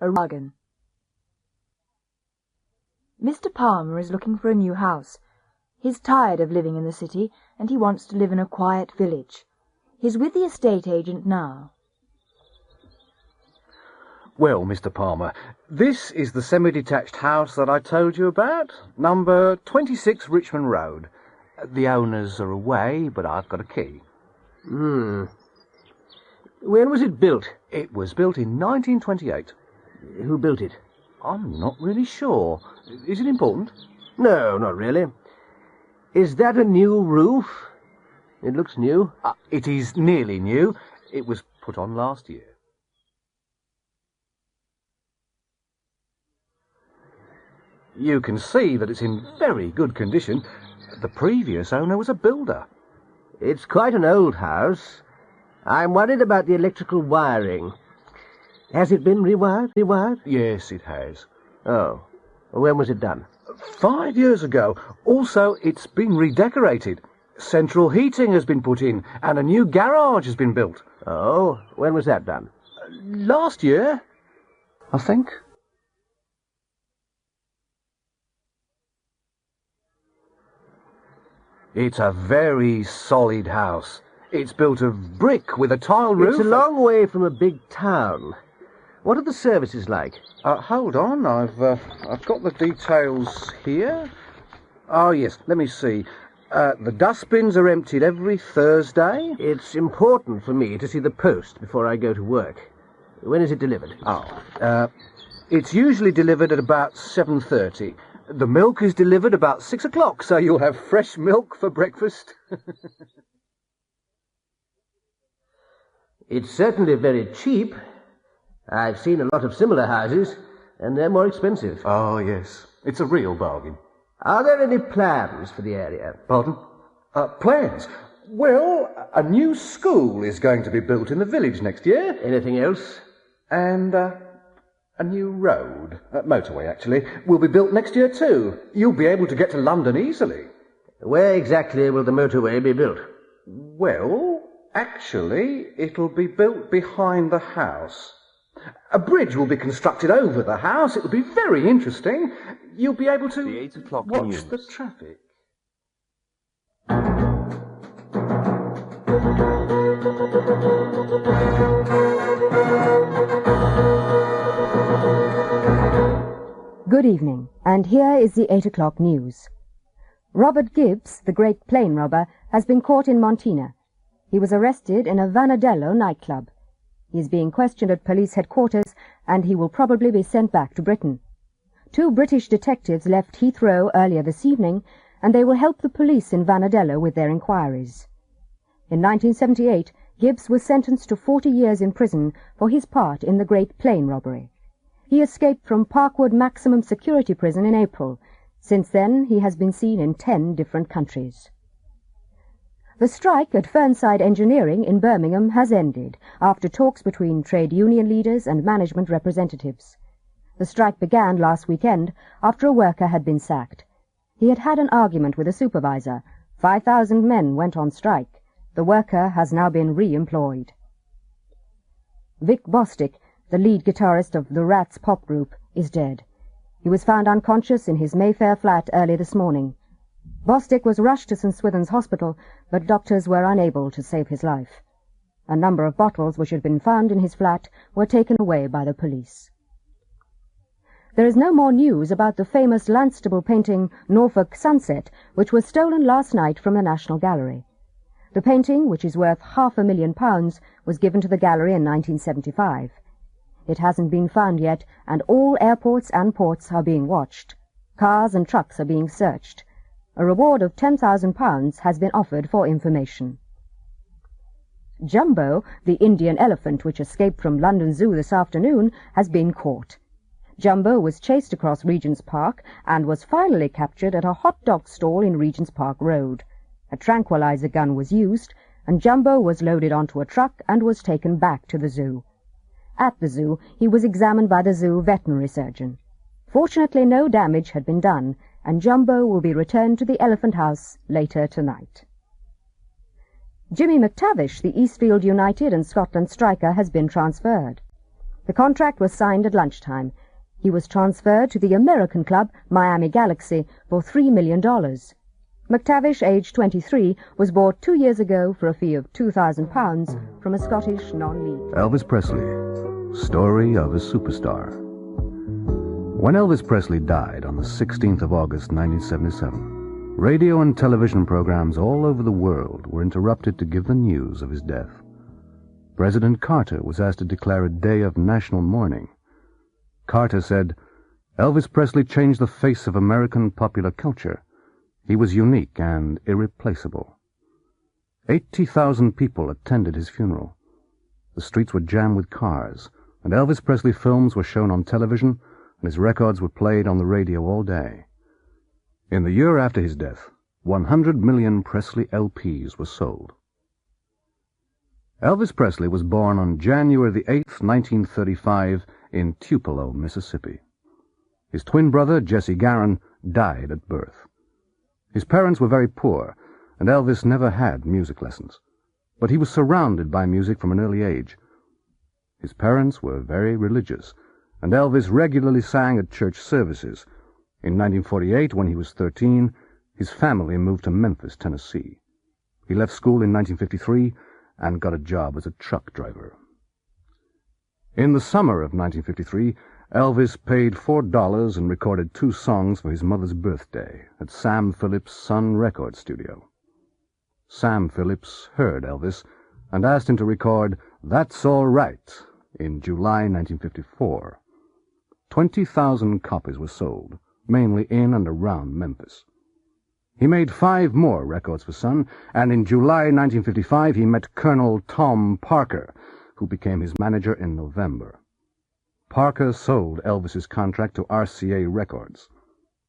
a bargain. Mr. Palmer is looking for a new house. He's tired of living in the city, and he wants to live in a quiet village. He's with the estate agent now. Well, Mr. Palmer, this is the semi-detached house that I told you about, number 26 Richmond Road. The owners are away, but I've got a key. When was it built? It was built in 1928. Who built it? I'm not really sure. Is it important? No, not really. Is that a new roof? It looks new. It is nearly new. It was put on last year. You can see that it's in very good condition. The previous owner was a builder. It's quite an old house. I'm worried about the electrical wiring. Has it been rewired? Yes, it has. Oh. When was it done? 5 years ago. Also, it's been redecorated. Central heating has been put in, and a new garage has been built. Oh, when was that done? Last year, I think. It's a very solid house. It's built of brick with a tile roof. It's a long way from a big town. What are the services like? Hold on, I've got the details here. Oh, yes, let me see. The dustbins are emptied every Thursday. It's important for me to see the post before I go to work. When is it delivered? It's usually delivered at about 7:30. The milk is delivered about 6 o'clock, so you'll have fresh milk for breakfast. It's certainly very cheap. I've seen a lot of similar houses, and they're more expensive. Oh, yes. It's a real bargain. Are there any plans for the area? Pardon? Plans? Well, a new school is going to be built in the village next year. Anything else? And, a new road, motorway actually, will be built next year too. You'll be able to get to London easily. Where exactly will the motorway be built? Well, actually, it'll be built behind the house. A bridge will be constructed over the house. It will be very interesting. You'll be able to The 8 o'clock watch news. the traffic. Good evening, and here is the 8 o'clock news. Robert Gibbs, the great plane robber, has been caught in Montina. He was arrested in a Vanadello nightclub. He is being questioned at police headquarters, and he will probably be sent back to Britain. 2 British detectives left Heathrow earlier this evening, and they will help the police in Vanadello with their inquiries. In 1978, Gibbs was sentenced to 40 years in prison for his part in the great plane robbery. He escaped from Parkwood Maximum Security Prison in April. Since then, he has been seen in 10 different countries. The strike at Fernside Engineering in Birmingham has ended after talks between trade union leaders and management representatives. The strike began last weekend after a worker had been sacked. He had had an argument with a supervisor. 5,000 men went on strike. The worker has now been re-employed. Vic Bostic, the lead guitarist of the Rats pop group, is dead. He was found unconscious in his Mayfair flat early this morning. Bostic was rushed to St. Swithin's Hospital, but doctors were unable to save his life. A number of bottles which had been found in his flat were taken away by the police. There is no more news about the famous Lanstable painting Norfolk Sunset, which was stolen last night from the National Gallery. The painting, which is worth £500,000, was given to the gallery in 1975. It hasn't been found yet, and all airports and ports are being watched. Cars and trucks are being searched. A reward of £10,000 has been offered for information. Jumbo, the Indian elephant which escaped from London Zoo this afternoon, has been caught. Jumbo was chased across Regent's Park and was finally captured at a hot dog stall in Regent's Park Road. A tranquilizer gun was used, and Jumbo was loaded onto a truck and was taken back to the zoo. At the zoo, he was examined by the zoo veterinary surgeon. Fortunately, no damage had been done, and Jumbo will be returned to the Elephant House later tonight. Jimmy McTavish, the Eastfield United and Scotland striker, has been transferred. The contract was signed at lunchtime. He was transferred to the American club, Miami Galaxy, for $3 million. McTavish, aged 23, was bought 2 years ago for a fee of £2,000 from a Scottish non-league. Elvis Presley, story of a superstar. When Elvis Presley died on the 16th of August, 1977, radio and television programs all over the world were interrupted to give the news of his death. President Carter was asked to declare a day of national mourning. Carter said, "Elvis Presley changed the face of American popular culture. He was unique and irreplaceable." 80,000 people attended his funeral. The streets were jammed with cars, and Elvis Presley films were shown on television, and his records were played on the radio all day. In the year after his death, 100 million Presley LPs were sold. Elvis Presley was born on January the 8th, 1935, in Tupelo, Mississippi. His twin brother, Jesse Garon, died at birth. His parents were very poor, and Elvis never had music lessons, but he was surrounded by music from an early age. His parents were very religious, and Elvis regularly sang at church services. In 1948, when he was 13, his family moved to Memphis, Tennessee. He left school in 1953 and got a job as a truck driver. In the summer of 1953, Elvis paid $4 and recorded 2 songs for his mother's birthday at Sam Phillips' Sun Record Studio. Sam Phillips heard Elvis and asked him to record "That's All Right" in July 1954. 20,000 copies were sold, mainly in and around Memphis. He made 5 more records for Sun, and in July 1955 he met Colonel Tom Parker, who became his manager in November. Parker sold Elvis's contract to RCA Records.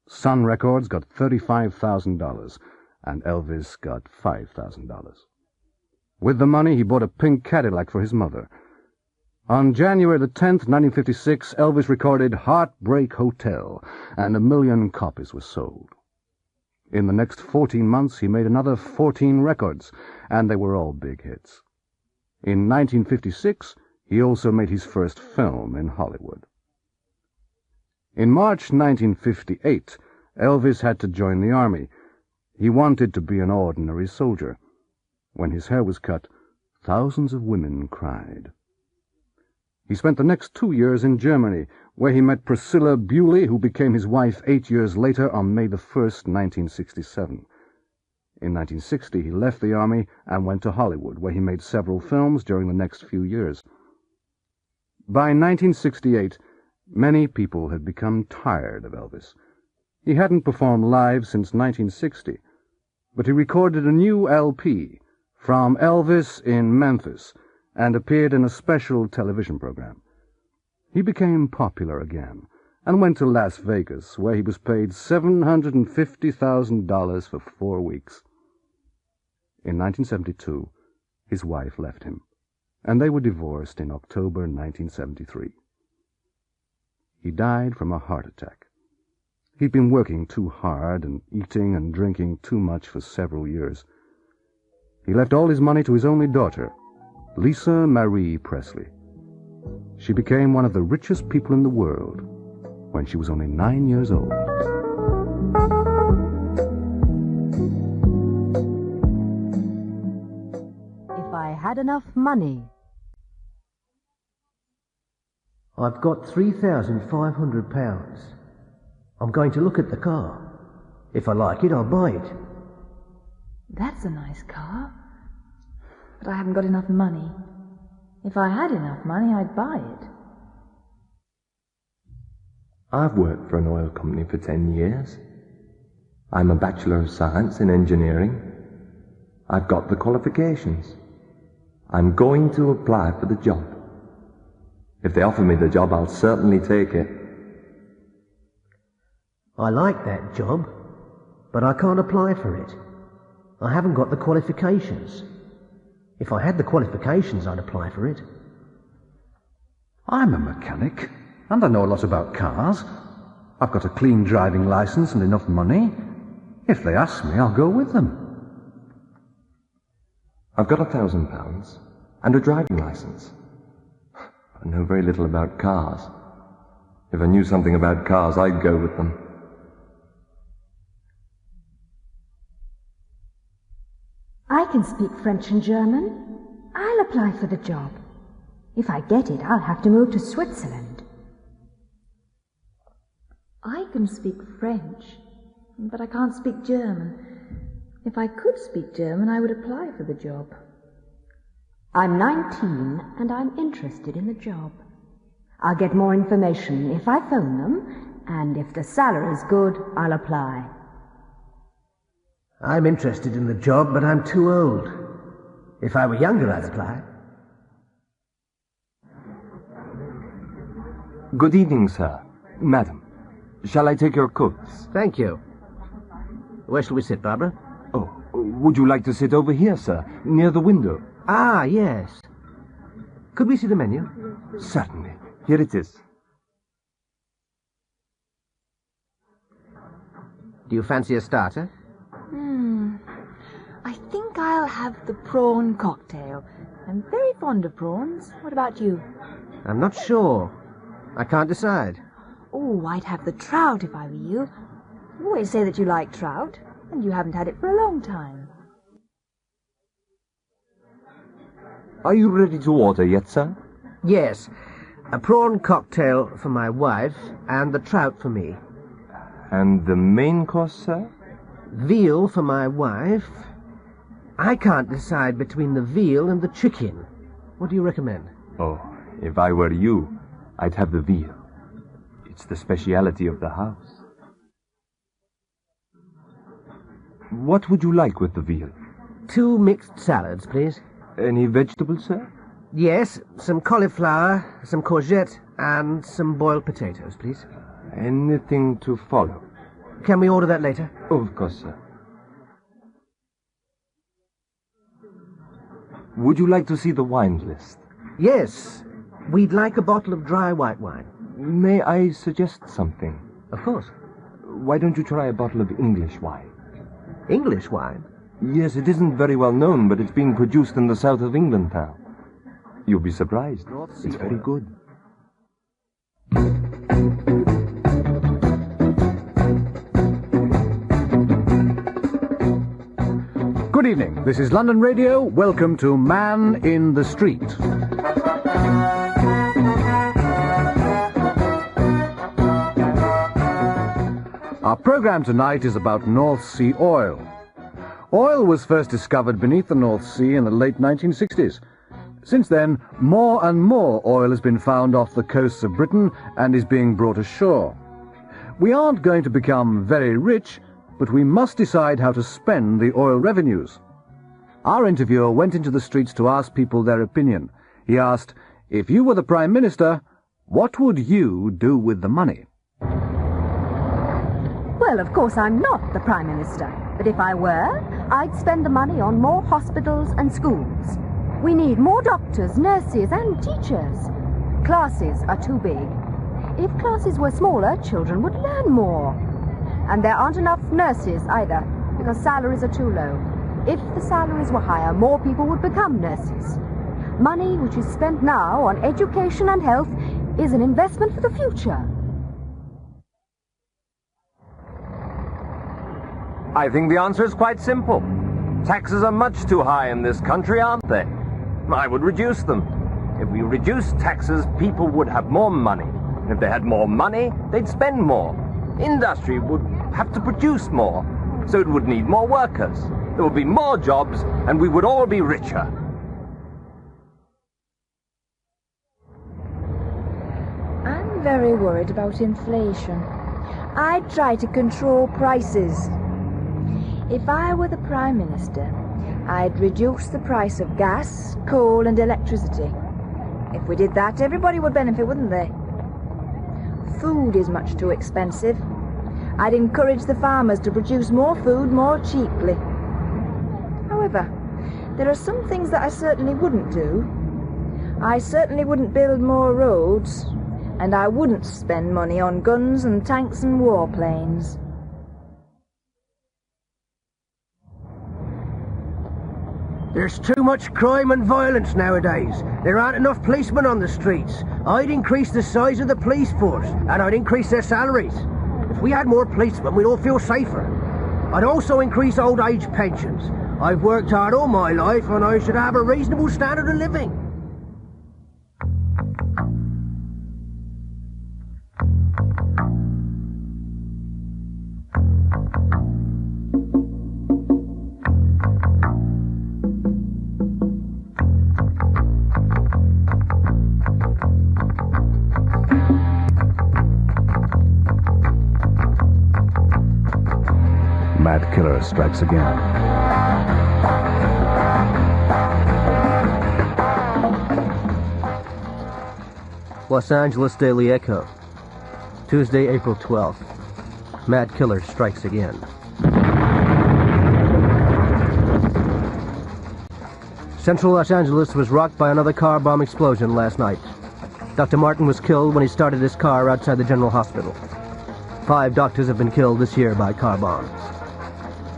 Sun Records got $35,000, and Elvis got $5,000. With the money, he bought a pink Cadillac for his mother. On January the 10th, 1956, Elvis recorded "Heartbreak Hotel," and 1 million copies were sold. In the next 14 months, he made another 14 records, and they were all big hits. In 1956, he also made his first film in Hollywood. In March 1958, Elvis had to join the army. He wanted to be an ordinary soldier. When his hair was cut, thousands of women cried. He spent the next 2 years in Germany, where he met Priscilla Bewley, who became his wife 8 years later on May the 1st, 1967. In 1960, he left the army and went to Hollywood, where he made several films during the next few years. By 1968, many people had become tired of Elvis. He hadn't performed live since 1960, but he recorded a new LP, From Elvis in Memphis, and appeared in a special television program. He became popular again and went to Las Vegas, where he was paid $750,000 for 4 weeks. In 1972, his wife left him, and they were divorced in October 1973. He died from a heart attack. He'd been working too hard and eating and drinking too much for several years. He left all his money to his only daughter, Lisa Marie Presley. She became one of the richest people in the world when she was only 9 years old. If I had enough money. I've got £3,500. I'm going to look at the car. If I like it, I'll buy it. That's a nice car. But I haven't got enough money. If I had enough money, I'd buy it. I've worked for an oil company for 10 years. I'm a Bachelor of Science in Engineering. I've got the qualifications. I'm going to apply for the job. If they offer me the job, I'll certainly take it. I like that job, but I can't apply for it. I haven't got the qualifications. If I had the qualifications, I'd apply for it. I'm a mechanic, and I know a lot about cars. I've got a clean driving license and enough money. If they ask me, I'll go with them. I've got £1,000 and a driving license. I know very little about cars. If I knew something about cars, I'd go with them. I can speak French and German. I'll apply for the job. If I get it, I'll have to move to Switzerland. I can speak French, but I can't speak German. If I could speak German, I would apply for the job. I'm 19 and I'm interested in the job. I'll get more information if I phone them, and if the salary's good, I'll apply. I'm interested in the job, but I'm too old. If I were younger, I'd apply. Good evening, sir. Madam, shall I take your coats? Thank you. Where shall we sit, Barbara? Oh, would you like to sit over here, sir, near the window? Ah, yes. Could we see the menu? Certainly. Here it is. Do you fancy a starter? I think I'll have the prawn cocktail. I'm very fond of prawns. What about you? I'm not sure. I can't decide. Oh, I'd have the trout if I were you. You always say that you like trout, and you haven't had it for a long time. Are you ready to order yet, sir? Yes. A prawn cocktail for my wife and the trout for me. And the main course, sir? Veal for my wife. I can't decide between the veal and the chicken. What do you recommend? Oh, if I were you, I'd have the veal. It's the speciality of the house. What would you like with the veal? 2 mixed salads, please. Any vegetables, sir? Yes, some cauliflower, some courgette, and some boiled potatoes, please. Anything to follow? Can we order that later? Oh, of course, sir. Would you like to see the wine list? Yes. We'd like a bottle of dry white wine. May I suggest something? Of course. Why don't you try a bottle of English wine? English wine? Yes, it isn't very well known, but it's being produced in the south of England now. You'll be surprised. It's very good. Good evening. This is London Radio. Welcome to Man in the Street. Our program tonight is about North Sea oil. Oil was first discovered beneath the North Sea in the late 1960s. Since then, more and more oil has been found off the coasts of Britain and is being brought ashore. We aren't going to become very rich, but we must decide how to spend the oil revenues. Our interviewer went into the streets to ask people their opinion. He asked, if you were the Prime Minister, what would you do with the money? Well, of course I'm not the Prime Minister, but if I were, I'd spend the money on more hospitals and schools. We need more doctors, nurses and teachers. Classes are too big. If classes were smaller, children would learn more. And there aren't enough nurses either, because salaries are too low. If the salaries were higher, more people would become nurses. Money which is spent now on education and health is an investment for the future. I think the answer is quite simple. Taxes are much too high in this country, aren't they? I would reduce them. If we reduced taxes, people would have more money. And if they had more money, they'd spend more. Industry would have to produce more, so it would need more workers. There would be more jobs, and we would all be richer. I'm very worried about inflation. I'd try to control prices. If I were the Prime Minister, I'd reduce the price of gas, coal and electricity. If we did that, everybody would benefit, wouldn't they? Food is much too expensive. I'd encourage the farmers to produce more food more cheaply. However, there are some things that I certainly wouldn't do. I certainly wouldn't build more roads, and I wouldn't spend money on guns and tanks and warplanes. There's too much crime and violence nowadays. There aren't enough policemen on the streets. I'd increase the size of the police force, and I'd increase their salaries. If we had more policemen, we'd all feel safer. I'd also increase old age pensions. I've worked hard all my life, and I should have a reasonable standard of living. Mad killer strikes again. Los Angeles Daily Echo, Tuesday, April 12th. Mad killer strikes again. Central Los Angeles was rocked by another car bomb explosion last night. Dr. Martin was killed when he started his car outside the General Hospital. 5 doctors have been killed this year by car bombs.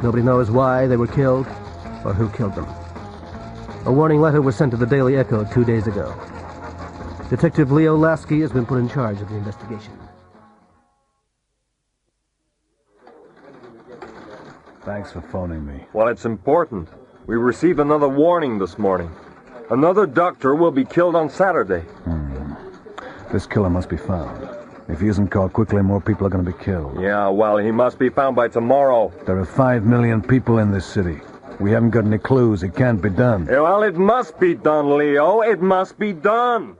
Nobody knows why they were killed or who killed them. A warning letter was sent to the Daily Echo 2 days ago. Detective Leo Lasky has been put in charge of the investigation. Thanks for phoning me. Well, it's important. We received another warning this morning. Another doctor will be killed on Saturday. This killer must be found. If he isn't caught quickly, more people are going to be killed. Yeah, well, he must be found by tomorrow. There are 5 million people in this city. We haven't got any clues. It can't be done. Yeah, well, it must be done, Leo. It must be done.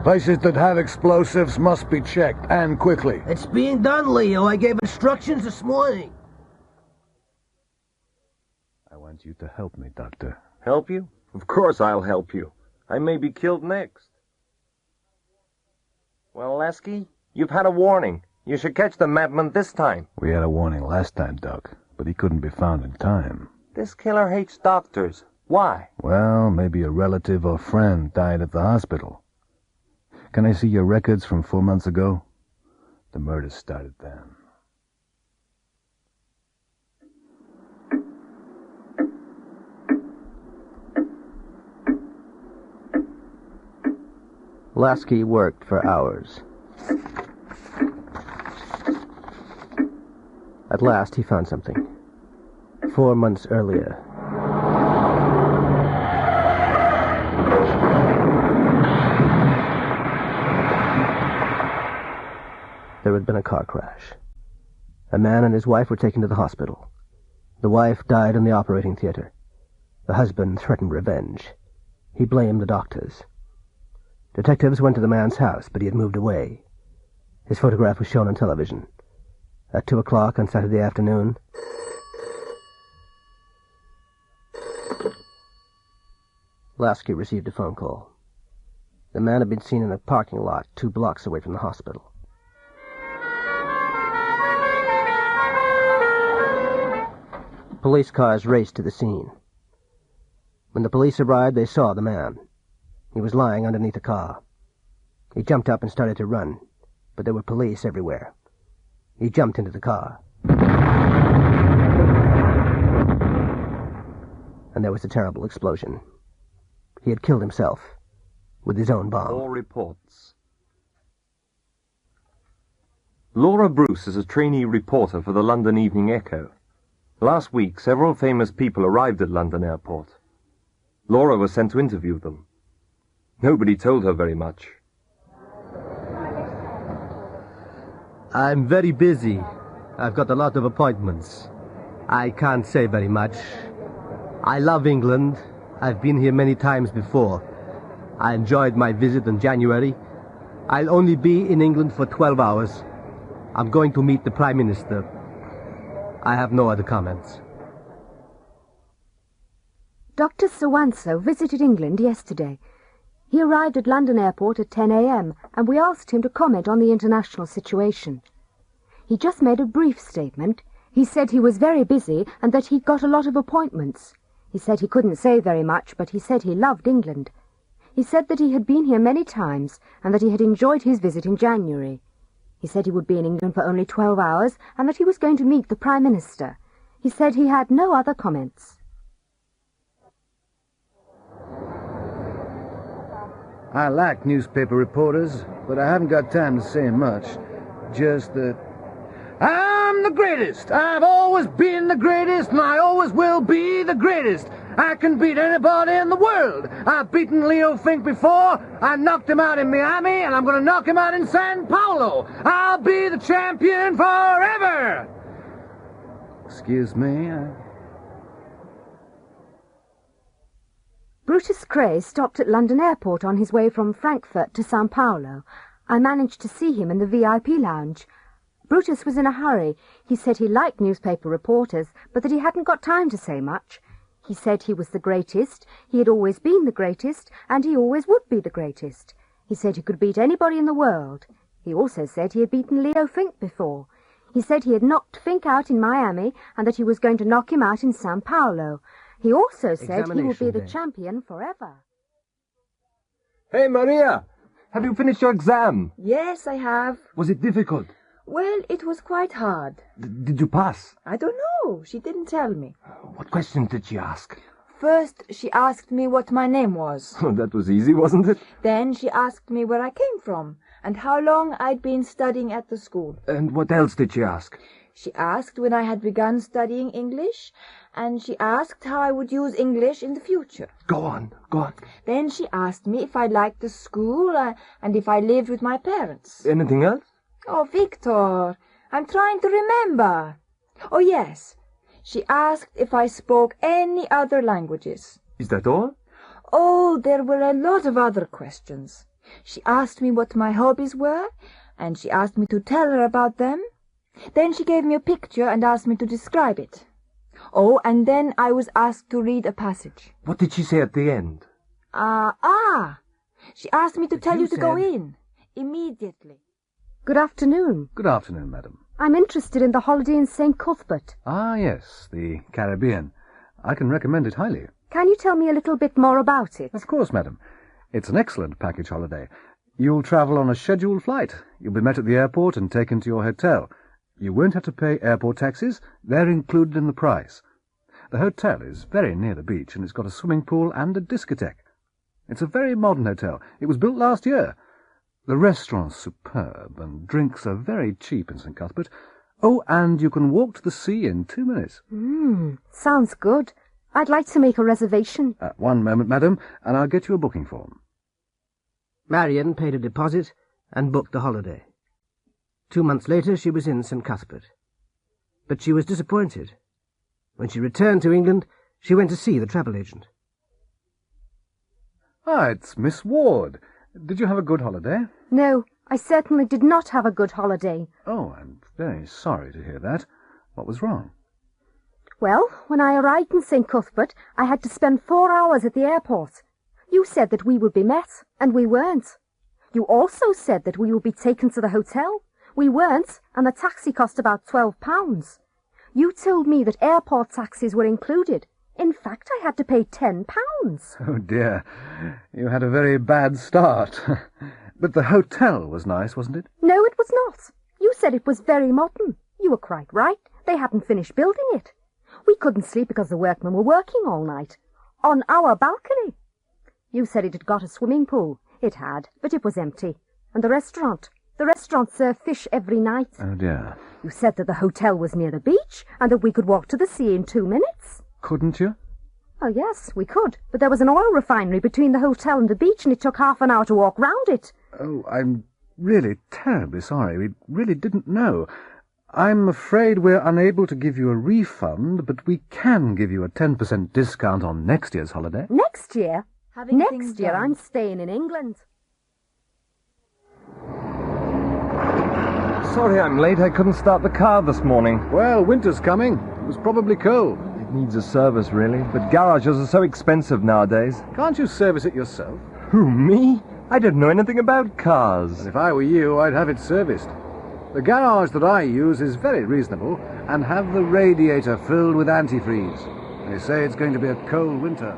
Places that have explosives must be checked, and quickly. It's being done, Leo. I gave instructions this morning. I want you to help me, Doctor. Help you? Of course I'll help you. I may be killed next. Well, Lasky, you've had a warning. You should catch the madman this time. We had a warning last time, Doc, but he couldn't be found in time. This killer hates doctors. Why? Well, maybe a relative or friend died at the hospital. Can I see your records from 4 months ago? The murder started then. Lasky worked for hours. At last, he found something. 4 months earlier. There had been a car crash. A man and his wife were taken to the hospital. The wife died in the operating theater. The husband threatened revenge. He blamed the doctors. Detectives went to the man's house, but he had moved away. His photograph was shown on television. At 2 o'clock on Saturday afternoon, Lasky received a phone call. The man had been seen in a parking lot 2 blocks away from the hospital. Police cars raced to the scene. When the police arrived, they saw the man. He was lying underneath a car. He jumped up and started to run, but there were police everywhere. He jumped into the car. And there was a terrible explosion. He had killed himself with his own bomb. All reports. Laura Bruce is a trainee reporter for the London Evening Echo. Last week, several famous people arrived at London Airport. Laura was sent to interview them. Nobody told her very much. I'm very busy. I've got a lot of appointments. I can't say very much. I love England. I've been here many times before. I enjoyed my visit in January. I'll only be in England for 12 hours. I'm going to meet the Prime Minister. I have no other comments. Dr. Sawanso visited England yesterday. He arrived at London Airport at 10 a.m. and we asked him to comment on the international situation. He just made a brief statement. He said he was very busy and that he'd got a lot of appointments. He said he couldn't say very much, but he said he loved England. He said that he had been here many times and that he had enjoyed his visit in January. He said he would be in England for only 12 hours and that he was going to meet the Prime Minister. He said he had no other comments. I like newspaper reporters, but I haven't got time to say much. Just that I'm the greatest. I've always been the greatest, and I always will be the greatest. I can beat anybody in the world. I've beaten Leo Fink before. I knocked him out in Miami, and I'm going to knock him out in San Paulo. I'll be the champion forever. Excuse me. Brutus Cray stopped at London Airport on his way from Frankfurt to Sao Paulo. I managed to see him in the VIP lounge. Brutus was in a hurry. He said he liked newspaper reporters, but that he hadn't got time to say much. He said he was the greatest, he had always been the greatest, and he always would be the greatest. He said he could beat anybody in the world. He also said he had beaten Leo Fink before. He said he had knocked Fink out in Miami, and that he was going to knock him out in Sao Paulo. He also said he would be the champion forever. Hey, Maria! Have you finished your exam? Yes, I have. Was it difficult? Well, it was quite hard. Did you pass? I don't know. She didn't tell me. What questions did she ask? First, she asked me what my name was. Oh, that was easy, wasn't it? Then she asked me where I came from and how long I'd been studying at the school. And what else did she ask? She asked when I had begun studying English, and she asked how I would use English in the future. Go on, go on. Then she asked me if I liked the school and if I lived with my parents. Anything else? Oh, Victor, I'm trying to remember. Oh, yes. She asked if I spoke any other languages. Is that all? Oh, there were a lot of other questions. She asked me what my hobbies were, and she asked me to tell her about them. Then she gave me a picture and asked me to describe it. Oh, and then I was asked to read a passage. What did she say at the end? She asked me to tell you to go in, immediately. Good afternoon. Good afternoon, madam. I'm interested in the holiday in St. Cuthbert. Ah, yes, the Caribbean. I can recommend it highly. Can you tell me a little bit more about it? Of course, madam. It's an excellent package holiday. You'll travel on a scheduled flight. You'll be met at the airport and taken to your hotel. You won't have to pay airport taxes. They're included in the price. The hotel is very near the beach, and it's got a swimming pool and a discotheque. It's a very modern hotel. It was built last year. The restaurant's superb, and drinks are very cheap in St. Cuthbert. Oh, and you can walk to the sea in 2 minutes. Sounds good. I'd like to make a reservation. One moment, madam, and I'll get you a booking form. Marion paid a deposit and booked the holiday. 2 months later she was in St. Cuthbert. But she was disappointed. When she returned to England, she went to see the travel agent. Ah, it's Miss Ward. Did you have a good holiday? No, I certainly did not have a good holiday. Oh, I'm very sorry to hear that. What was wrong? Well, when I arrived in St. Cuthbert, I had to spend 4 hours at the airport. You said that we would be met, and we weren't. You also said that we would be taken to the hotel. We weren't, and the taxi cost about £12. You told me that airport taxis were included. In fact, I had to pay £10. Oh, dear. You had a very bad start. But the hotel was nice, wasn't it? No, it was not. You said it was very modern. You were quite right. They hadn't finished building it. We couldn't sleep because the workmen were working all night. On our balcony. You said it had got a swimming pool. It had, but it was empty. And the restaurant. The restaurant served fish every night. Oh, dear. You said that the hotel was near the beach and that we could walk to the sea in 2 minutes. Couldn't you? Oh, yes, we could. But there was an oil refinery between the hotel and the beach, and it took half an hour to walk round it. Oh, I'm really terribly sorry. We really didn't know. I'm afraid we're unable to give you a refund, but we can give you a 10% discount on next year's holiday. Next year? Having Next year I'm staying in England. Sorry I'm late. I couldn't start the car this morning. Well, winter's coming. It was probably cold. It needs a service, really. But garages are so expensive nowadays. Can't you service it yourself? Who, me? I don't know anything about cars. If I were you, I'd have it serviced. The garage that I use is very reasonable and have the radiator filled with antifreeze. They say it's going to be a cold winter.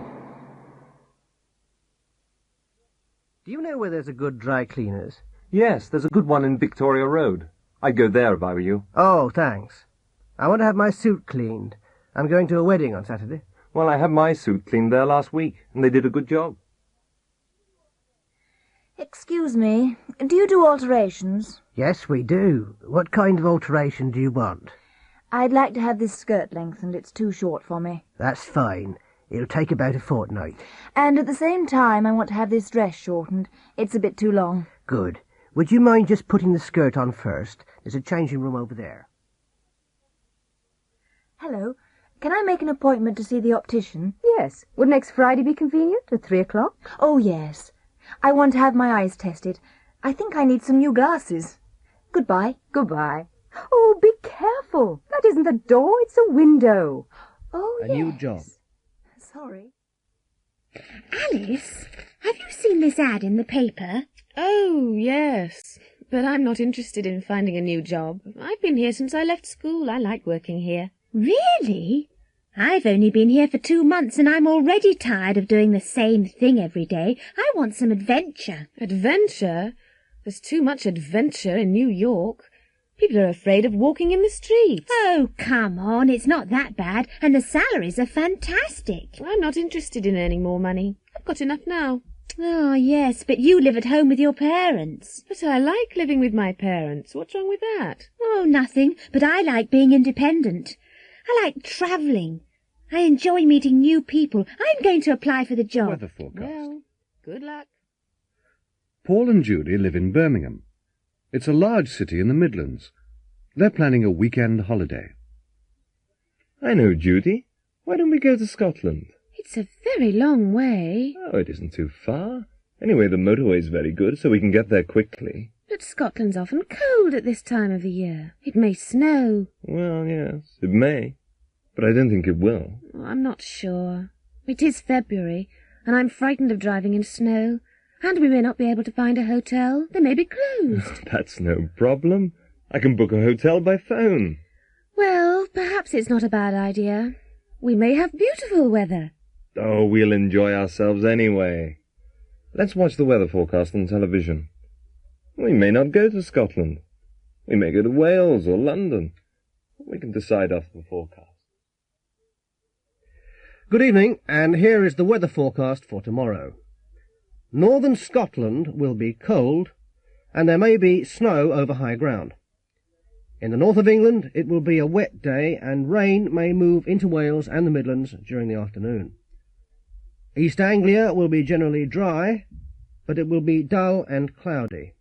Do you know where there's a good dry cleaners? Yes, there's a good one in Victoria Road. I'd go there if I were you. Oh, thanks. I want to have my suit cleaned. I'm going to a wedding on Saturday. Well, I had my suit cleaned there last week, and they did a good job. Excuse me, do you do alterations? Yes, we do. What kind of alteration do you want? I'd like to have this skirt lengthened. It's too short for me. That's fine. It'll take about a fortnight. And at the same time, I want to have this dress shortened. It's a bit too long. Good. Would you mind just putting the skirt on first? There's a changing room over there. Hello. Can I make an appointment to see the optician? Yes. Would next Friday be convenient at 3 o'clock? Oh, yes. I want to have my eyes tested. I think I need some new glasses. Goodbye. Goodbye. Oh, be careful. That isn't a door, it's a window. Oh, A yes. new job. Sorry. Alice, have you seen this ad in the paper? Oh, yes. But I'm not interested in finding a new job. I've been here since I left school. I like working here. Really? I've only been here for 2 months and I'm already tired of doing the same thing every day. I want some adventure. Adventure? There's too much adventure in New York. People are afraid of walking in the streets. Oh, come on, it's not that bad, and the salaries are fantastic. I'm not interested in earning more money. I've got enough now. Oh, yes, but you live at home with your parents. But I like living with my parents. What's wrong with that? Oh, nothing, but I like being independent. I like travelling. I enjoy meeting new people. I'm going to apply for the job. Weather forecast. Well, good luck. Paul and Judy live in Birmingham. It's a large city in the Midlands. They're planning a weekend holiday. I know, Judy. Why don't we go to Scotland? It's a very long way. Oh, it isn't too far. Anyway, the motorway's very good, so we can get there quickly. But Scotland's often cold at this time of the year. It may snow. Well, yes, it may. But I don't think it will. Oh, I'm not sure. It is February, and I'm frightened of driving in snow. And we may not be able to find a hotel. They may be closed. That's no problem. I can book a hotel by phone. Well, perhaps it's not a bad idea. We may have beautiful weather. Oh, we'll enjoy ourselves anyway. Let's watch the weather forecast on television. We may not go to Scotland. We may go to Wales or London. We can decide after the forecast. Good evening, and here is the weather forecast for tomorrow. Northern Scotland will be cold, and there may be snow over high ground. In the north of England, it will be a wet day, and rain may move into Wales and the Midlands during the afternoon. East Anglia will be generally dry, but it will be dull and cloudy.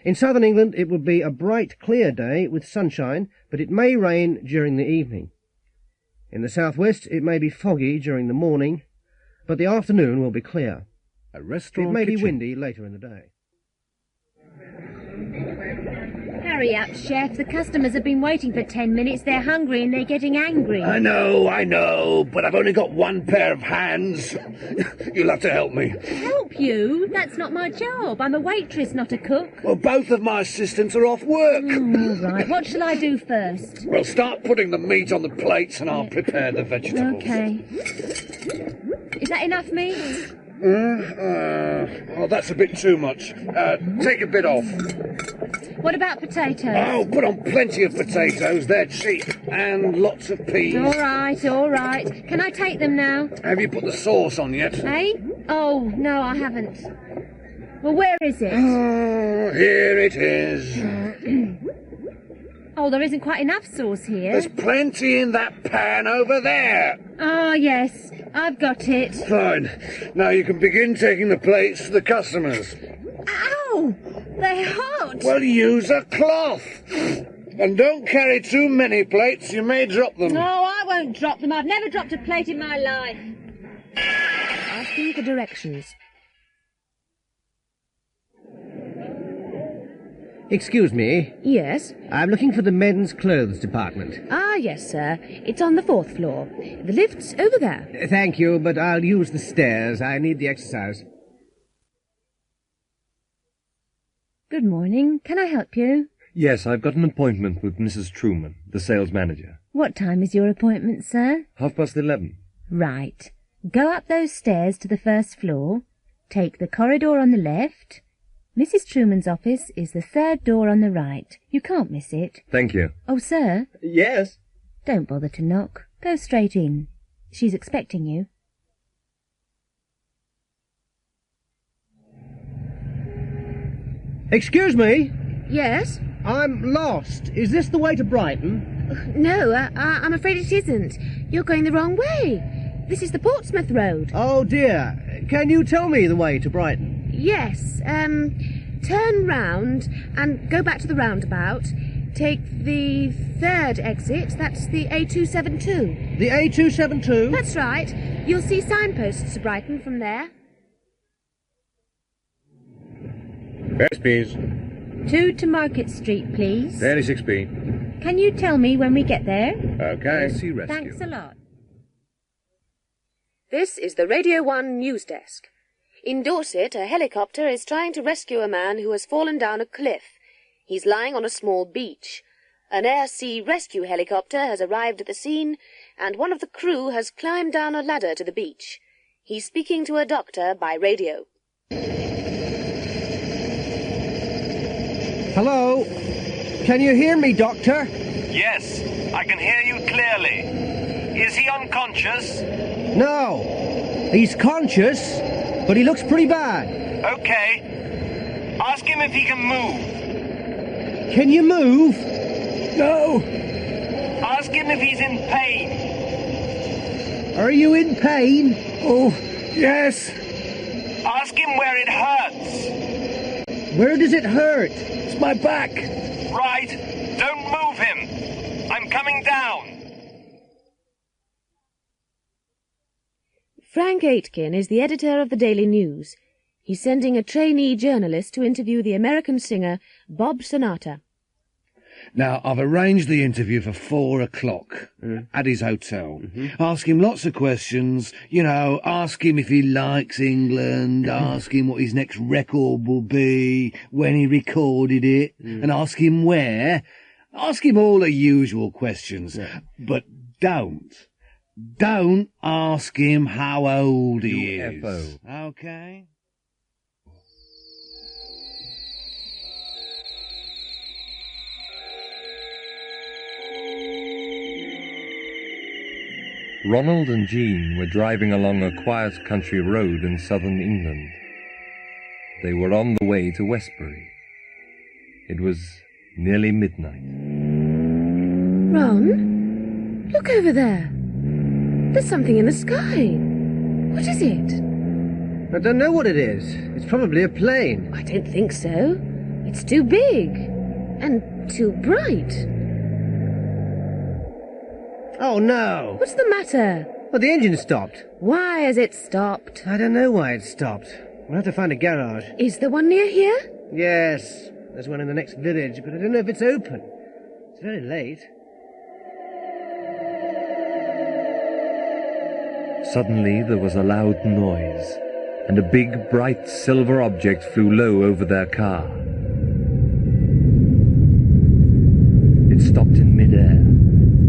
In southern England, it will be a bright, clear day with sunshine, but it may rain during the evening. In the southwest, it may be foggy during the morning, but the afternoon will be clear. A restaurant It may be kitchen. windy later in the day. Hurry up, Chef. The customers have been waiting for 10 minutes. They're hungry and they're getting angry. I know, but I've only got one pair of hands. You'll have to help me. Help you? That's not my job. I'm a waitress, not a cook. Well, both of my assistants are off work. All right, what shall I do first? Well, start putting the meat on the plates and I'll prepare the vegetables. Okay. Is that enough meat? Oh, that's a bit too much. Take a bit off. What about potatoes? Oh, put on plenty of potatoes. They're cheap. And lots of peas. All right, all right. Can I take them now? Have you put the sauce on yet? Eh? Oh, no, I haven't. Well, where is it? Oh, here it is. Oh, there isn't quite enough sauce here. There's plenty in that pan over there. Ah, yes, I've got it. Fine. Now you can begin taking the plates to the customers. Ow! They're hot. Well, use a cloth. And don't carry too many plates. You may drop them. No, I won't drop them. I've never dropped a plate in my life. Asking for directions. Excuse me, Yes? I'm looking for the men's clothes department. Ah, yes, sir. It's on the 4th floor. The lift's over there. Thank you, but I'll use the stairs. I need the exercise. Good morning. Can I help you? Yes, I've got an appointment with Mrs. Truman, the sales manager. What time is your appointment, sir? 11:30. Right. Go up those stairs to the 1st floor, take the corridor on the left, Mrs. Truman's office is the third door on the right. You can't miss it. Thank you. Oh, sir. Yes? Don't bother to knock. Go straight in. She's expecting you. Excuse me? Yes? I'm lost. Is this the way to Brighton? No, I'm afraid it isn't. You're going the wrong way. This is the Portsmouth Road. Oh, dear. Can you tell me the way to Brighton? Yes, turn round and go back to the roundabout. Take the third exit. That's the A272. The A272? That's right. You'll see signposts to Brighton from there. Yes, please. 2 to Market Street, please. 36B. Can you tell me when we get there? Okay. Thanks a lot. This is the Radio 1 news desk. In Dorset, a helicopter is trying to rescue a man who has fallen down a cliff. He's lying on a small beach. An air-sea rescue helicopter has arrived at the scene, and one of the crew has climbed down a ladder to the beach. He's speaking to a doctor by radio. Hello? Can you hear me, Doctor? Yes, I can hear you clearly. Is he unconscious? No. He's conscious, but he looks pretty bad. Okay. Ask him if he can move. Can you move? No. Ask him if he's in pain. Are you in pain? Oh, yes. Ask him where it hurts. Where does it hurt? It's my back. Right. Don't move him. I'm coming down. Frank Aitken is the editor of the Daily News. He's sending a trainee journalist to interview the American singer Bob Sonata. Now, I've arranged the interview for 4 o'clock at his hotel. Ask him lots of questions. You know, ask him if he likes England, ask him what his next record will be, when he recorded it, and ask him where. Ask him all the usual questions. But don't ask him how old he is. UFO. Okay? Ronald and Jean were driving along a quiet country road in southern England. They were on the way to Westbury. It was nearly midnight. Ron, look over there. There's something in the sky. What is it? I don't know what it is. It's probably a plane. I don't think so. It's too big. And too bright. Oh, no. What's the matter? Well, the engine stopped. Why has it stopped? I don't know why it stopped. We'll have to find a garage. Is there one near here? Yes. There's one in the next village, but I don't know if it's open. It's very late. Suddenly there was a loud noise, and a big, bright silver object flew low over their car. It stopped in mid-air,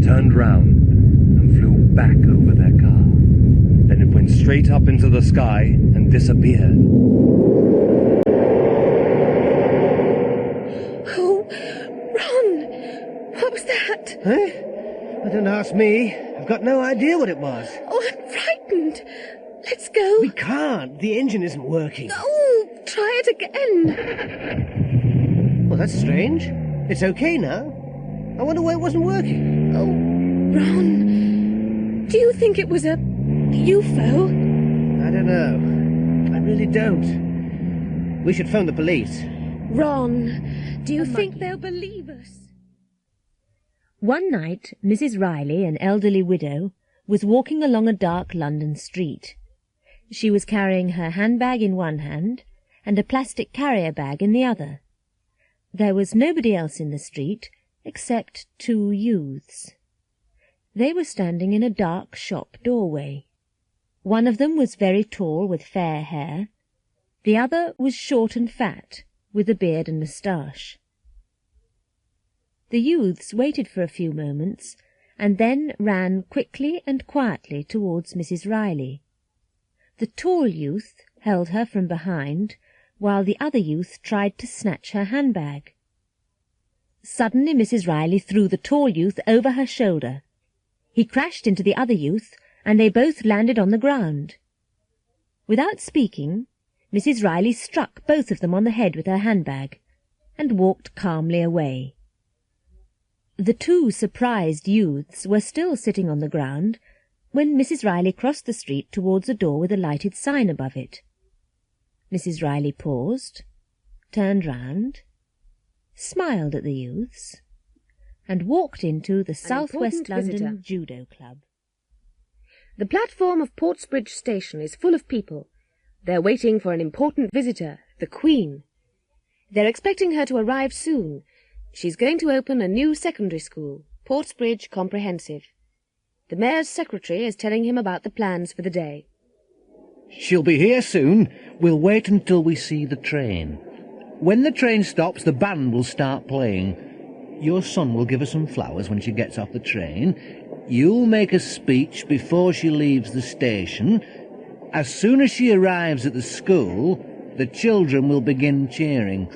turned round, and flew back over their car. Then it went straight up into the sky and disappeared. Oh, Ron! What was that? Huh? Don't ask me. I've got no idea what it was. Oh, I'm frightened. Let's go. We can't. The engine isn't working. Oh, try it again. Well, that's strange. It's okay now. I wonder why it wasn't working. Oh, Ron, do you think it was a UFO? I don't know. I really don't. We should phone the police. Ron, do you think they'll believe us? One night, Mrs. Riley, an elderly widow, was walking along a dark London street. She was carrying her handbag in one hand and a plastic carrier bag in the other. There was nobody else in the street except 2 youths. They were standing in a dark shop doorway. One of them was very tall with fair hair. The other was short and fat, with a beard and moustache. The youths waited for a few moments, and then ran quickly and quietly towards Mrs. Riley. The tall youth held her from behind, while the other youth tried to snatch her handbag. Suddenly Mrs. Riley threw the tall youth over her shoulder. He crashed into the other youth, and they both landed on the ground. Without speaking, Mrs. Riley struck both of them on the head with her handbag, and walked calmly away. The two surprised youths were still sitting on the ground when Mrs. Riley crossed the street towards a door with a lighted sign above it. Mrs. Riley paused, turned round, smiled at the youths, and walked into the South West London Judo Club. The platform of Portsbridge Station is full of people. They're waiting for an important visitor, the Queen. They're expecting her to arrive soon. She's going to open a new secondary school, Portsbridge Comprehensive. The Mayor's secretary is telling him about the plans for the day. She'll be here soon. We'll wait until we see the train. When the train stops, the band will start playing. Your son will give her some flowers when she gets off the train. You'll make a speech before she leaves the station. As soon as she arrives at the school, the children will begin cheering.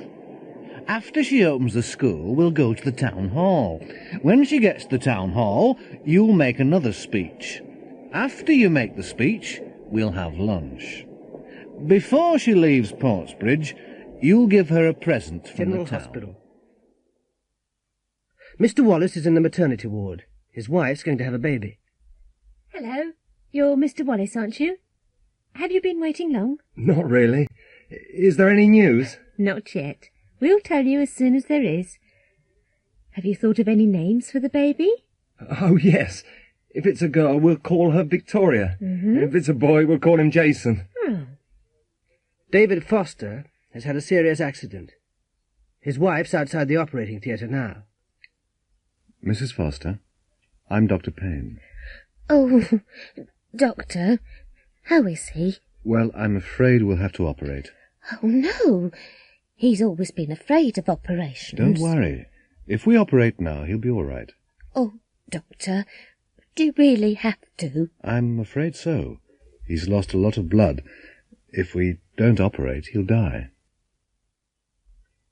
After she opens the school, we'll go to the town hall. When she gets to the town hall, you'll make another speech. After you make the speech, we'll have lunch. Before she leaves Portsbridge, you'll give her a present from General the town. Hospital. Mr. Wallace is in the maternity ward. His wife's going to have a baby. Hello. You're Mr. Wallace, aren't you? Have you been waiting long? Not really. Is there any news? Not yet. We'll tell you as soon as there is. Have you thought of any names for the baby? Oh, yes. If it's a girl, we'll call her Victoria. If it's a boy, we'll call him Jason. Oh. David Foster has had a serious accident. His wife's outside the operating theatre now. Mrs. Foster, I'm Dr. Payne. Oh, Doctor, how is he? Well, I'm afraid we'll have to operate. Oh, no. He's always been afraid of operations. Don't worry. If we operate now, he'll be all right. Oh, Doctor, do you really have to? I'm afraid so. He's lost a lot of blood. If we don't operate, he'll die.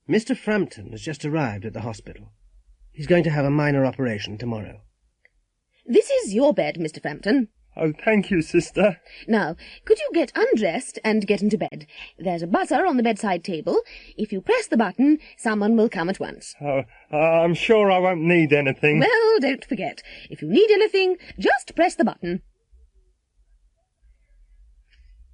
Mr. Frampton has just arrived at the hospital. He's going to have a minor operation tomorrow. This is your bed, Mr. Frampton. Oh, thank you, sister. Now, could you get undressed and get into bed? There's a buzzer on the bedside table. If you press the button, someone will come at once. Oh, I'm sure I won't need anything. Well, don't forget. If you need anything, just press the button.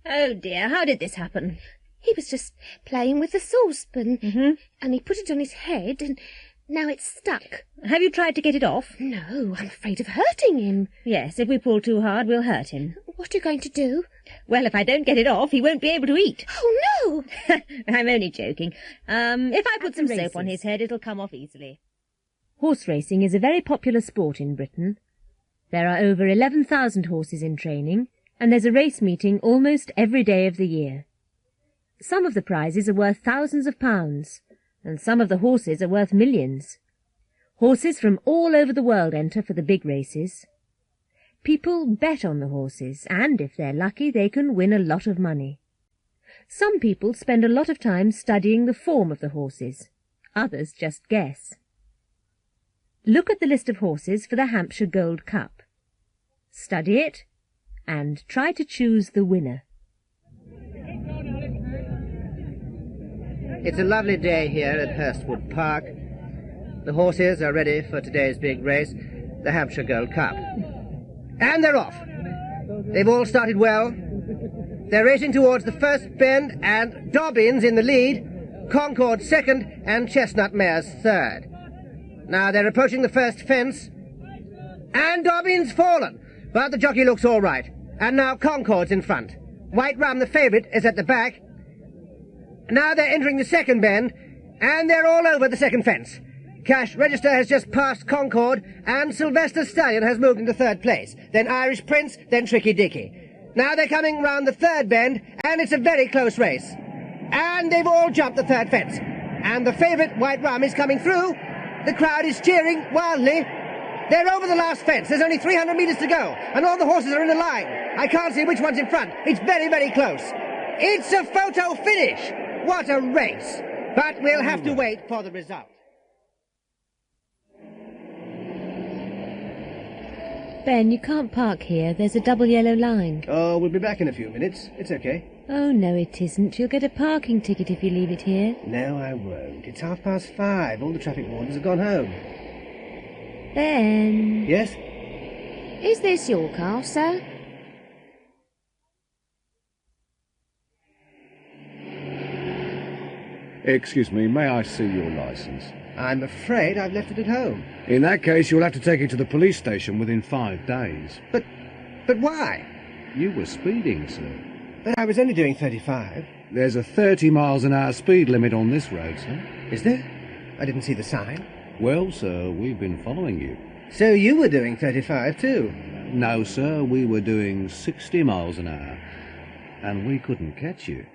Oh dear, how did this happen? He was just playing with the saucepan, and he put it on his head, and now it's stuck. Have you tried to get it off? No, I'm afraid of hurting him. Yes, if we pull too hard, we'll hurt him. What are you going to do? Well, if I don't get it off, he won't be able to eat. Oh, no! I'm only joking. If I put some soap on his head, it'll come off easily. Horse racing is a very popular sport in Britain. There are over 11,000 horses in training, and there's a race meeting almost every day of the year. Some of the prizes are worth thousands of pounds, and some of the horses are worth millions. Horses from all over the world enter for the big races. People bet on the horses, and if they're lucky, they can win a lot of money. Some people spend a lot of time studying the form of the horses. Others just guess. Look at the list of horses for the Hampshire Gold Cup. Study it, and try to choose the winner. It's a lovely day here at Hurstwood Park. The horses are ready for today's big race, the Hampshire Gold Cup. And they're off. They've all started well. They're racing towards the first bend, and Dobbins in the lead, Concord second, and Chestnut Mare's third. Now they're approaching the first fence, and Dobbins fallen, but the jockey looks all right. And now Concord's in front. White Rum, the favourite, is at the back. Now they're entering the second bend, and they're all over the second fence. Cash Register has just passed Concord, and Sylvester Stallion has moved into third place. Then Irish Prince, then Tricky Dicky. Now they're coming round the third bend, and it's a very close race. And they've all jumped the third fence. And the favourite, White Rum, is coming through. The crowd is cheering wildly. They're over the last fence. There's only 300 metres to go, and all the horses are in a line. I can't see which one's in front. It's very, very close. It's a photo finish. What a race! But we'll have to wait for the result. Ben, you can't park here. There's a double yellow line. Oh, we'll be back in a few minutes. It's okay. Oh, no, it isn't. You'll get a parking ticket if you leave it here. No, I won't. It's 5:30. All the traffic wardens have gone home. Ben. Yes? Is this your car, sir? Excuse me, may I see your licence? I'm afraid I've left it at home. In that case, you'll have to take it to the police station within 5 days. But why? You were speeding, sir. But I was only doing 35. There's a 30 miles an hour speed limit on this road, sir. Is there? I didn't see the sign. Well, sir, we've been following you. So you were doing 35 too? No, sir, we were doing 60 miles an hour. And we couldn't catch you.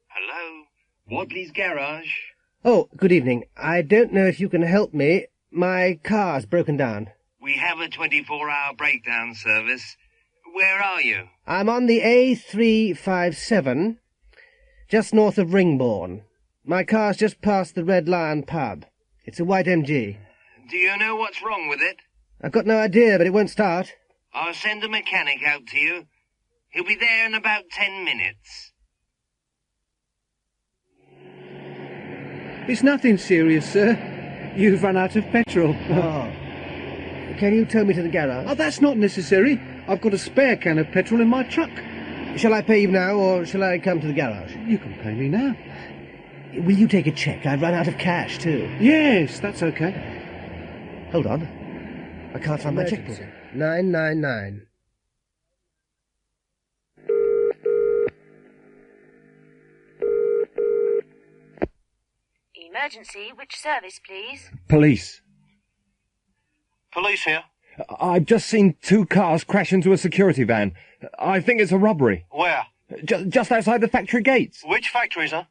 Hello? Wadley's Garage? Oh, good evening. I don't know if you can help me. My car's broken down. We have a 24-hour breakdown service. Where are you? I'm on the A357, just north of Ringbourne. My car's just past the Red Lion pub. It's a white MG. Do you know what's wrong with it? I've got no idea, but it won't start. I'll send a mechanic out to you. He'll be there in about 10 minutes. It's nothing serious, sir. You've run out of petrol. Oh. Can you tow me to the garage? Oh, that's not necessary. I've got a spare can of petrol in my truck. Shall I pay you now, or shall I come to the garage? You can pay me now. Will you take a cheque? I've run out of cash, too. Yes, that's okay. Hold on. I can't find my chequebook. 999. Emergency, which service, please? Police. Police here. I've just seen 2 cars crash into a security van. I think it's a robbery. Where? Just outside the factory gates. Which factory, sir?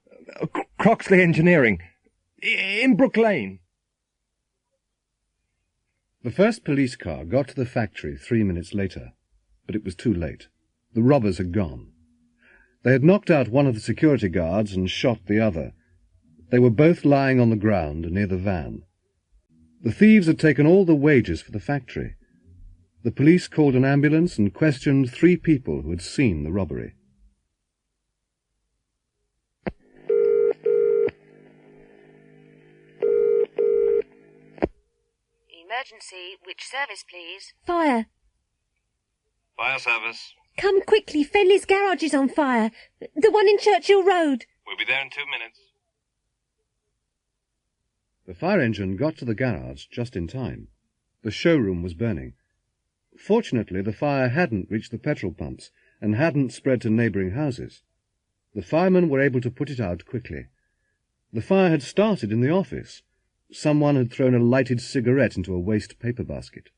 Croxley Engineering. In Brook Lane. The first police car got to the factory 3 minutes later, but it was too late. The robbers had gone. They had knocked out one of the security guards and shot the other. They were both lying on the ground near the van. The thieves had taken all the wages for the factory. The police called an ambulance and questioned 3 people who had seen the robbery. Emergency, which service, please? Fire. Fire service. Come quickly, Fenley's garage is on fire. The one in Churchill Road. We'll be there in 2 minutes. The fire engine got to the garage just in time. The showroom was burning. Fortunately, the fire hadn't reached the petrol pumps and hadn't spread to neighbouring houses. The firemen were able to put it out quickly. The fire had started in the office. Someone had thrown a lighted cigarette into a waste paper basket.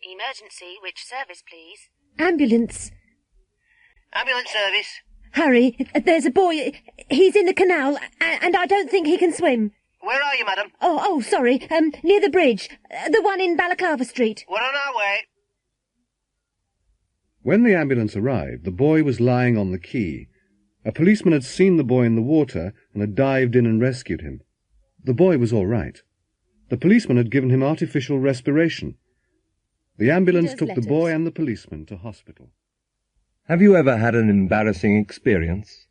Emergency, which service, please? Ambulance. Ambulance service. Hurry, there's a boy. He's in the canal, and I don't think he can swim. Where are you, madam? Oh, sorry. Near the bridge. The one in Balaclava Street. We're on our way. When the ambulance arrived, the boy was lying on the quay. A policeman had seen the boy in the water and had dived in and rescued him. The boy was all right. The policeman had given him artificial respiration. The ambulance took the boy and the policeman to hospital. Have you ever had an embarrassing experience?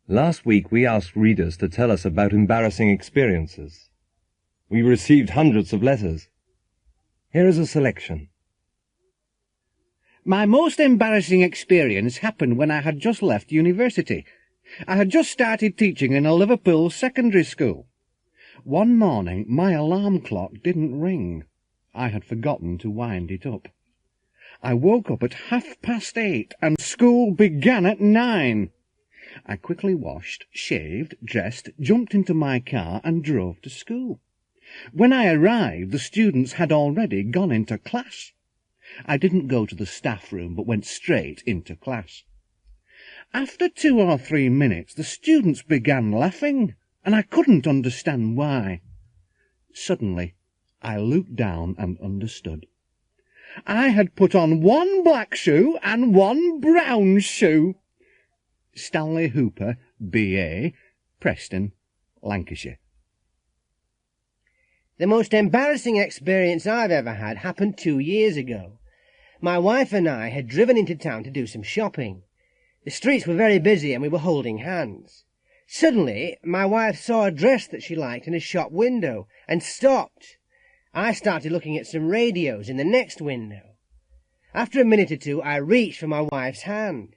Last week we asked readers to tell us about embarrassing experiences. We received hundreds of letters. Here is a selection. My most embarrassing experience happened when I had just left university. I had just started teaching in a Liverpool secondary school. One morning my alarm clock didn't ring. I had forgotten to wind it up. I woke up at 8:30 and school began at 9. I quickly washed, shaved, dressed, jumped into my car and drove to school. When I arrived, the students had already gone into class. I didn't go to the staff room, but went straight into class. After 2 or 3 minutes, the students began laughing, and I couldn't understand why. Suddenly, I looked down and understood. I had put on 1 black shoe and 1 brown shoe. Stanley Hooper, B.A., Preston, Lancashire. The most embarrassing experience I've ever had happened 2 years ago. My wife and I had driven into town to do some shopping. The streets were very busy and we were holding hands. Suddenly, my wife saw a dress that she liked in a shop window and stopped. I started looking at some radios in the next window. After a minute or 2, I reached for my wife's hand.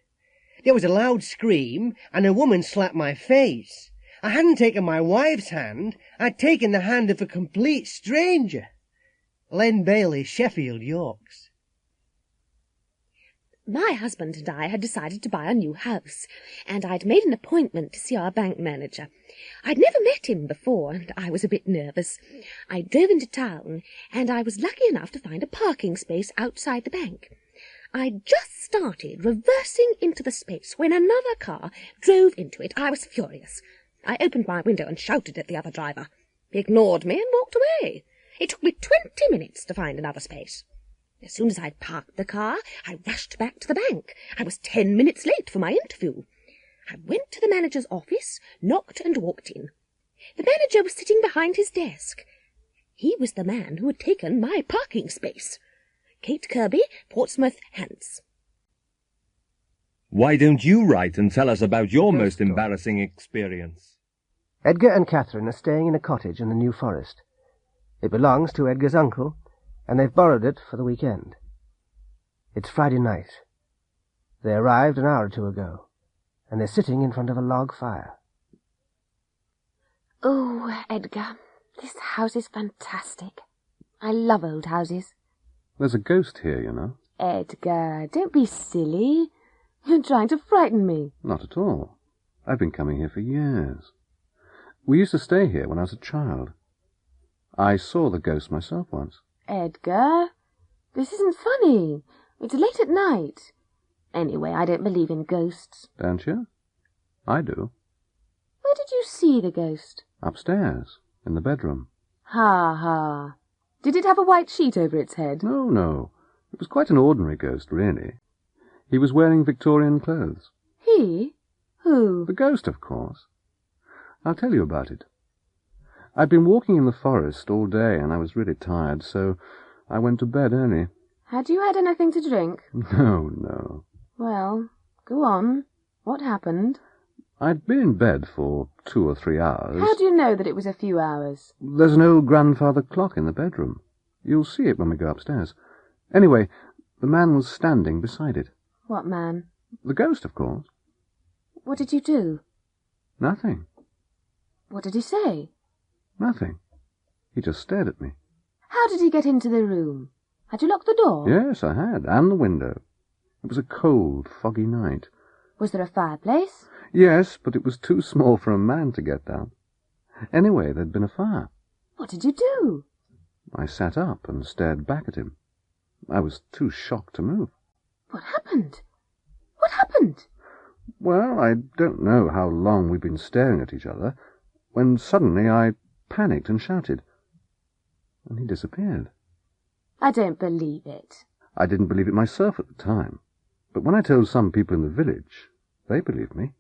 There was a loud scream and a woman slapped my face. I hadn't taken my wife's hand. I'd taken the hand of a complete stranger. Len Bailey, Sheffield, Yorks. My husband and I had decided to buy a new house, and I'd made an appointment to see our bank manager. I'd never met him before, and I was a bit nervous. I drove into town, and I was lucky enough to find a parking space outside the bank. I'd just started reversing into the space when another car drove into it. I was furious. I opened my window and shouted at the other driver. He ignored me and walked away. It took me 20 minutes to find another space. As soon as I'd parked the car, I rushed back to the bank. I was 10 minutes late for my interview. I went to the manager's office, knocked and walked in. The manager was sitting behind his desk. He was the man who had taken my parking space. Kate Kirby, Portsmouth, Hants. Why don't you write and tell us about your most embarrassing experience? Edgar and Catherine are staying in a cottage in the New Forest. It belongs to Edgar's uncle, and they've borrowed it for the weekend. It's Friday night. They arrived an hour or 2 ago, and they're sitting in front of a log fire. Oh, Edgar, this house is fantastic. I love old houses. There's a ghost here, you know. Edgar, don't be silly. You're trying to frighten me. Not at all. I've been coming here for years. We used to stay here when I was a child. I saw the ghost myself once. Edgar, this isn't funny. It's late at night. Anyway, I don't believe in ghosts. Don't you? I do. Where did you see the ghost? Upstairs, in the bedroom. Ha ha. Did it have a white sheet over its head? No, no. It was quite an ordinary ghost, really. He was wearing Victorian clothes. He? Who? The ghost, of course. I'll tell you about it. I'd been walking in the forest all day and I was really tired, so I went to bed early. Had you had anything to drink? No, no. Well, go on. What happened? I'd been in bed for 2 or 3 hours. How do you know that it was a few hours? There's an old grandfather clock in the bedroom. You'll see it when we go upstairs. Anyway, the man was standing beside it. What man? The ghost, of course. What did you do? Nothing. What did he say? Nothing. He just stared at me. How did he get into the room? Had you locked the door? Yes, I had, and the window. It was a cold, foggy night. Was there a fireplace? Yes, but it was too small for a man to get down. Anyway, there'd been a fire. What did you do? I sat up and stared back at him. I was too shocked to move. What happened? What happened? Well, I don't know how long we'd been staring at each other, when suddenly I panicked and shouted. And he disappeared. I don't believe it. I didn't believe it myself at the time, but when I told some people in the village, they believed me.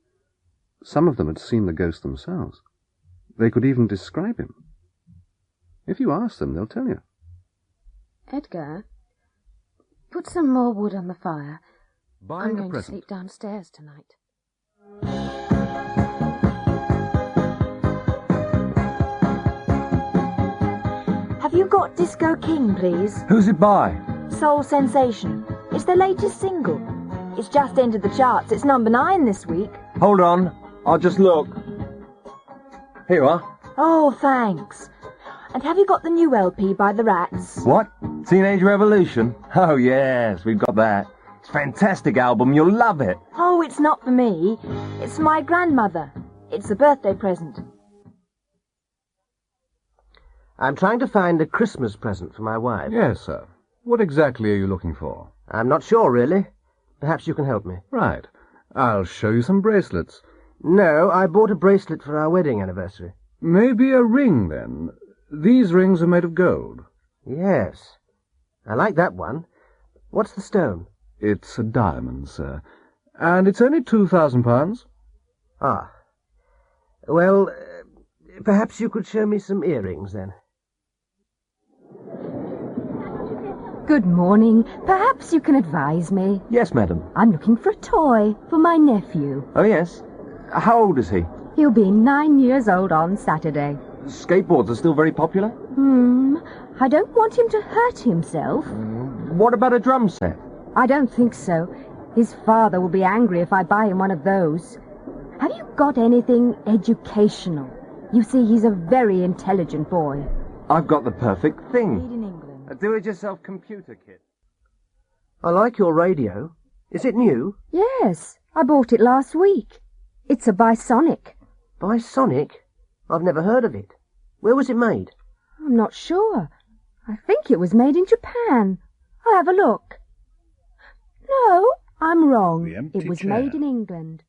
Some of them had seen the ghost themselves. They could even describe him. If you ask them, they'll tell you. Edgar, put some more wood on the fire. Buying I'm going a present. to sleep downstairs tonight. Have you got Disco King, please? Who's it by? Soul Sensation. It's their latest single. It's just entered the charts. It's number 9 this week. Hold on, I'll just look. Here you are. Oh, thanks. And have you got the new LP by the Rats? What? Teenage Revolution? Oh yes, we've got that. It's a fantastic album, you'll love it. Oh, it's not for me. It's for my grandmother. It's a birthday present. I'm trying to find a Christmas present for my wife. Yes, sir. What exactly are you looking for? I'm not sure, really. Perhaps you can help me. Right. I'll show you some bracelets. No, I bought a bracelet for our wedding anniversary. Maybe a ring, then. These rings are made of gold. Yes. I like that one. What's the stone? It's a diamond, sir. And it's only £2,000. Ah. Well, perhaps you could show me some earrings, then. Good morning. Perhaps you can advise me. Yes, madam. I'm looking for a toy for my nephew. Oh, yes. How old is he? He'll be 9 years old on Saturday. Skateboards are still very popular? I don't want him to hurt himself. What about a drum set? I don't think so. His father will be angry if I buy him one of those. Have you got anything educational? You see, he's a very intelligent boy. I've got the perfect thing. Made in England. A do-it-yourself computer kit. I like your radio. Is it new? Yes, I bought it last week. It's a Bisonic. Bisonic? I've never heard of it. Where was it made? I'm not sure. I think it was made in Japan. I'll have a look. No, I'm wrong. The empty It was chair. made in England.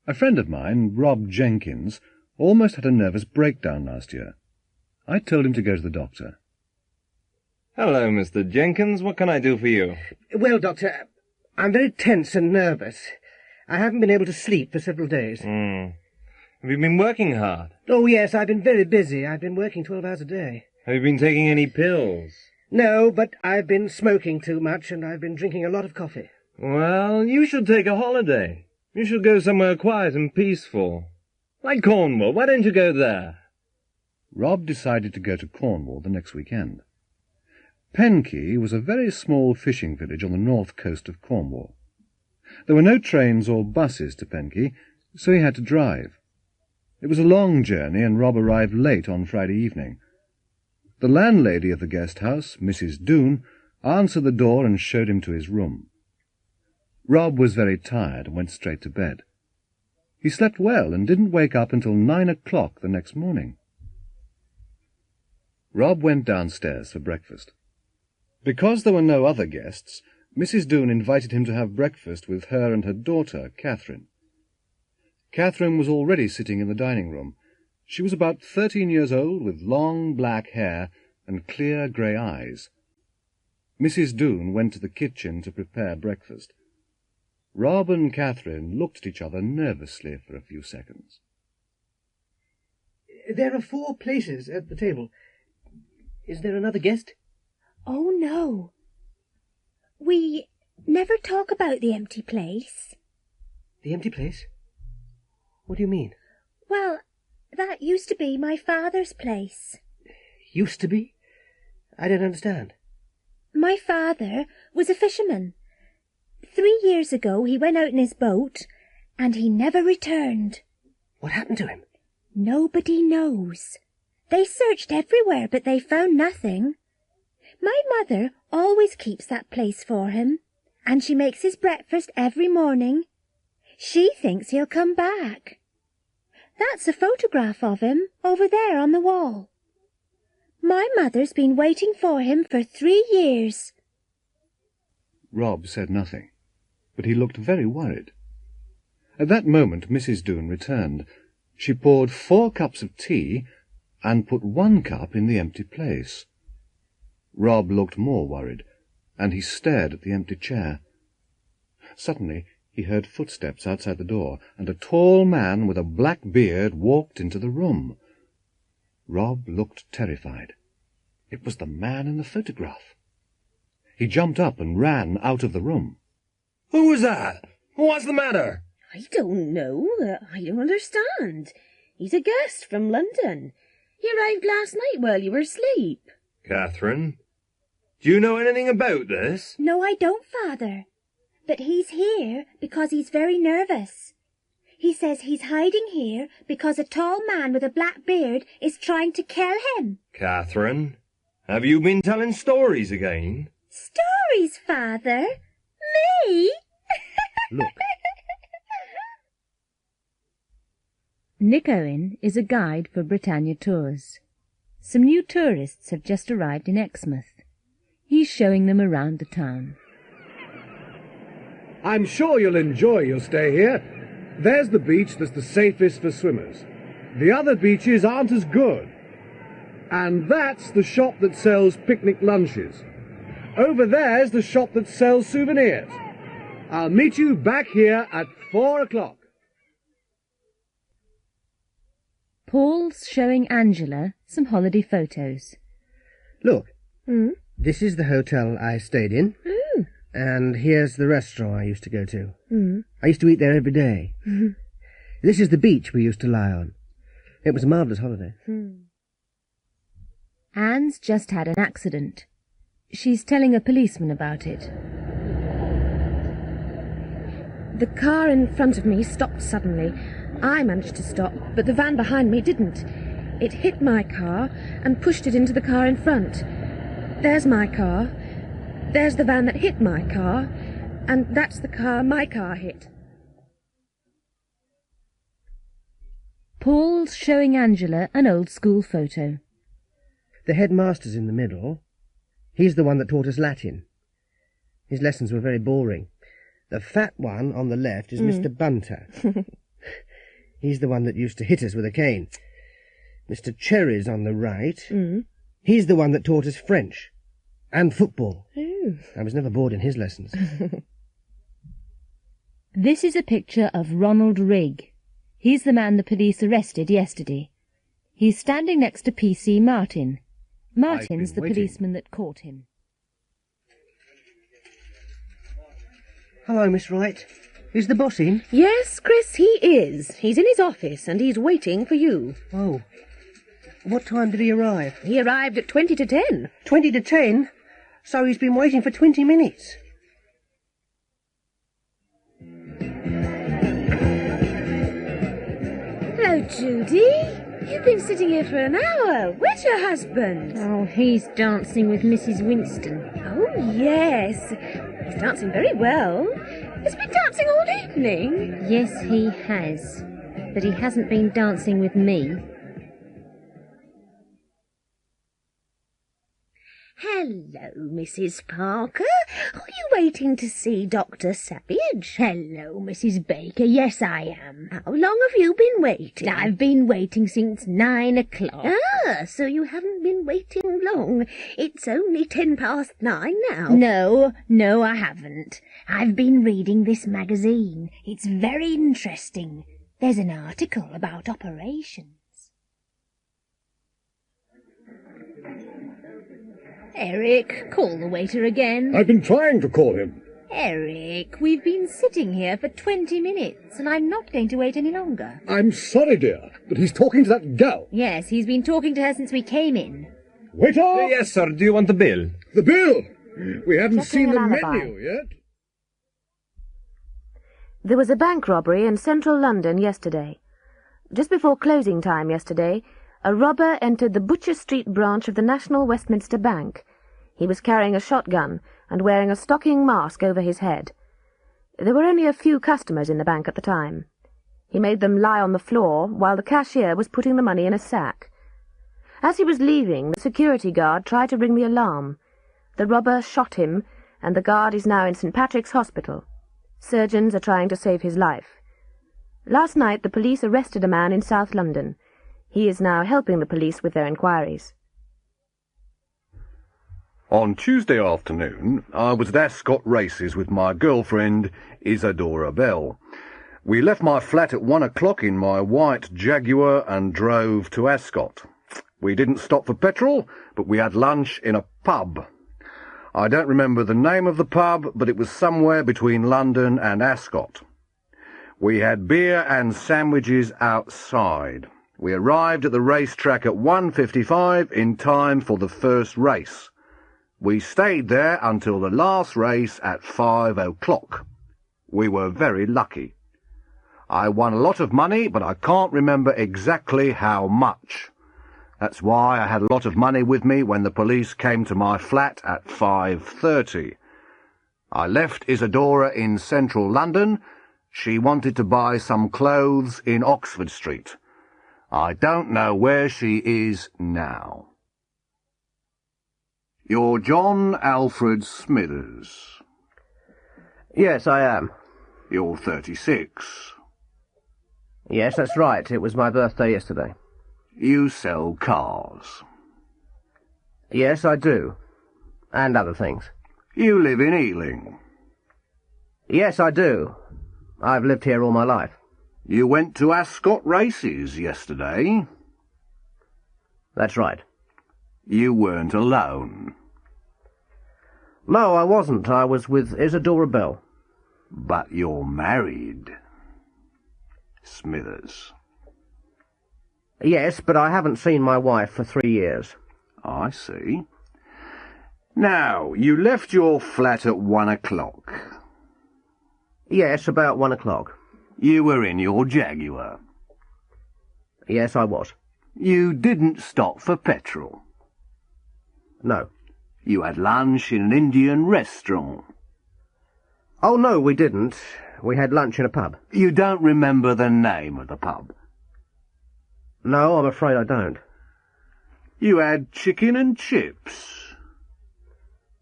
A friend of mine, Rob Jenkins, almost had a nervous breakdown last year. I told him to go to the doctor. Hello, Mr. Jenkins. What can I do for you? Well, Doctor, I'm very tense and nervous. I haven't been able to sleep for several days. Have you been working hard? Oh, yes, I've been very busy. I've been working 12 hours a day. Have you been taking any pills? No, but I've been smoking too much and I've been drinking a lot of coffee. Well, you should take a holiday. You should go somewhere quiet and peaceful. Like Cornwall. Why don't you go there? Rob decided to go to Cornwall the next weekend. Penkey was a very small fishing village on the north coast of Cornwall. There were no trains or buses to Penkey, so he had to drive. It was a long journey, and Rob arrived late on Friday evening. The landlady of the guest house, Mrs. Doone, answered the door and showed him to his room. Rob was very tired and went straight to bed. He slept well and didn't wake up until 9 o'clock the next morning. Rob went downstairs for breakfast. Because there were no other guests, Mrs. Doone invited him to have breakfast with her and her daughter, Catherine. Catherine was already sitting in the dining room. She was about 13 years old, with long black hair and clear grey eyes. Mrs. Doone went to the kitchen to prepare breakfast. Rob and Catherine looked at each other nervously for a few seconds. There are 4 places at the table. Is there another guest? Oh, no. We never talk about the empty place. The empty place? What do you mean? Well, that used to be my father's place. Used to be? I don't understand. My father was a fisherman. 3 years ago he went out in his boat, and he never returned. What happened to him? Nobody knows. They searched everywhere, but they found nothing. My mother always keeps that place for him, and she makes his breakfast every morning. She thinks he'll come back. That's a photograph of him over there on the wall. My mother's been waiting for him for 3 years. Rob said nothing, but he looked very worried. At that moment Mrs. Doone returned. She poured 4 cups of tea and put 1 cup in the empty place. Rob looked more worried, and he stared at the empty chair. Suddenly he heard footsteps outside the door, and a tall man with a black beard walked into the room. Rob looked terrified. It was the man in the photograph. He jumped up and ran out of the room. Who was that? What's the matter? I don't know. I don't understand. He's a guest from London. He arrived last night while you were asleep. Catherine, do you know anything about this? No, I don't, Father. But he's here because he's very nervous. He says he's hiding here because a tall man with a black beard is trying to kill him. Catherine, have you been telling stories again? Stories, Father? Me? Look. Nick Owen is a guide for Britannia Tours. Some new tourists have just arrived in Exmouth. He's showing them around the town. I'm sure you'll enjoy your stay here. There's the beach that's the safest for swimmers. The other beaches aren't as good. And that's the shop that sells picnic lunches. Over there's the shop that sells souvenirs. I'll meet you back here at 4 o'clock. Paul's showing Angela some holiday photos. Look, this is the hotel I stayed in. And here's the restaurant I used to go to. I used to eat there every day. This is the beach we used to lie on. It was a marvellous holiday. Anne's just had an accident. She's telling a policeman about it. The car in front of me stopped suddenly. I managed to stop, but the van behind me didn't. It hit my car and pushed it into the car in front. There's my car. There's the van that hit my car. And that's the car my car hit. Paul's showing Angela an old school photo. The headmaster's in the middle. He's the one that taught us Latin. His lessons were very boring. The fat one on the left is Mr. Bunter. He's the one that used to hit us with a cane. Mr. Cherry's on the right. He's the one that taught us French. And football. I was never bored in his lessons. This is a picture of Ronald Rigg. He's the man the police arrested yesterday. He's standing next to P.C. Martin. Martin's the policeman that caught him. Hello, Miss Wright. Is the boss in? Yes, Chris, he is. He's in his office and he's waiting for you. Oh. What time did he arrive? He arrived at 20 to 10. 20 to 10? So he's been waiting for 20 minutes. Hello, Judy. You've been sitting here for an hour. Where's your husband? Oh, he's dancing with Mrs. Winston. Oh, yes. He's dancing very well. He's been dancing all evening. Yes, he has. But he hasn't been dancing with me. Hello, Mrs. Parker. Are you waiting to see Dr. Savage? Hello, Mrs. Baker. Yes, I am. How long have you been waiting? I've been waiting since 9 o'clock. Ah, so you haven't been waiting long. It's only 9:10 now. No, I haven't. I've been reading this magazine. It's very interesting. There's an article about operations. Eric, call the waiter again. I've been trying to call him. Eric, we've been sitting here for 20 minutes, and I'm not going to wait any longer. I'm sorry, dear, but he's talking to that girl. Yes, he's been talking to her since we came in. Waiter! Yes, sir. Do you want the bill? The bill? We haven't Checking seen the an alibi. menu yet. There was a bank robbery in central London yesterday. Just before closing time yesterday, a robber entered the Butcher Street branch of the National Westminster Bank. He was carrying a shotgun and wearing a stocking mask over his head. There were only a few customers in the bank at the time. He made them lie on the floor while the cashier was putting the money in a sack. As he was leaving, the security guard tried to ring the alarm. The robber shot him, and the guard is now in St. Patrick's Hospital. Surgeons are trying to save his life. Last night the police arrested a man in South London. He is now helping the police with their inquiries. On Tuesday afternoon, I was at Ascot Races with my girlfriend, Isadora Bell. We left my flat at 1 o'clock in my white Jaguar and drove to Ascot. We didn't stop for petrol, but we had lunch in a pub. I don't remember the name of the pub, but it was somewhere between London and Ascot. We had beer and sandwiches outside. We arrived at the racetrack at 1:55 in time for the first race. We stayed there until the last race at 5 o'clock. We were very lucky. I won a lot of money, but I can't remember exactly how much. That's why I had a lot of money with me when the police came to my flat at 5:30. I left Isadora in central London. She wanted to buy some clothes in Oxford Street. I don't know where she is now. You're John Alfred Smithers. Yes, I am. You're 36. Yes, that's right. It was my birthday yesterday. You sell cars. Yes, I do. And other things. You live in Ealing. Yes, I do. I've lived here all my life. You went to Ascot races yesterday. That's right. You weren't alone. No, I wasn't. I was with Isadora Bell. But you're married. Smithers. Yes, but I haven't seen my wife for 3 years. I see. Now, you left your flat at 1 o'clock. Yes, about 1 o'clock. You were in your Jaguar. Yes, I was. You didn't stop for petrol. No. You had lunch in an Indian restaurant. Oh, no, we didn't. We had lunch in a pub. You don't remember the name of the pub? No, I'm afraid I don't. You had chicken and chips.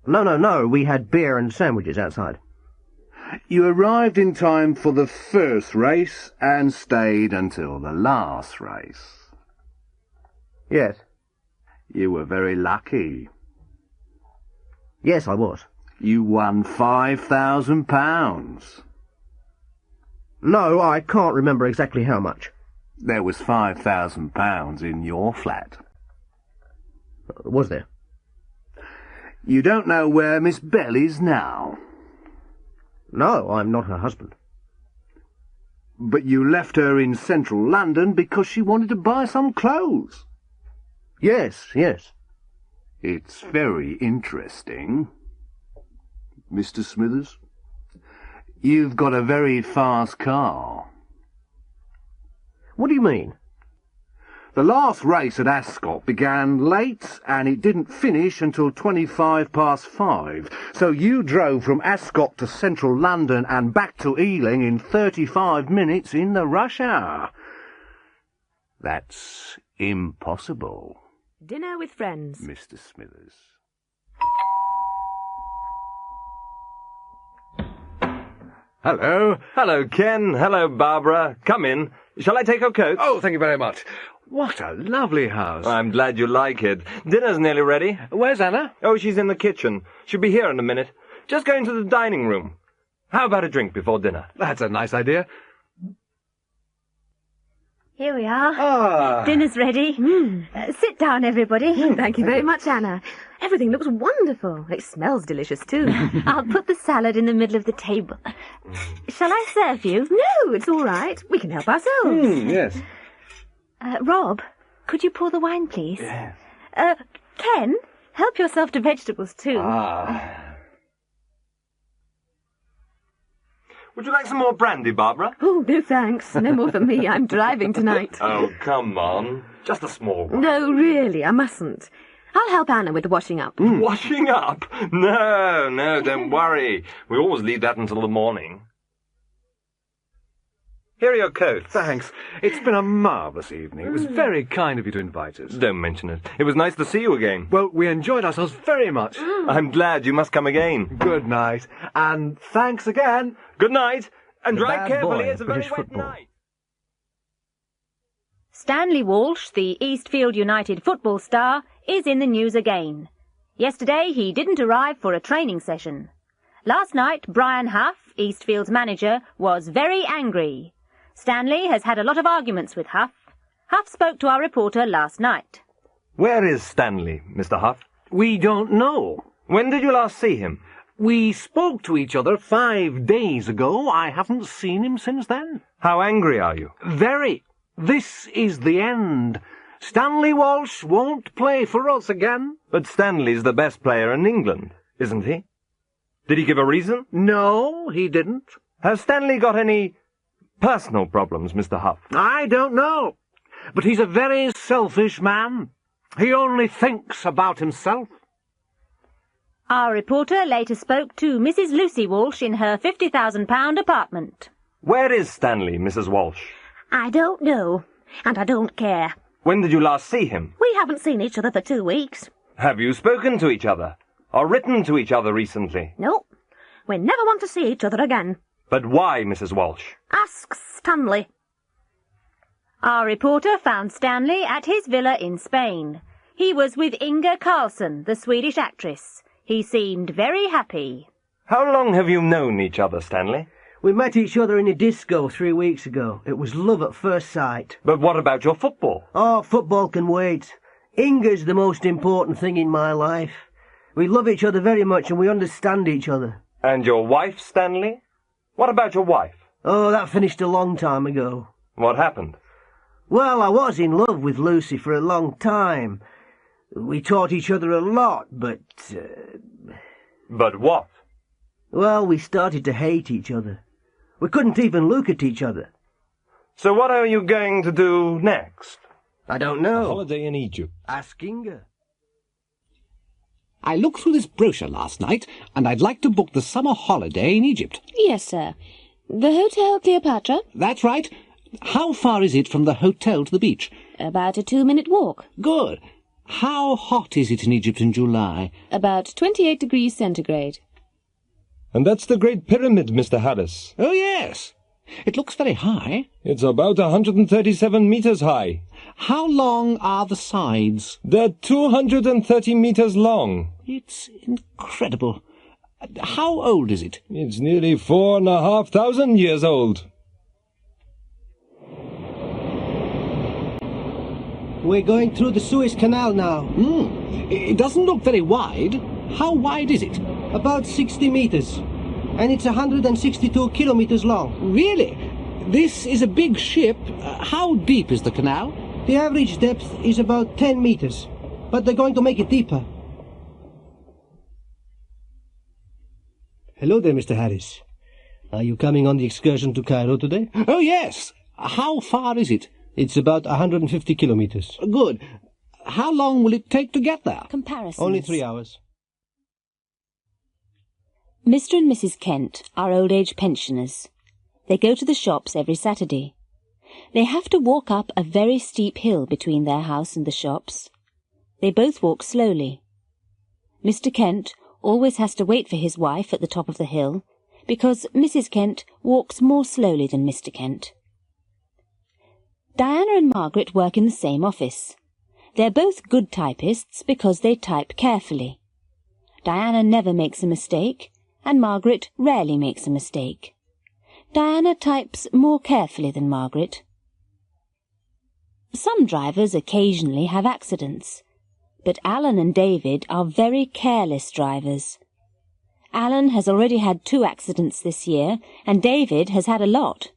No, we had beer and sandwiches outside. You arrived in time for the first race and stayed until the last race. Yes. You were very lucky. Yes, I was. You won £5,000. No, I can't remember exactly how much. There was £5,000 in your flat. Was there? You don't know where Miss Bell is now? No, I'm not her husband. But you left her in central London because she wanted to buy some clothes. Yes. It's very interesting. Mr. Smithers, you've got a very fast car. What do you mean? The last race at Ascot began late, and it didn't finish until 5:25, so you drove from Ascot to central London and back to Ealing in 35 minutes in the rush hour. That's impossible. Dinner with friends. Mr. Smithers. Hello. Hello, Ken. Hello, Barbara. Come in. Shall I take your coat? Oh, thank you very much. What a lovely house. I'm glad you like it. Dinner's nearly ready. Where's Anna? Oh, she's in the kitchen. She'll be here in a minute. Just go into the dining room. How about a drink before dinner? That's a nice idea. Here we are. Ah. Dinner's ready. Sit down, everybody. Thank you very much, Anna. Everything looks wonderful. It smells delicious, too. I'll put the salad in the middle of the table. Shall I serve you? No, it's all right. We can help ourselves. Yes. Rob, could you pour the wine, please? Yes. Ken, help yourself to vegetables, too. Would you like some more brandy, Barbara? Oh, no thanks. No more for me. I'm driving tonight. Oh, come on. Just a small one. No, really, I mustn't. I'll help Anna with the washing up. Washing up? No, don't worry. We always leave that until the morning. Here are your coats. Thanks. It's been a marvellous evening. It was very kind of you to invite us. Don't mention it. It was nice to see you again. Well, we enjoyed ourselves very much. I'm glad. You must come again. Good night. And thanks again. Good night. And The drive bad carefully. boy It's a of very British wet football. night. Stanley Walsh, the Eastfield United football star, is in the news again. Yesterday he didn't arrive for a training session. Last night, Brian Huff, Eastfield's manager, was very angry. Stanley has had a lot of arguments with Huff. Huff spoke to our reporter last night. Where is Stanley, Mr. Huff? We don't know. When did you last see him? We spoke to each other 5 days ago. I haven't seen him since then. How angry are you? Very. This is the end. Stanley Walsh won't play for us again. But Stanley's the best player in England, isn't he? Did he give a reason? No, he didn't. Has Stanley got any personal problems, Mr. Huff? I don't know. But he's a very selfish man. He only thinks about himself. Our reporter later spoke to Mrs. Lucy Walsh in her £50,000 apartment. Where is Stanley, Mrs. Walsh? I don't know, and I don't care. When did you last see him? We haven't seen each other for 2 weeks. Have you spoken to each other? Or written to each other recently? No. We never want to see each other again. But why, Mrs. Walsh? Ask Stanley. Our reporter found Stanley at his villa in Spain. He was with Inga Carlson, the Swedish actress. He seemed very happy. How long have you known each other, Stanley? We met each other in a disco 3 weeks ago. It was love at first sight. But what about your football? Oh, football can wait. Inga's the most important thing in my life. We love each other very much and we understand each other. And your wife, Stanley? What about your wife? Oh, that finished a long time ago. What happened? Well, I was in love with Lucy for a long time. We taught each other a lot, but... But what? Well, we started to hate each other. We couldn't even look at each other. So what are you going to do next? I don't know. A holiday in Egypt. Ask Inga. I looked through this brochure last night, and I'd like to book the summer holiday in Egypt. Yes, sir. The Hotel Cleopatra? That's right. How far is it from the hotel to the beach? About a 2-minute walk. Good. How hot is it in Egypt in July? About 28 degrees centigrade. And that's the Great Pyramid, Mr. Harris. Oh, yes. It looks very high. It's about 137 meters high. How long are the sides? They're 230 meters long. It's incredible. How old is it? It's nearly 4,500 years old. We're going through the Suez Canal now. It doesn't look very wide. How wide is it? About 60 meters. And it's 162 kilometers long. Really? This is a big ship. How deep is the canal? The average depth is about 10 meters. But they're going to make it deeper. Hello there, Mr. Harris. Are you coming on the excursion to Cairo today? Oh, yes. How far is it? It's about 150 kilometers. Good. How long will it take to get there? Comparisons. Only 3 hours. Mr. and Mrs. Kent are old-age pensioners. They go to the shops every Saturday. They have to walk up a very steep hill between their house and the shops. They both walk slowly. Mr. Kent always has to wait for his wife at the top of the hill, because Mrs. Kent walks more slowly than Mr. Kent. Diana and Margaret work in the same office. They're both good typists because they type carefully. Diana never makes a mistake, and Margaret rarely makes a mistake. Diana types more carefully than Margaret. Some drivers occasionally have accidents, but Alan and David are very careless drivers. Alan has already had 2 accidents this year, and David has had a lot.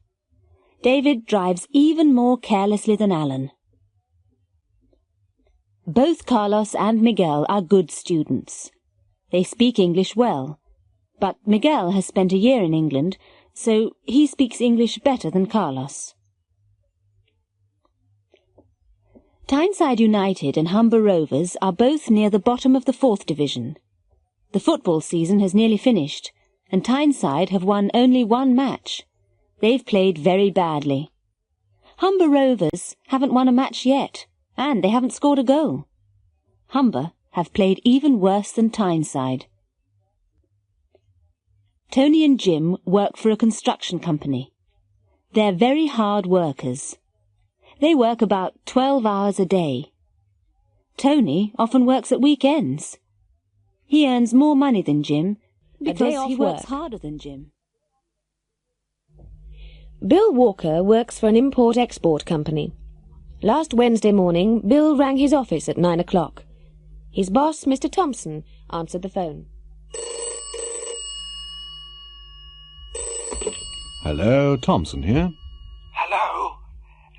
David drives even more carelessly than Alan. Both Carlos and Miguel are good students. They speak English well, but Miguel has spent a year in England, so he speaks English better than Carlos. Tyneside United and Humber Rovers are both near the bottom of the 4th Division. The football season has nearly finished, and Tyneside have won only 1 match. They've played very badly. Humber Rovers haven't won a match yet, and they haven't scored a goal. Humber have played even worse than Tyneside. Tony and Jim work for a construction company. They're very hard workers. They work about 12 hours a day. Tony often works at weekends. He earns more money than Jim because he works harder than Jim. Bill Walker works for an import-export company. Last Wednesday morning, Bill rang his office at 9 o'clock. His boss, Mr. Thompson, answered the phone. Hello, Thompson here. Hello,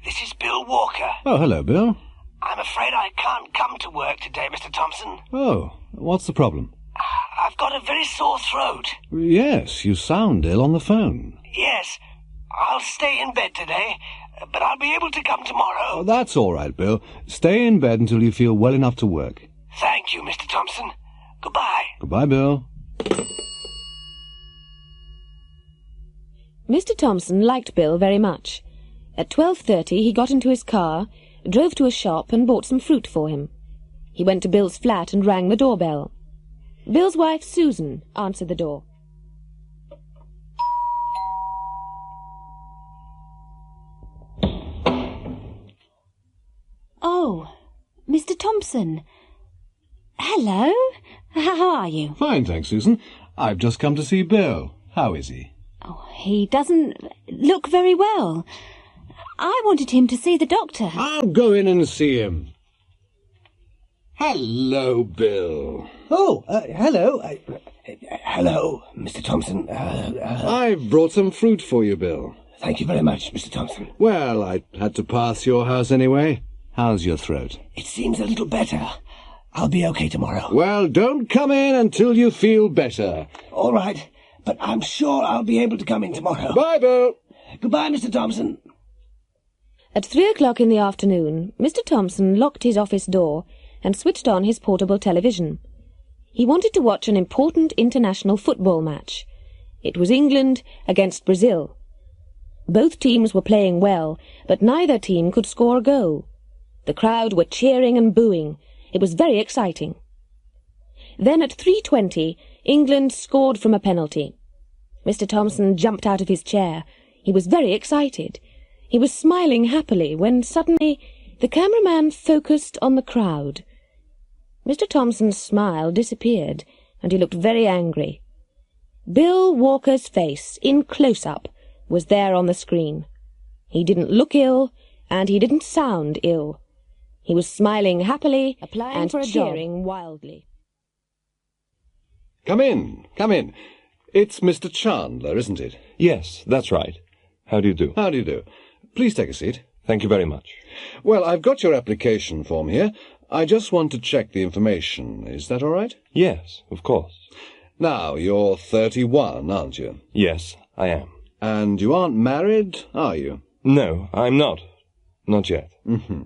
this is Bill Walker. Oh, hello, Bill. I'm afraid I can't come to work today, Mr. Thompson. Oh, what's the problem? I've got a very sore throat. Yes, you sound ill on the phone. Yes, I'll stay in bed today, but I'll be able to come tomorrow. Oh, that's all right, Bill. Stay in bed until you feel well enough to work. Thank you, Mr. Thompson. Goodbye. Goodbye, Bill. Mr. Thompson liked Bill very much. At 12:30 he got into his car, drove to a shop and bought some fruit for him. He went to Bill's flat and rang the doorbell. Bill's wife, Susan, answered the door. Oh, Mr. Thompson. Hello. How are you? Fine, thanks, Susan. I've just come to see Bill. How is he? Oh, he doesn't look very well. I wanted him to see the doctor. I'll go in and see him. Hello, Bill. Oh, hello. Hello, Mr. Thompson. I've brought some fruit for you, Bill. Thank you very much, Mr. Thompson. Well, I had to pass your house anyway. How's your throat? It seems a little better. I'll be okay tomorrow. Well, don't come in until you feel better. All right, but I'm sure I'll be able to come in tomorrow. Bye, Bill. Goodbye, Mr. Thompson. At 3 o'clock in the afternoon, Mr. Thompson locked his office door and switched on his portable television. He wanted to watch an important international football match. It was England against Brazil. Both teams were playing well, but neither team could score a goal. The crowd were cheering and booing. It was very exciting. Then at 3:20, England scored from a penalty. Mr. Thompson jumped out of his chair. He was very excited. He was smiling happily when suddenly the cameraman focused on the crowd. Mr. Thompson's smile disappeared, and he looked very angry. Bill Walker's face, in close-up, was there on the screen. He didn't look ill, and he didn't sound ill. He was smiling happily and cheering wildly. Come in, come in. It's Mr. Chandler, isn't it? Yes, that's right. How do you do? How do you do? Please take a seat. Thank you very much. Well, I've got your application form here. I just want to check the information. Is that all right? Yes, of course. Now, you're 31, aren't you? Yes, I am. And you aren't married, are you? No, I'm not. Not yet. Mm-hmm.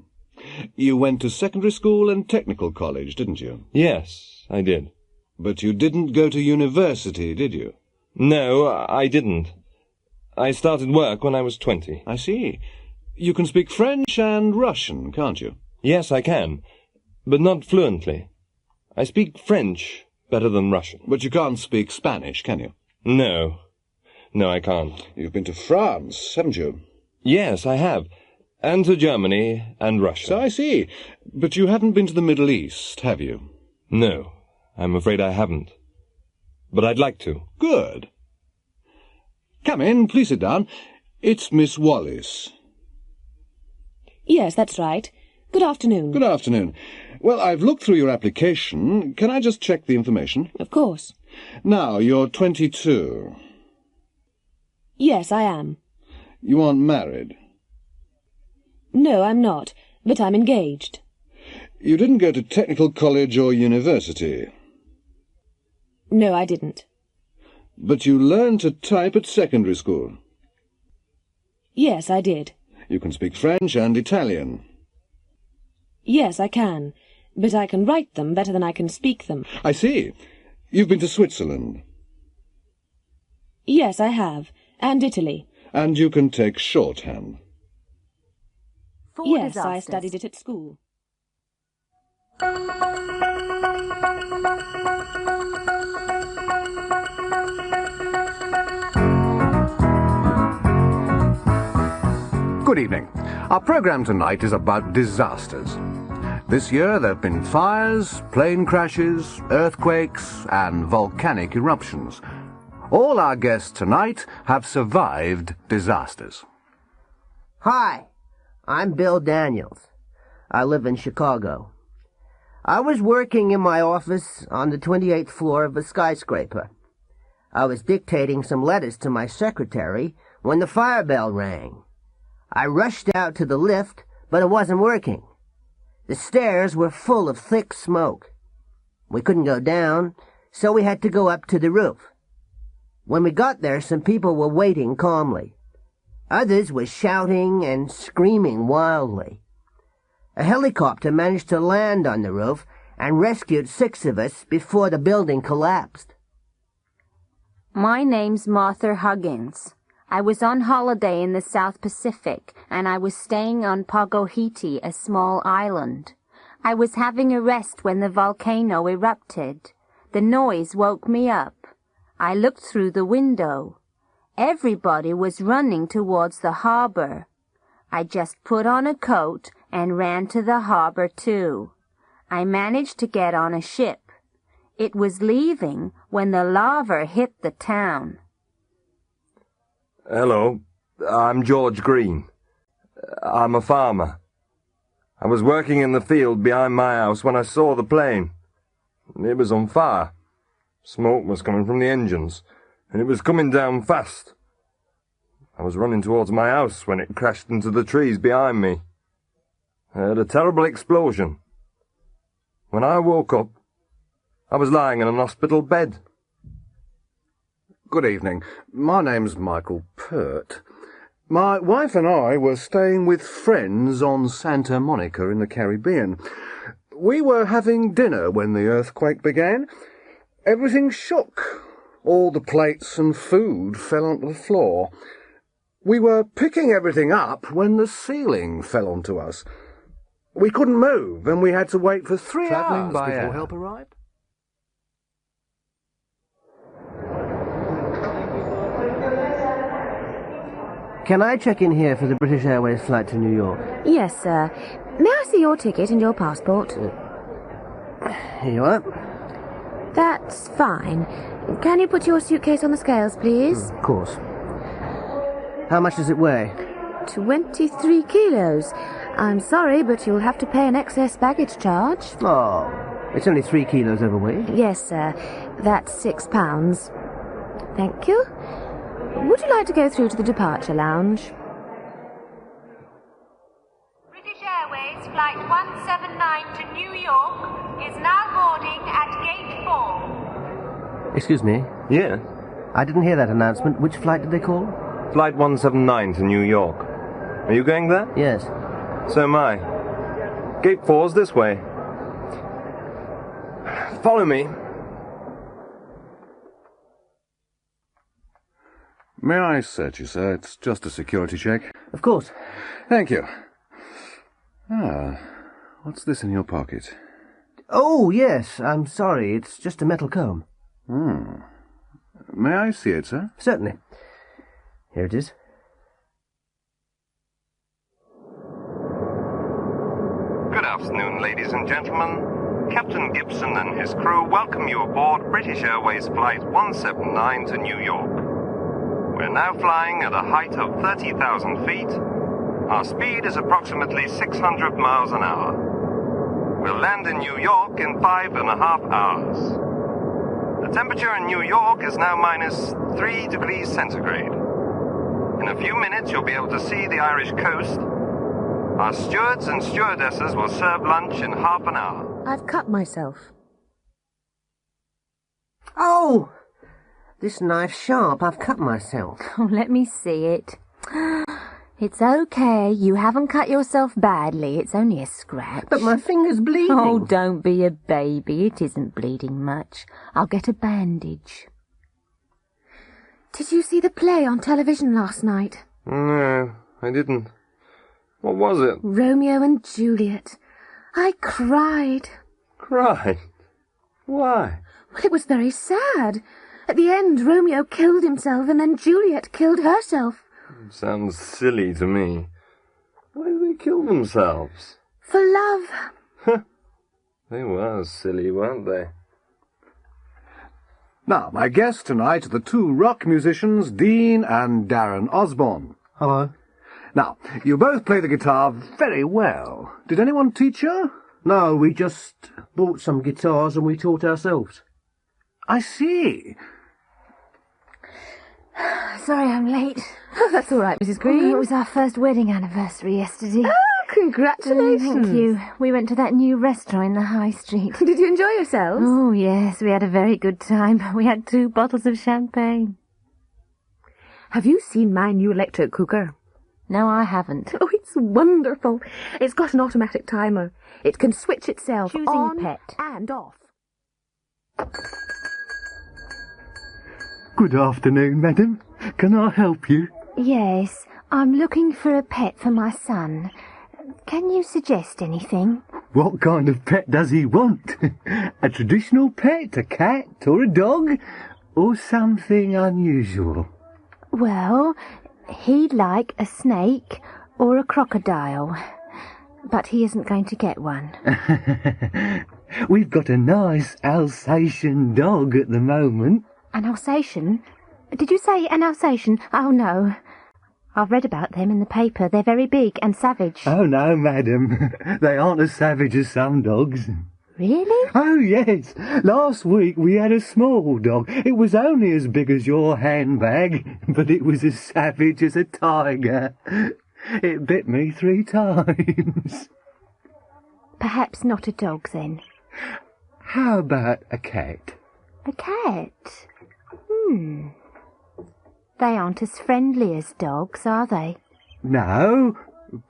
You went to secondary school and technical college, didn't you? Yes, I did. But you didn't go to university, did you? No, I didn't. I started work when I was 20. I see. You can speak French and Russian, can't you? Yes, I can, but not fluently. I speak French better than Russian. But you can't speak Spanish, can you? No. No, I can't. You've been to France, haven't you? Yes, I have. And to Germany and Russia. So I see. But you haven't been to the Middle East, have you? No, I'm afraid I haven't. But I'd like to. Good. Come in, please sit down. It's Miss Wallace. Yes, that's right. Good afternoon. Good afternoon. Well, I've looked through your application. Can I just check the information? Of course. Now, you're 22. Yes, I am. You aren't married? No, I'm not, but I'm engaged. You didn't go to technical college or university? No, I didn't. But you learned to type at secondary school? Yes, I did. You can speak French and Italian? Yes, I can, but I can write them better than I can speak them. I see. You've been to Switzerland? Yes, I have, and Italy. And you can take shorthand? Yes, I studied it at school. Good evening. Our program tonight is about disasters. This year there have been fires, plane crashes, earthquakes, and volcanic eruptions. All our guests tonight have survived disasters. Hi, I'm Bill Daniels. I live in Chicago. I was working in my office on the 28th floor of a skyscraper. I was dictating some letters to my secretary when the fire bell rang. I rushed out to the lift, but it wasn't working. The stairs were full of thick smoke. We couldn't go down, so we had to go up to the roof. When we got there, some people were waiting calmly. Others were shouting and screaming wildly. A helicopter managed to land on the roof and rescued 6 of us before the building collapsed. My name's Martha Huggins. I was on holiday in the South Pacific, and I was staying on Pagohiti, a small island. I was having a rest when the volcano erupted. The noise woke me up. I looked through the window. Everybody was running towards the harbor. I just put on a coat and ran to the harbor, too. I managed to get on a ship. It was leaving when the lava hit the town. Hello, I'm George Green. I'm a farmer. I was working in the field behind my house when I saw the plane. It was on fire. Smoke was coming from the engines, and it was coming down fast. I was running towards my house when it crashed into the trees behind me. I heard a terrible explosion. When I woke up, I was lying in an hospital bed. Good evening. My name's Michael Pert. My wife and I were staying with friends on Santa Monica in the Caribbean. We were having dinner when the earthquake began. Everything shook. All the plates and food fell onto the floor. We were picking everything up when the ceiling fell onto us. We couldn't move, and we had to wait for 3 hours before help arrived. Can I check in here for the British Airways flight to New York? Yes, sir. May I see your ticket and your passport? Here you are. That's fine. Can you put your suitcase on the scales, please? Of course. How much does it weigh? 23 kilos. I'm sorry, but you'll have to pay an excess baggage charge. Oh, it's only 3 kilos overweight. Yes, sir. That's £6. Thank you. Would you like to go through to the departure lounge? British Airways Flight 179 to New York is now boarding at Gate 4. Excuse me? Yeah? I didn't hear that announcement. Which flight did they call? Flight 179 to New York. Are you going there? Yes. So am I. Gate 4's this way. Follow me. May I search you, sir? It's just a security check. Of course. Thank you. What's this in your pocket? Oh, yes. I'm sorry. It's just a metal comb. May I see it, sir? Certainly. Here it is. Good afternoon, ladies and gentlemen. Captain Gibson and his crew welcome you aboard British Airways Flight 179 to New York. We're now flying at a height of 30,000 feet. Our speed is approximately 600 miles an hour. We'll land in New York in 5.5 hours. The temperature in New York is now minus 3 degrees centigrade. In a few minutes, you'll be able to see the Irish coast. Our stewards and stewardesses will serve lunch in half an hour. I've cut myself. Oh! This knife's sharp. I've cut myself. Oh, let me see it. It's okay. You haven't cut yourself badly. It's only a scratch. But my finger's bleeding. Oh, don't be a baby. It isn't bleeding much. I'll get a bandage. Did you see the play on television last night? No, I didn't. What was it? Romeo and Juliet. I cried. Cried? Why? Well, it was very sad. At the end, Romeo killed himself and then Juliet killed herself. Sounds silly to me. Why did they kill themselves? For love. They were silly, weren't they? Now, my guests tonight are the two rock musicians, Dean and Darren Osborne. Hello. Now, you both play the guitar very well. Did anyone teach you? No, we just bought some guitars and we taught ourselves. I see. Sorry I'm late. Oh, that's all right, Mrs. Green. It was our first wedding anniversary yesterday. Oh, congratulations. Thank you. We went to that new restaurant in the high street. Did you enjoy yourselves? Oh, yes. We had a very good time. We had 2 bottles of champagne. Have you seen my new electric cooker? No, I haven't. Oh, it's wonderful. It's got an automatic timer. It can switch itself Choosing on a pet. and off. Good afternoon, madam. Can I help you? Yes, I'm looking for a pet for my son. Can you suggest anything? What kind of pet does he want? A traditional pet, a cat, or a dog? Or something unusual? Well, he'd like a snake or a crocodile. But he isn't going to get one. We've got a nice Alsatian dog at the moment. An Alsatian? Did you say an Alsatian? Oh, no. I've read about them in the paper. They're very big and savage. Oh, no, madam. They aren't as savage as some dogs. Really? Oh, yes. Last week we had a small dog. It was only as big as your handbag, but it was as savage as a tiger. It bit me 3 times. Perhaps not a dog, then. How about a cat? A cat? They aren't as friendly as dogs, are they? No,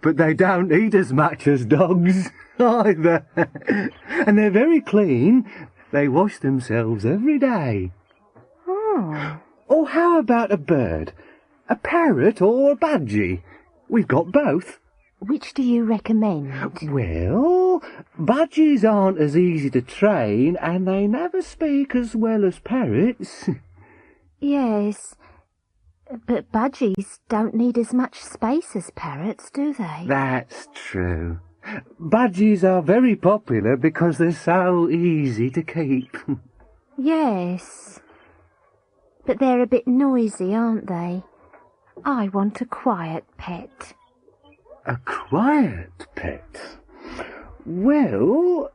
but they don't eat as much as dogs, either. And they're very clean. They wash themselves every day. Oh. Or how about a bird? A parrot or a budgie? We've got both. Which do you recommend? Well, budgies aren't as easy to train, and they never speak as well as parrots. Yes, but budgies don't need as much space as parrots, do they? That's true. Budgies are very popular because they're so easy to keep. Yes, but they're a bit noisy, aren't they? I want a quiet pet. A quiet pet? Well,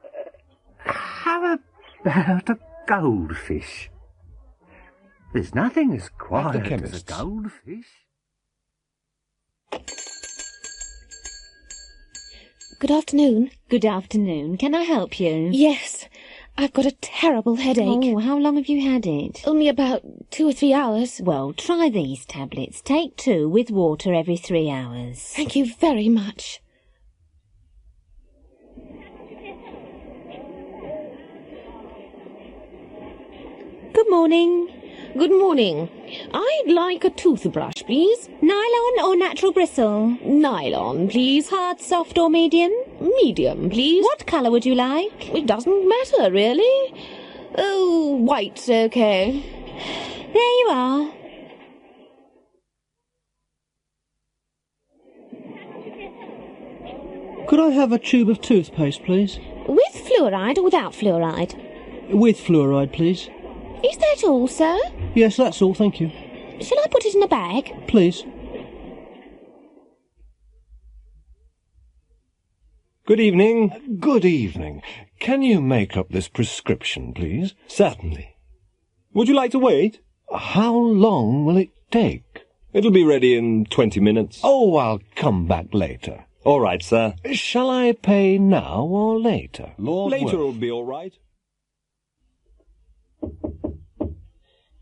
how about a goldfish? There's nothing as quiet as a goldfish. Good afternoon. Good afternoon. Can I help you? Yes, I've got a terrible headache. Oh, how long have you had it? Only about 2 or 3 hours. Well, try these tablets. Take 2 with water every 3 hours. Thank you very much. Good morning. Good morning. I'd like a toothbrush, please. Nylon or natural bristle? Nylon, please. Hard, soft or medium? Medium, please. What colour would you like? It doesn't matter, really. Oh, white's okay. There you are. Could I have a tube of toothpaste, please? With fluoride or without fluoride? With fluoride, please. Is that all, sir? Yes, that's all, thank you. Shall I put it in a bag? Please. Good evening. Good evening. Can you make up this prescription, please? Certainly. Would you like to wait? How long will it take? It'll be ready in 20 minutes. Oh, I'll come back later. All right, sir. Shall I pay now or later? Later will be all right.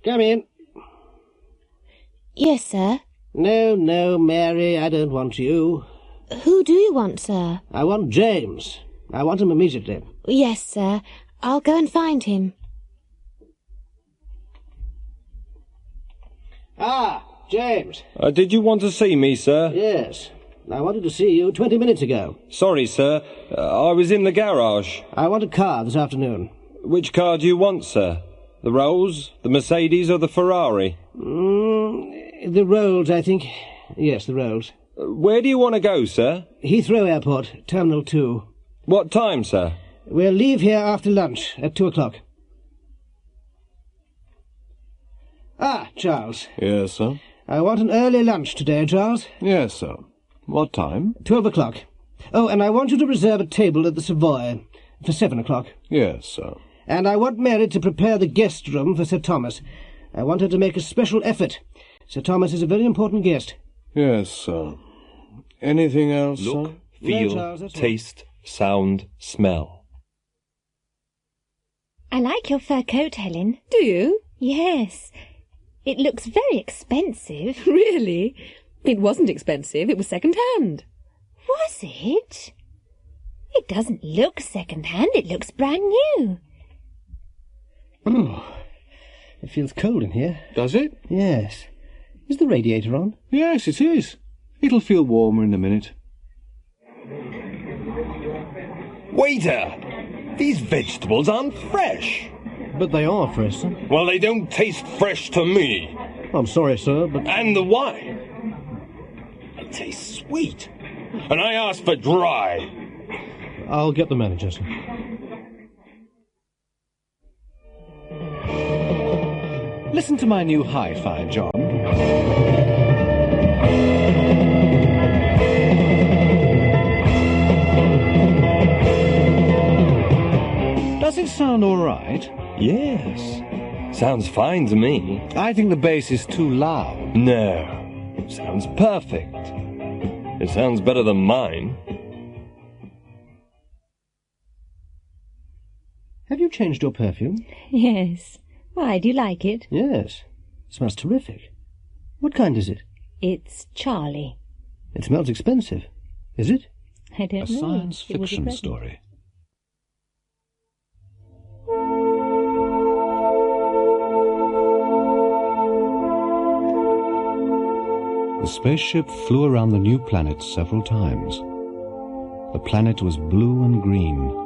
Come in. Yes, sir. No, Mary, I don't want you. Who do you want, sir? I want James. I want him immediately. Yes, sir. I'll go and find him. Ah, James. Did you want to see me, sir? Yes. I wanted to see you 20 minutes ago. Sorry, sir. I was in the garage. I want a car this afternoon. Which car do you want, sir? The Rolls, the Mercedes, or the Ferrari? The Rolls, I think. Yes, the Rolls. Where do you want to go, sir? Heathrow Airport, Terminal 2. What time, sir? We'll leave here after lunch, at 2 o'clock. Ah, Charles. Yes, sir? I want an early lunch today, Charles. Yes, sir. What time? 12 o'clock. Oh, and I want you to reserve a table at the Savoy for 7 o'clock. Yes, sir. And I want Mary to prepare the guest room for Sir Thomas. I want her to make a special effort. Sir Thomas is a very important guest. Yes, sir. Anything else, Look, sir? feel, No, Charles, that's all. taste, sound, smell. I like your fur coat, Helen. Do you? Yes. It looks very expensive. Really? It wasn't expensive. It was second-hand. Was it? It doesn't look second-hand. It looks brand new. Oh, it feels cold in here. Does it? Yes. Is the radiator on? Yes, it is. It'll feel warmer in a minute. Waiter! These vegetables aren't fresh. But they are fresh, sir. Well, they don't taste fresh to me. I'm sorry, sir, but... And the wine. It tastes sweet. And I asked for dry. I'll get the manager, sir. Listen to my new hi-fi, John. Does it sound all right? Yes. Sounds fine to me. I think the bass is too loud. No. Sounds perfect. It sounds better than mine. Have you changed your perfume? Yes. Why, do you like it? Yes. It smells terrific. What kind is it? It's Charlie. It smells expensive. Is it? I don't know. A science fiction story. The spaceship flew around the new planet several times. The planet was blue and green.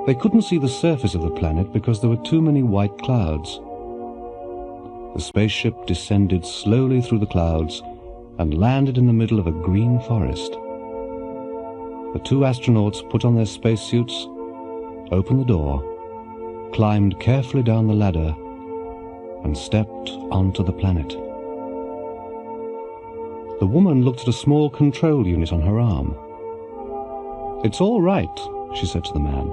They couldn't see the surface of the planet because there were too many white clouds. The spaceship descended slowly through the clouds and landed in the middle of a green forest. The two astronauts put on their spacesuits, opened the door, climbed carefully down the ladder, and stepped onto the planet. The woman looked at a small control unit on her arm. "It's all right," she said to the man.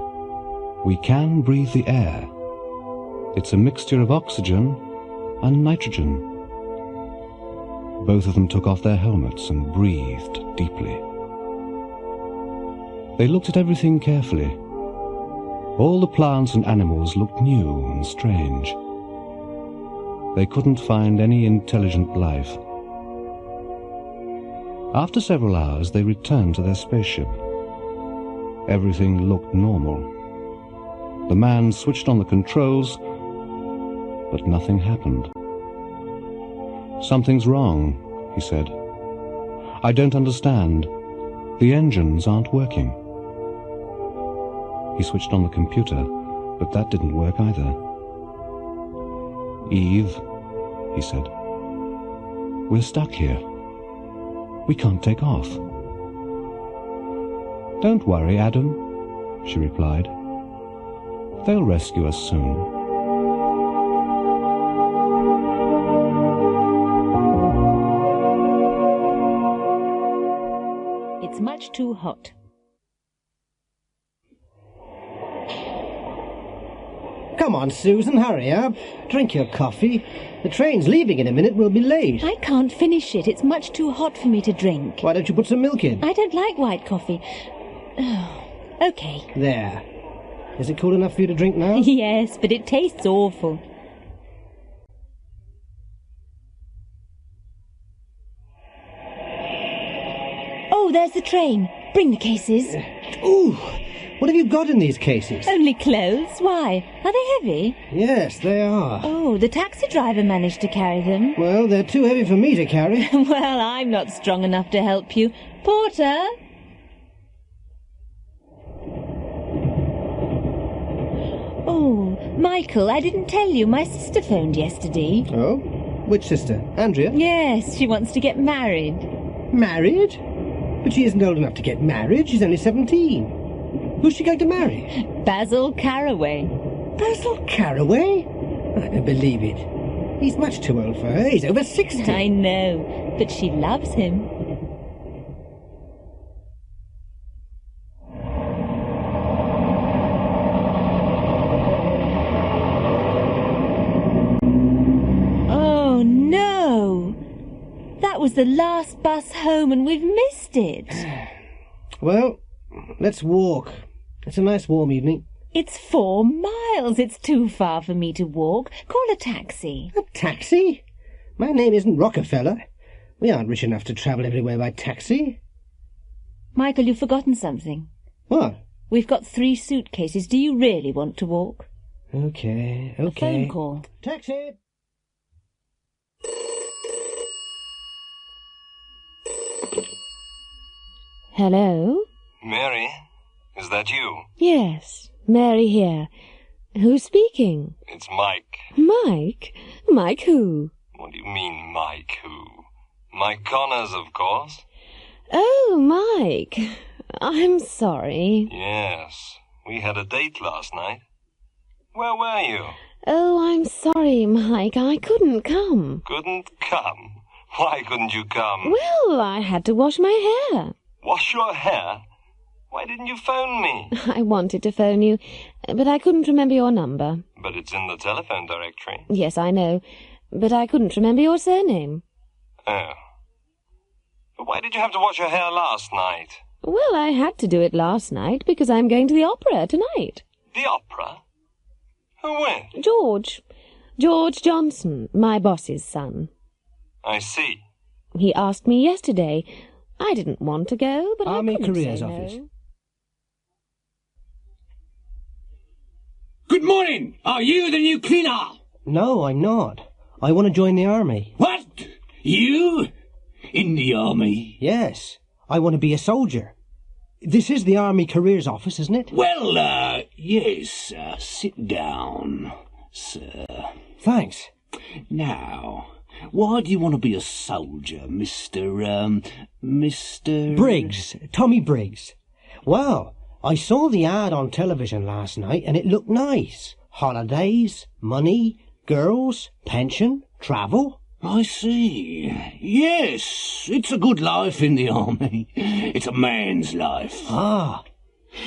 "We can breathe the air. It's a mixture of oxygen and nitrogen." Both of them took off their helmets and breathed deeply. They looked at everything carefully. All the plants and animals looked new and strange. They couldn't find any intelligent life. After several hours, they returned to their spaceship. Everything looked normal. The man switched on the controls, but nothing happened. "Something's wrong," he said. "I don't understand. The engines aren't working." He switched on the computer, but that didn't work either. "Eve," he said, "we're stuck here. We can't take off." "Don't worry, Adam," she replied. "They'll rescue us soon." It's much too hot. Come on, Susan, hurry up. Drink your coffee. The train's leaving in a minute. We'll be late. I can't finish it. It's much too hot for me to drink. Why don't you put some milk in? I don't like white coffee. Oh, okay. There. Is it cool enough for you to drink now? Yes, but it tastes awful. Oh, there's the train. Bring the cases. Ooh! What have you got in these cases? Only clothes. Why? Are they heavy? Yes, they are. Oh, the taxi driver managed to carry them. Well, they're too heavy for me to carry. Well, I'm not strong enough to help you. Porter! Oh, Michael, I didn't tell you. My sister phoned yesterday. Oh? Which sister? Andrea? Yes, she wants to get married. Married? But she isn't old enough to get married. She's only 17. Who's she going to marry? Basil Carraway. Basil Carraway? I don't believe it. He's much too old for her. He's over 60. I know, but she loves him. Oh, no! That was the last bus home and we've missed it. Well, let's walk. It's a nice warm evening. It's 4 miles. It's too far for me to walk. Call a taxi. A taxi? My name isn't Rockefeller. We aren't rich enough to travel everywhere by taxi. Michael, you've forgotten something. What? We've got 3 suitcases. Do you really want to walk? Okay. A phone call. Taxi! Hello? Mary, is that you? Yes, Mary here. Who's speaking? It's Mike. Mike? Mike who? What do you mean, Mike who? Mike Connors, of course. Oh, Mike. I'm sorry. Yes, we had a date last night. Where were you? Oh, I'm sorry, Mike. I couldn't come. Couldn't come? Why couldn't you come? Well, I had to wash my hair. Wash your hair? Why didn't you phone me? I wanted to phone you, but I couldn't remember your number. But it's in the telephone directory. Yes, I know, but I couldn't remember your surname. Oh. But why did you have to wash your hair last night? Well, I had to do it last night because I'm going to the opera tonight. The opera? Who with? George Johnson, my boss's son. I see. He asked me yesterday. I didn't want to go, but Army I couldn't Careers say Office. no. Good morning. Are you the new cleaner? No, I'm not. I want to join the army. What? You? In the army? Yes, I want to be a soldier. This is the Army Careers Office, isn't it? Well, yes. Sit down, sir. Thanks. Now, why do you want to be a soldier, Mr. Briggs. Tommy Briggs. Well, I saw the ad on television last night and it looked nice. Holidays, money, girls, pension, travel. I see. Yes, it's a good life in the army. It's a man's life. Ah.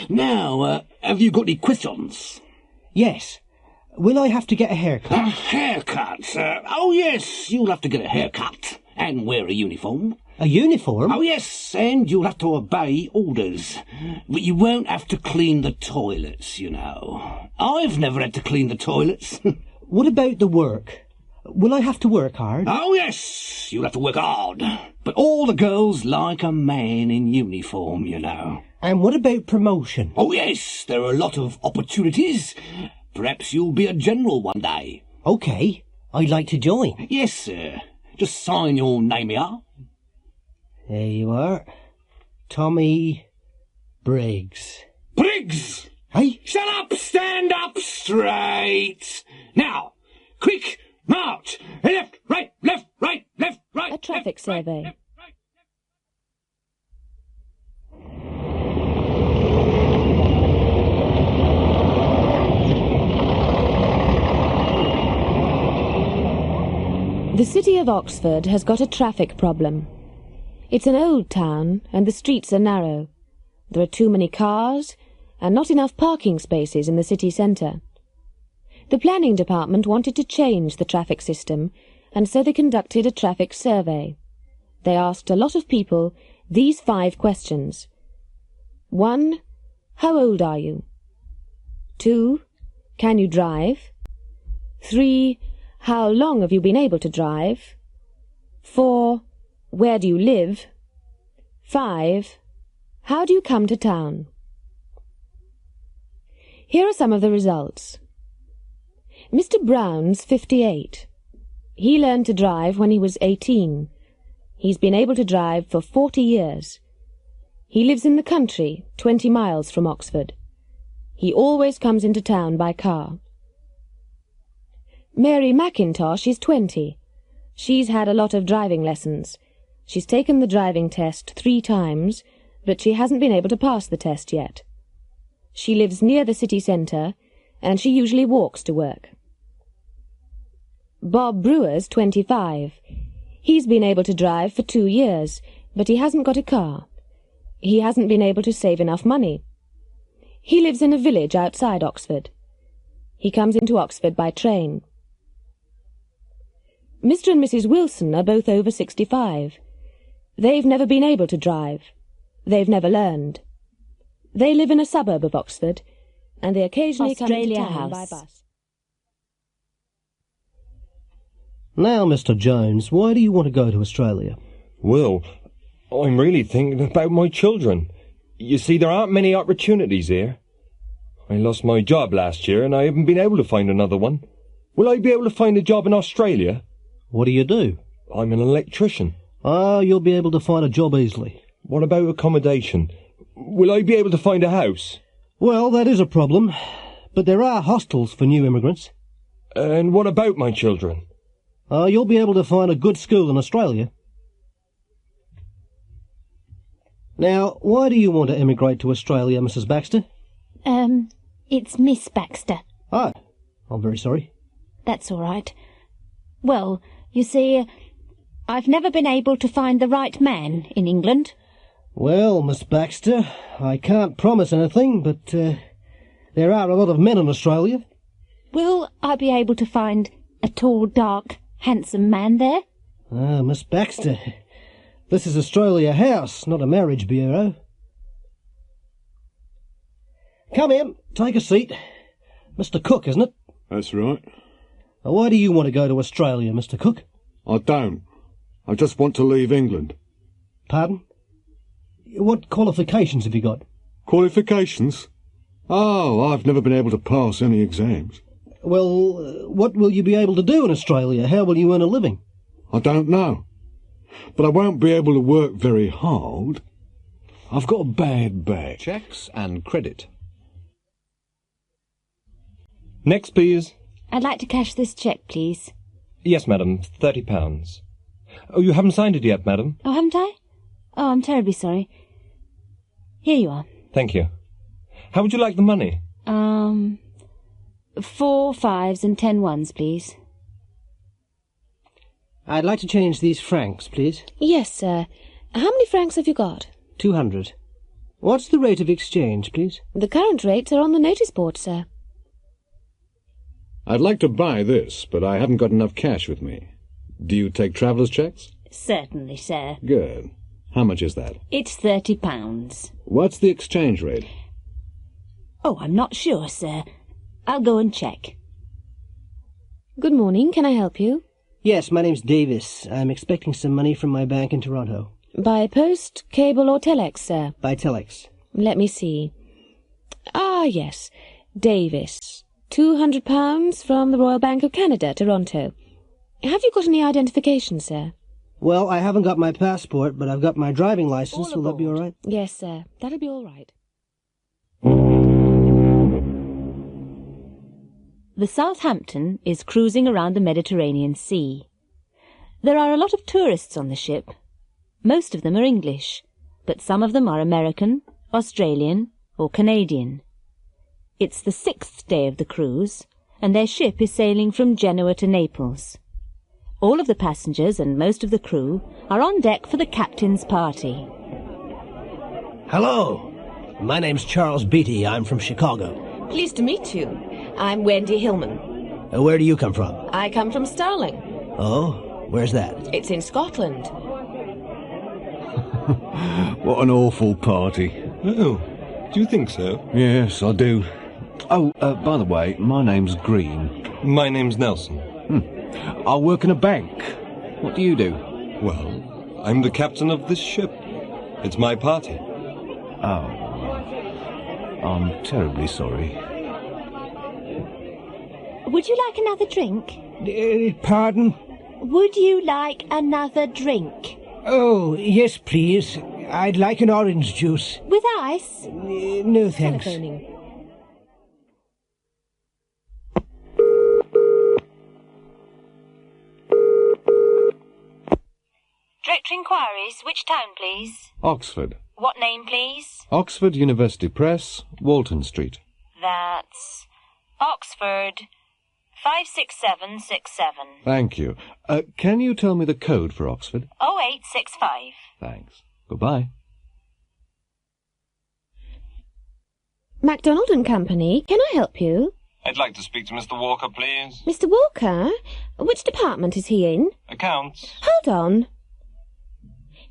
Now, have you got any questions? Yes. Will I have to get a haircut? A haircut? Oh, yes, you'll have to get a haircut. And wear a uniform. A uniform? Oh, yes, and you'll have to obey orders. But you won't have to clean the toilets, you know. I've never had to clean the toilets. What about the work? Will I have to work hard? Oh, yes, you'll have to work hard. But all the girls like a man in uniform, you know. And what about promotion? Oh, yes, there are a lot of opportunities. Perhaps you'll be a general one day. OK, I'd like to join. Yes, sir. Just sign your name here. There you are. Tommy Briggs. Briggs! Hey? Shut up! Stand up straight! Now, quick, march! Left, right, left, right, left, right. A traffic survey. Left, right. The city of Oxford has got a traffic problem. It's an old town, and the streets are narrow. There are too many cars, and not enough parking spaces in the city centre. The planning department wanted to change the traffic system, and so they conducted a traffic survey. They asked a lot of people these 5 questions. 1. How old are you? 2. Can you drive? 3. How long have you been able to drive? 4. Where do you live? 5. How do you come to town? Here are some of the results. Mr. Brown's 58. He learned to drive when he was 18. He's been able to drive for 40 years. He lives in the country, 20 miles from Oxford. He always comes into town by car. Mary McIntosh is 20. She's had a lot of driving lessons. She's taken the driving test 3 times, but she hasn't been able to pass the test yet. She lives near the city centre, and she usually walks to work. Bob Brewer's 25. He's been able to drive for 2 years, but he hasn't got a car. He hasn't been able to save enough money. He lives in a village outside Oxford. He comes into Oxford by train. Mr. and Mrs. Wilson are both over 65. They've never been able to drive. They've never learned. They live in a suburb of Oxford, and they occasionally come into town by bus. Now, Mr. Jones, why do you want to go to Australia? Well, I'm really thinking about my children. You see, there aren't many opportunities here. I lost my job last year, and I haven't been able to find another one. Will I be able to find a job in Australia? What do you do? I'm an electrician. You'll be able to find a job easily. What about accommodation? Will I be able to find a house? Well, that is a problem, but there are hostels for new immigrants. And what about my children? You'll be able to find a good school in Australia. Now, why do you want to emigrate to Australia, Mrs. Baxter? It's Miss Baxter. Oh, I'm very sorry. That's all right. Well, you see, I've never been able to find the right man in England. Well, Miss Baxter, I can't promise anything, but there are a lot of men in Australia. Will I be able to find a tall, dark, handsome man there? Ah, Miss Baxter, this is Australia House, not a marriage bureau. Come in, take a seat. Mr. Cook, isn't it? That's right. Now, why do you want to go to Australia, Mr. Cook? I don't. I just want to leave England. Pardon? What qualifications have you got? Qualifications? Oh, I've never been able to pass any exams. Well, what will you be able to do in Australia? How will you earn a living? I don't know. But I won't be able to work very hard. I've got a bad back. Checks and credit. Next, please. I'd like to cash this cheque, please. Yes, madam, £30. Oh, you haven't signed it yet, madam? Oh, haven't I? Oh, I'm terribly sorry. Here you are. Thank you. How would you like the money? 4 5s and 10 1s, please. I'd like to change these francs, please. Yes, sir. How many francs have you got? 200. What's the rate of exchange, please? The current rates are on the notice board, sir. I'd like to buy this, but I haven't got enough cash with me. Do you take traveller's cheques? Certainly, sir. Good. How much is that? It's £30. What's the exchange rate? Oh, I'm not sure, sir. I'll go and check. Good morning. Can I help you? Yes, my name's Davis. I'm expecting some money from my bank in Toronto. By post, cable or telex, sir? By telex. Let me see. Ah, yes. Davis. £200 from the Royal Bank of Canada, Toronto. Have you got any identification, sir? Well, I haven't got my passport, but I've got my driving license. Will that be all right? Yes, sir. That'll be all right. The Southampton is cruising around the Mediterranean Sea. There are a lot of tourists on the ship. Most of them are English, but some of them are American, Australian, or Canadian. It's the 6th day of the cruise, and their ship is sailing from Genoa to Naples. All of the passengers and most of the crew are on deck for the captain's party. Hello. My name's Charles Beatty. I'm from Chicago. Pleased to meet you. I'm Wendy Hillman. Where do you come from? I come from Starling. Oh, where's that? It's in Scotland. What an awful party. Oh, do you think so? Yes, I do. Oh, by the way, my name's Green. My name's Nelson. I work in a bank. What do you do? Well, I'm the captain of this ship. It's my party. Oh. I'm terribly sorry. Would you like another drink? Pardon? Would you like another drink? Oh, yes, please. I'd like an orange juice. With ice? No, thanks. Telephoning. Director inquiries, which town, please? Oxford. What name, please? Oxford University Press, Walton Street. That's Oxford 56767. Thank you. Can you tell me the code for Oxford? 0865. Thanks. Goodbye. MacDonald and Company, can I help you? I'd like to speak to Mr. Walker, please. Mr. Walker? Which department is he in? Accounts. Hold on.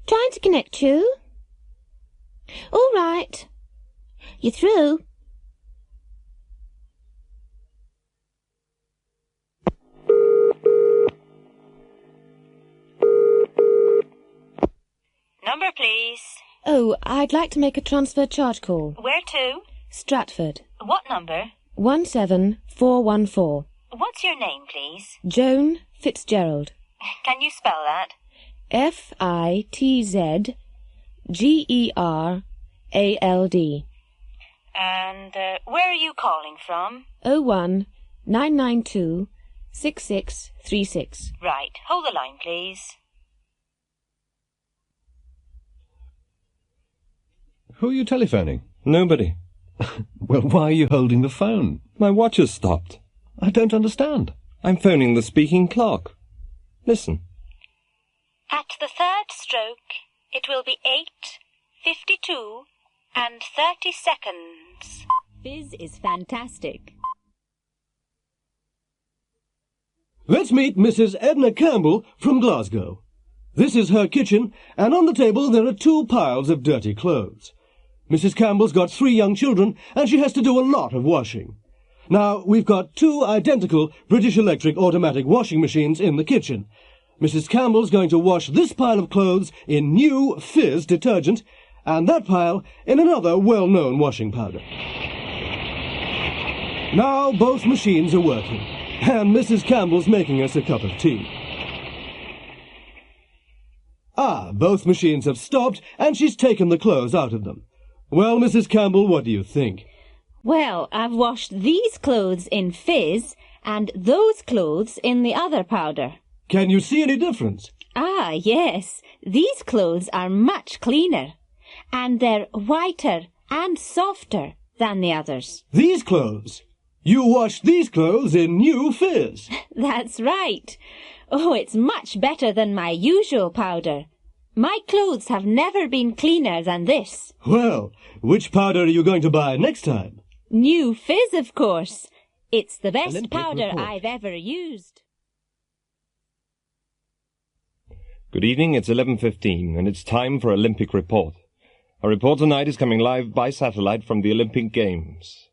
Trying to connect you. All right. You're through. Number, please. Oh, I'd like to make a transfer charge call. Where to? Stratford. What number? 17414. What's your name, please? Joan Fitzgerald. Can you spell that? FITZGERALD. And where are you calling from? 019926636. Right. Hold the line, please. Who are you telephoning? Nobody. Well, why are you holding the phone? My watch has stopped. I don't understand. I'm phoning the speaking clock. Listen. At the third stroke, it will be 8:52 and 30 seconds. Fizz is fantastic. Let's meet Mrs. Edna Campbell from Glasgow. This is her kitchen, and on the table there are 2 piles of dirty clothes. Mrs. Campbell's got 3 young children, and she has to do a lot of washing. Now, we've got 2 identical British Electric automatic washing machines in the kitchen. Mrs. Campbell's going to wash this pile of clothes in new Fizz detergent, and that pile in another well-known washing powder. Now both machines are working, and Mrs. Campbell's making us a cup of tea. Both machines have stopped, and she's taken the clothes out of them. Well, Mrs. Campbell, what do you think? Well, I've washed these clothes in Fizz and those clothes in the other powder. Can you see any difference? Yes. These clothes are much cleaner, and they're whiter and softer than the others. These clothes? You washed these clothes in new Fizz. That's right. Oh, it's much better than my usual powder. My clothes have never been cleaner than this. Well, which powder are you going to buy next time? New Fizz, of course. It's the best Olympic powder report. I've ever used. Good evening, it's 11:15, and it's time for Olympic Report. Our report tonight is coming live by satellite from the Olympic Games.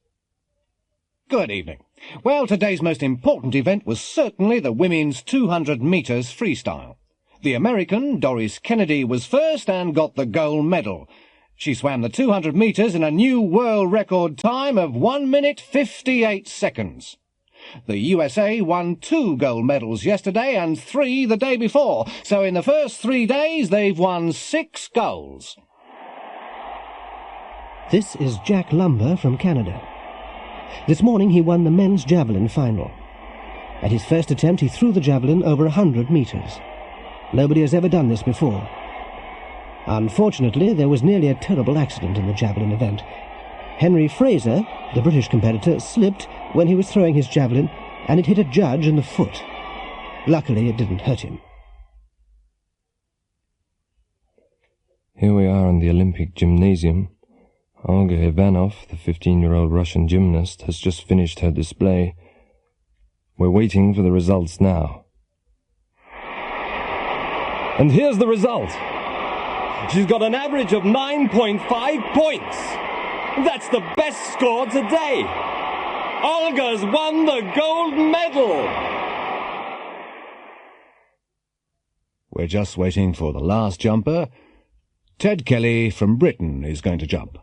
Good evening. Well, today's most important event was certainly the women's 200 metres freestyle. The American, Doris Kennedy, was first and got the gold medal. She swam the 200 metres in a new world record time of 1 minute 58 seconds. The USA won 2 gold medals yesterday and 3 the day before, so in the first 3 days they've won 6 golds. This is Jack Lumber from Canada. This morning he won the men's javelin final. At his first attempt he threw the javelin over 100 metres. Nobody has ever done this before. Unfortunately, there was nearly a terrible accident in the javelin event. Henry Fraser, the British competitor, slipped when he was throwing his javelin, and it hit a judge in the foot. Luckily, it didn't hurt him. Here we are in the Olympic gymnasium. Olga Ivanov, the 15-year-old Russian gymnast, has just finished her display. We're waiting for the results now. And here's the result. She's got an average of 9.5 points. That's the best score today. Olga's won the gold medal. We're just waiting for the last jumper. Ted Kelly from Britain is going to jump.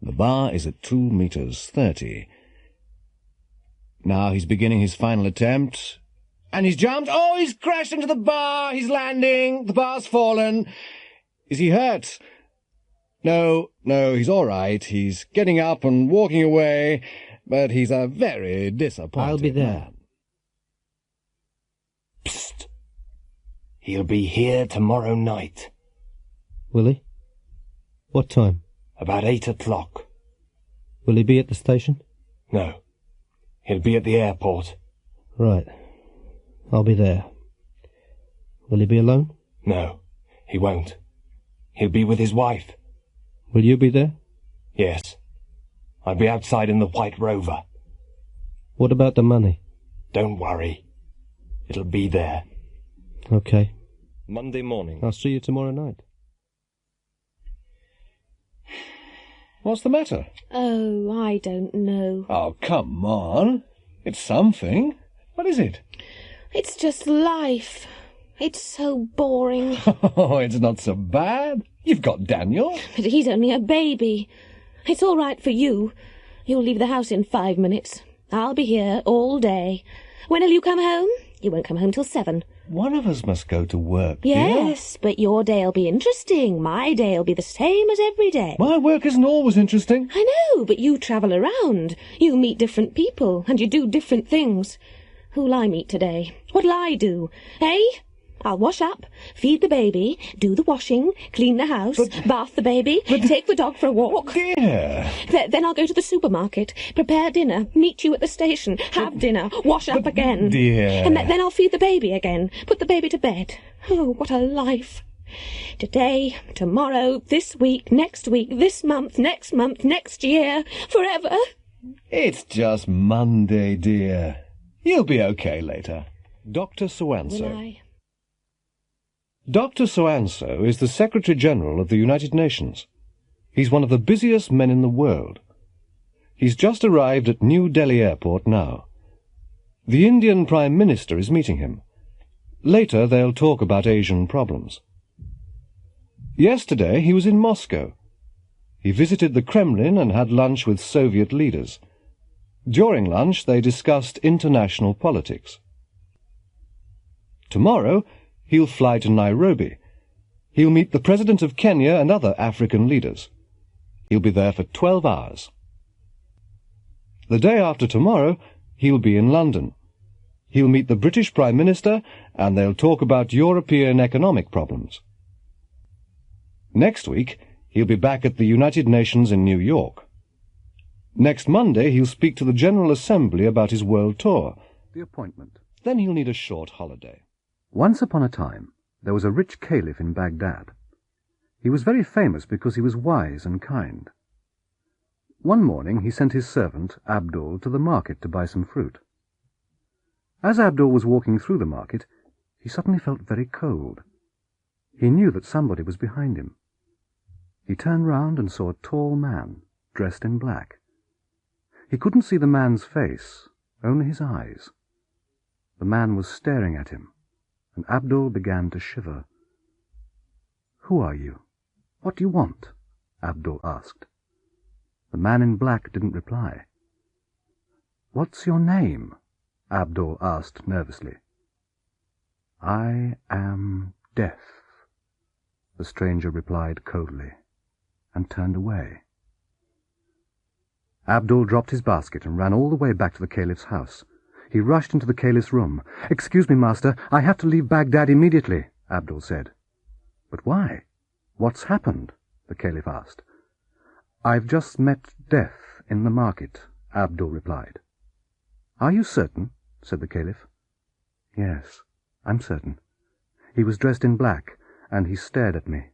The bar is at 2 meters 30. Now he's beginning his final attempt. And he's jumped. Oh, he's crashed into the bar. He's landing. The bar's fallen. Is he hurt? No, he's all right. He's getting up and walking away, but he's a very disappointed I'll be there. man. Psst. He'll be here tomorrow night. Will he? What time? About 8 o'clock. Will he be at the station? No. He'll be at the airport. Right. I'll be there. Will he be alone? No, he won't. He'll be with his wife. Will you be there? Yes. I'll be outside in the White Rover. What about the money? Don't worry. It'll be there. Okay. Monday morning. I'll see you tomorrow night. What's the matter? Oh, I don't know. Oh, come on. It's something. What is it? It's just life. It's so boring. Oh, it's not so bad. You've got Daniel. But he's only a baby. It's all right for you. You'll leave the house in 5 minutes. I'll be here all day. When'll you come home? You won't come home till 7. One of us must go to work, Yes, but your day'll be interesting. My day'll be the same as every day. My work isn't always interesting. I know, but you travel around. You meet different people, and you do different things. Who'll I meet today? What'll I do? Eh? I'll wash up, feed the baby, do the washing, clean the house, bath the baby, take the dog for a walk. Dear! Then I'll go to the supermarket, prepare dinner, meet you at the station, have dinner, wash up again. Dear! And then I'll feed the baby again, put the baby to bed. Oh, what a life! Today, tomorrow, this week, next week, this month, next year, forever. It's just Monday, dear. You'll be okay later. Dr. Soanso. Will I? Dr. Soanso is the Secretary-General of the United Nations. He's one of the busiest men in the world. He's just arrived at New Delhi Airport now. The Indian Prime Minister is meeting him. Later they'll talk about Asian problems. Yesterday he was in Moscow. He visited the Kremlin and had lunch with Soviet leaders. During lunch they discussed international politics. Tomorrow he'll fly to Nairobi. He'll meet the President of Kenya and other African leaders. He'll be there for 12 hours. The day after tomorrow, he'll be in London. He'll meet the British Prime Minister, and they'll talk about European economic problems. Next week, he'll be back at the United Nations in New York. Next Monday, he'll speak to the General Assembly about his world tour. The appointment. Then he'll need a short holiday. Once upon a time, there was a rich caliph in Baghdad. He was very famous because he was wise and kind. One morning he sent his servant, Abdul, to the market to buy some fruit. As Abdul was walking through the market, he suddenly felt very cold. He knew that somebody was behind him. He turned round and saw a tall man, dressed in black. He couldn't see the man's face, only his eyes. The man was staring at him, and Abdul began to shiver. "Who are you? What do you want?" Abdul asked. The man in black didn't reply. "What's your name?" Abdul asked nervously. "I am Death," the stranger replied coldly, and turned away. Abdul dropped his basket and ran all the way back to the caliph's house. He rushed into the caliph's room. "Excuse me, master, I have to leave Baghdad immediately," Abdul said. "But why? What's happened?" the caliph asked. "I've just met Death in the market," Abdul replied. "Are you certain?" said the caliph. "Yes, I'm certain. He was dressed in black, and he stared at me.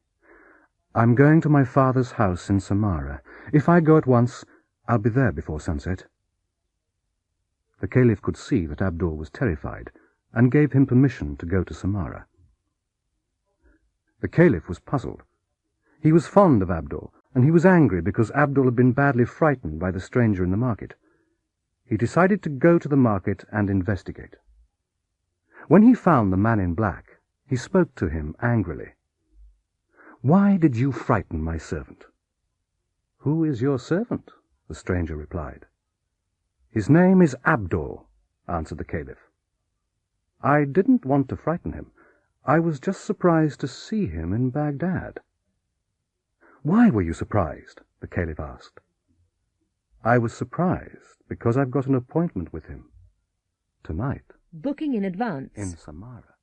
I'm going to my father's house in Samara. If I go at once, I'll be there before sunset." The caliph could see that Abdul was terrified, and gave him permission to go to Samara. The caliph was puzzled. He was fond of Abdul, and he was angry because Abdul had been badly frightened by the stranger in the market. He decided to go to the market and investigate. When he found the man in black, he spoke to him angrily. "Why did you frighten my servant?" "Who is your servant?" the stranger replied. "His name is Abdul," answered the caliph. "I didn't want to frighten him. I was just surprised to see him in Baghdad." "Why were you surprised?" the caliph asked. "I was surprised because I've got an appointment with him. Tonight." Booking in advance. "In Samara."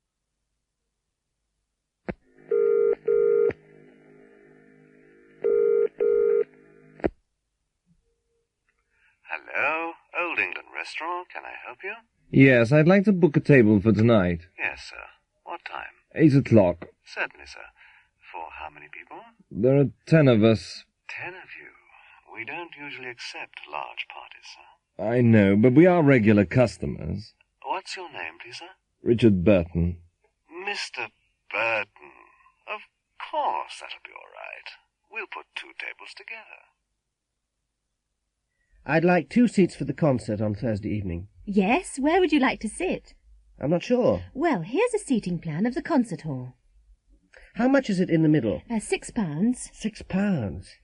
Hello, Old England Restaurant. Can I help you? Yes, I'd like to book a table for tonight. Yes, sir. What time? 8 o'clock. Certainly, sir. For how many people? There are 10 of us. 10 of you. We don't usually accept large parties, sir. I know, but we are regular customers. What's your name, please, sir? Richard Burton. Mr. Burton. Of course, that'll be all right. We'll put 2 tables together. I'd like 2 seats for the concert on Thursday evening. Yes, where would you like to sit? I'm not sure. Well, here's a seating plan of the concert hall. How much is it in the middle? £6. £6?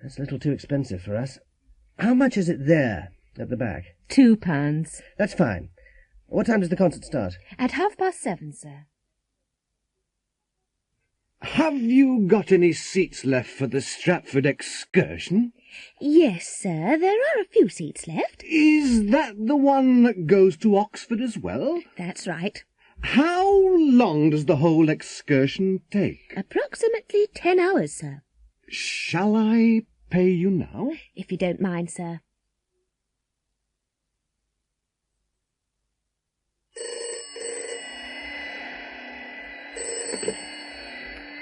That's a little too expensive for us. How much is it there, at the back? £2. That's fine. What time does the concert start? At 7:30, sir. Have you got any seats left for the Stratford excursion? Yes, sir, there are a few seats left. Is that the one that goes to Oxford as well? That's right. How long does the whole excursion take? Approximately 10 hours, sir. Shall I pay you now? If you don't mind, sir.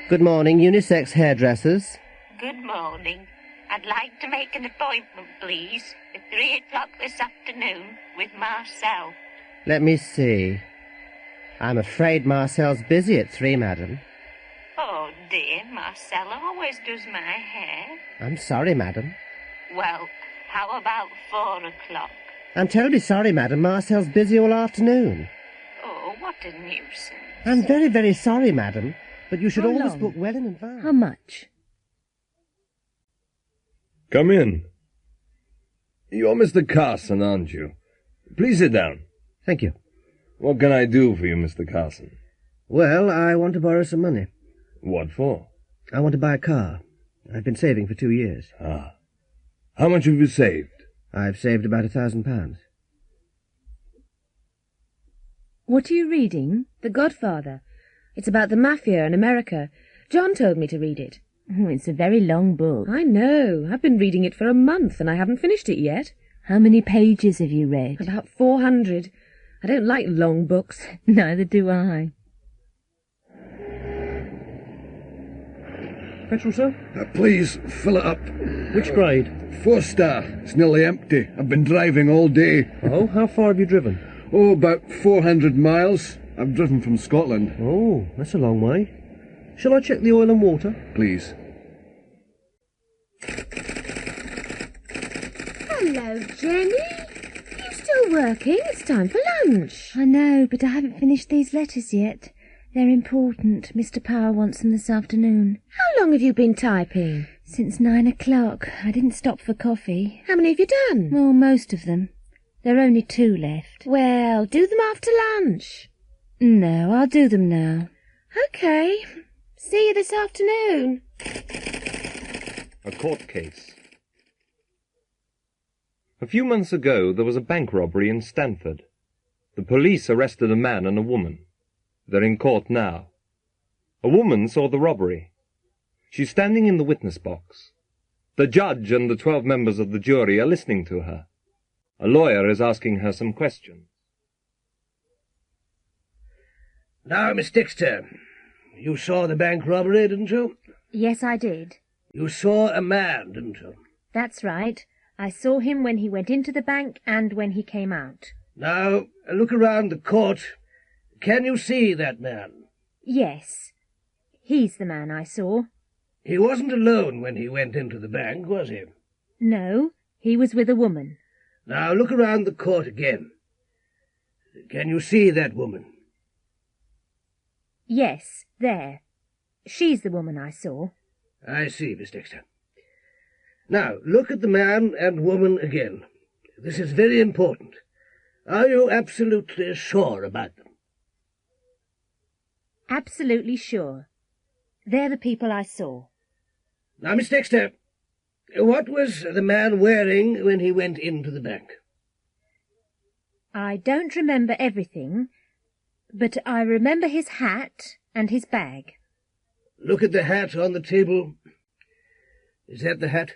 Good morning, unisex hairdressers. Good morning. I'd like to make an appointment, please, at 3 o'clock this afternoon with Marcel. Let me see. I'm afraid Marcel's busy at 3, madam. Oh, dear, Marcel always does my hair. I'm sorry, madam. Well, how about 4 o'clock? I'm terribly sorry, madam. Marcel's busy all afternoon. Oh, what a nuisance. I'm very, very sorry, madam, but you should How always long? book well in advance. How much? Come in. You're Mr. Carson, aren't you? Please sit down. Thank you. What can I do for you, Mr. Carson? Well, I want to borrow some money. What for? I want to buy a car. I've been saving for 2 years. Ah. How much have you saved? I've saved about £1,000. What are you reading? The Godfather. It's about the mafia in America. John told me to read it. Oh, it's a very long book. I know. I've been reading it for a month and I haven't finished it yet. How many pages have you read? About 400. I don't like long books. Neither do I. Petrol, sir? Please, fill it up. Which grade? 4-star. It's nearly empty. I've been driving all day. Oh, how far have you driven? Oh, about 400 miles. I've driven from Scotland. Oh, that's a long way. Shall I check the oil and water? Please. Hello, Jenny. Are you still working? It's time for lunch. I know, but I haven't finished these letters yet. They're important. Mr. Power wants them this afternoon. How long have you been typing? Since 9 o'clock. I didn't stop for coffee. How many have you done? Oh, most of them. There are only 2 left. Well, do them after lunch. No, I'll do them now. OK. See you this afternoon. A court case. A few months ago, there was a bank robbery in Stanford. The police arrested a man and a woman. They're in court now. A woman saw the robbery. She's standing in the witness box. The judge and the 12 members of the jury are listening to her. A lawyer is asking her some questions. Now, Miss Dexter, you saw the bank robbery, didn't you? Yes, I did. You saw a man, didn't you? That's right. I saw him when he went into the bank and when he came out. Now, look around the court. Can you see that man? Yes. He's the man I saw. He wasn't alone when he went into the bank, was he? No, he was with a woman. Now, look around the court again. Can you see that woman? Yes, there. She's the woman I saw. I see, Miss Dexter. Now, look at the man and woman again. This is very important. Are you absolutely sure about them? Absolutely sure. They're the people I saw. Now, Miss Dexter, what was the man wearing when he went into the bank? I don't remember everything, but I remember his hat and his bag. Look at the hat on the table. Is that the hat?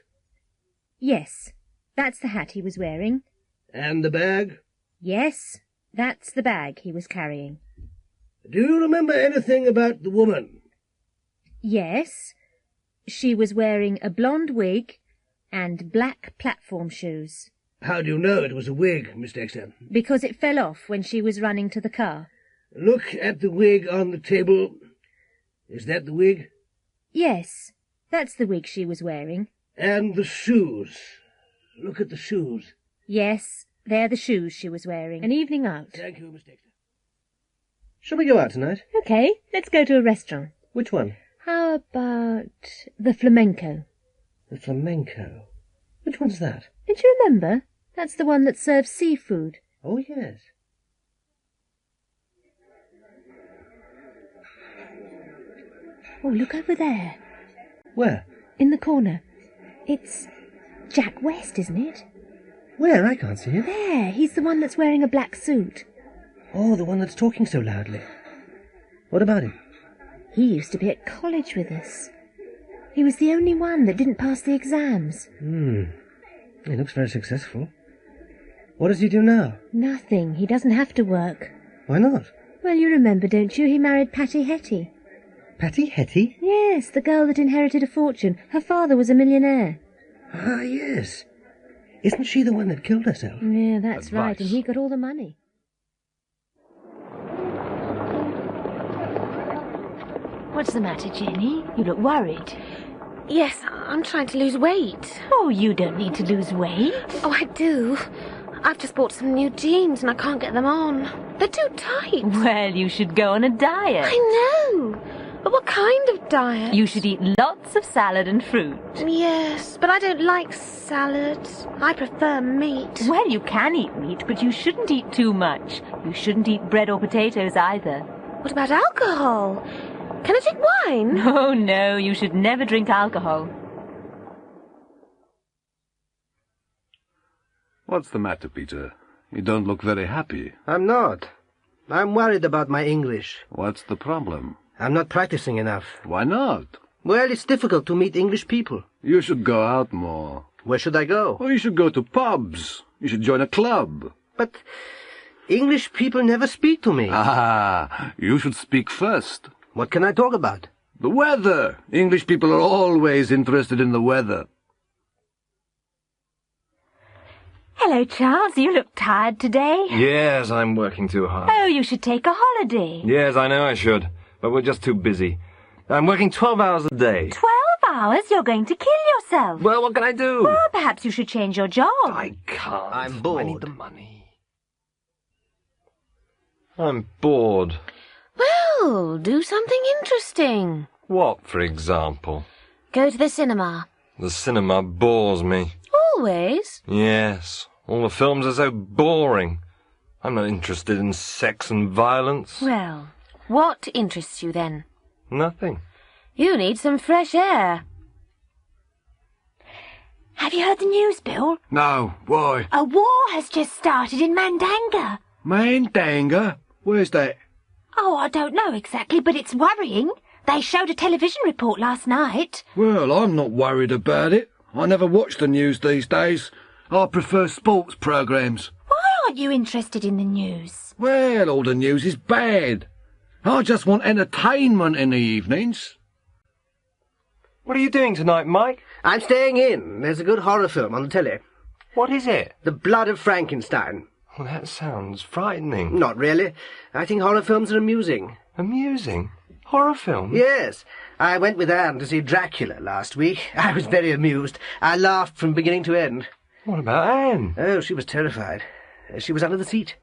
Yes, that's the hat he was wearing. And the bag? Yes, that's the bag he was carrying. Do you remember anything about the woman? Yes. She was wearing a blonde wig and black platform shoes. How do you know it was a wig, Miss Dexter? Because it fell off when she was running to the car. Look at the wig on the table. Is that the wig? Yes, that's the wig she was wearing. And the shoes. Look at the shoes. Yes, they're the shoes she was wearing. An evening out. Thank you, Miss Dexter. Shall we go out tonight? OK, let's go to a restaurant. Which one? How about the Flamenco? The Flamenco? Which one's that? Don't you remember? That's the one that serves seafood. Oh, yes. Oh, look over there. Where? In the corner. It's Jack West, isn't it? Where? I can't see him. There, he's the one that's wearing a black suit. Oh, the one that's talking so loudly. What about him? He used to be at college with us. He was the only one that didn't pass the exams. He looks very successful. What does he do now? Nothing. He doesn't have to work. Why not? Well, you remember, don't you? He married Patty Hetty. Patty Hetty? Yes, the girl that inherited a fortune. Her father was a millionaire. Ah, yes. Isn't she the one that killed herself? Yeah, that's right, and he got all the money. What's the matter, Jenny? You look worried. Yes, I'm trying to lose weight. Oh, you don't need to lose weight. Oh, I do. I've just bought some new jeans and I can't get them on. They're too tight. Well, you should go on a diet. I know. But what kind of diet? You should eat lots of salad and fruit. Yes, but I don't like salad. I prefer meat. Well, you can eat meat, but you shouldn't eat too much. You shouldn't eat bread or potatoes either. What about alcohol? Can I drink wine? Oh, no, you should never drink alcohol. What's the matter, Peter? You don't look very happy. I'm not. I'm worried about my English. What's the problem? I'm not practicing enough. Why not? Well, it's difficult to meet English people. You should go out more. Where should I go? Oh, you should go to pubs. You should join a club. But English people never speak to me. Ah, you should speak first. What can I talk about? The weather. English people are always interested in the weather. Hello, Charles. You look tired today. Yes, I'm working too hard. Oh, you should take a holiday. Yes, I know I should, but we're just too busy. I'm working 12 hours a day. 12 hours? You're going to kill yourself. Well, what can I do? Well, perhaps you should change your job. I can't. I'm bored. I need the money. I'm bored. Well, do something interesting. What, for example? Go to the cinema. The cinema bores me. Always? Yes. All the films are so boring. I'm not interested in sex and violence. Well, what interests you then? Nothing. You need some fresh air. Have you heard the news, Bill? No, why? A war has just started in Mandanga. Mandanga? Where's that? Oh, I don't know exactly, but it's worrying. They showed a television report last night. Well, I'm not worried about it. I never watch the news these days. I prefer sports programmes. Why aren't you interested in the news? Well, all the news is bad. I just want entertainment in the evenings. What are you doing tonight, Mike? I'm staying in. There's a good horror film on the telly. What is it? The Blood of Frankenstein. Well, that sounds frightening. Not really. I think horror films are amusing. Amusing? Horror film? Yes. I went with Anne to see Dracula last week. I was very amused. I laughed from beginning to end. What about Anne? Oh, she was terrified. She was under the seat.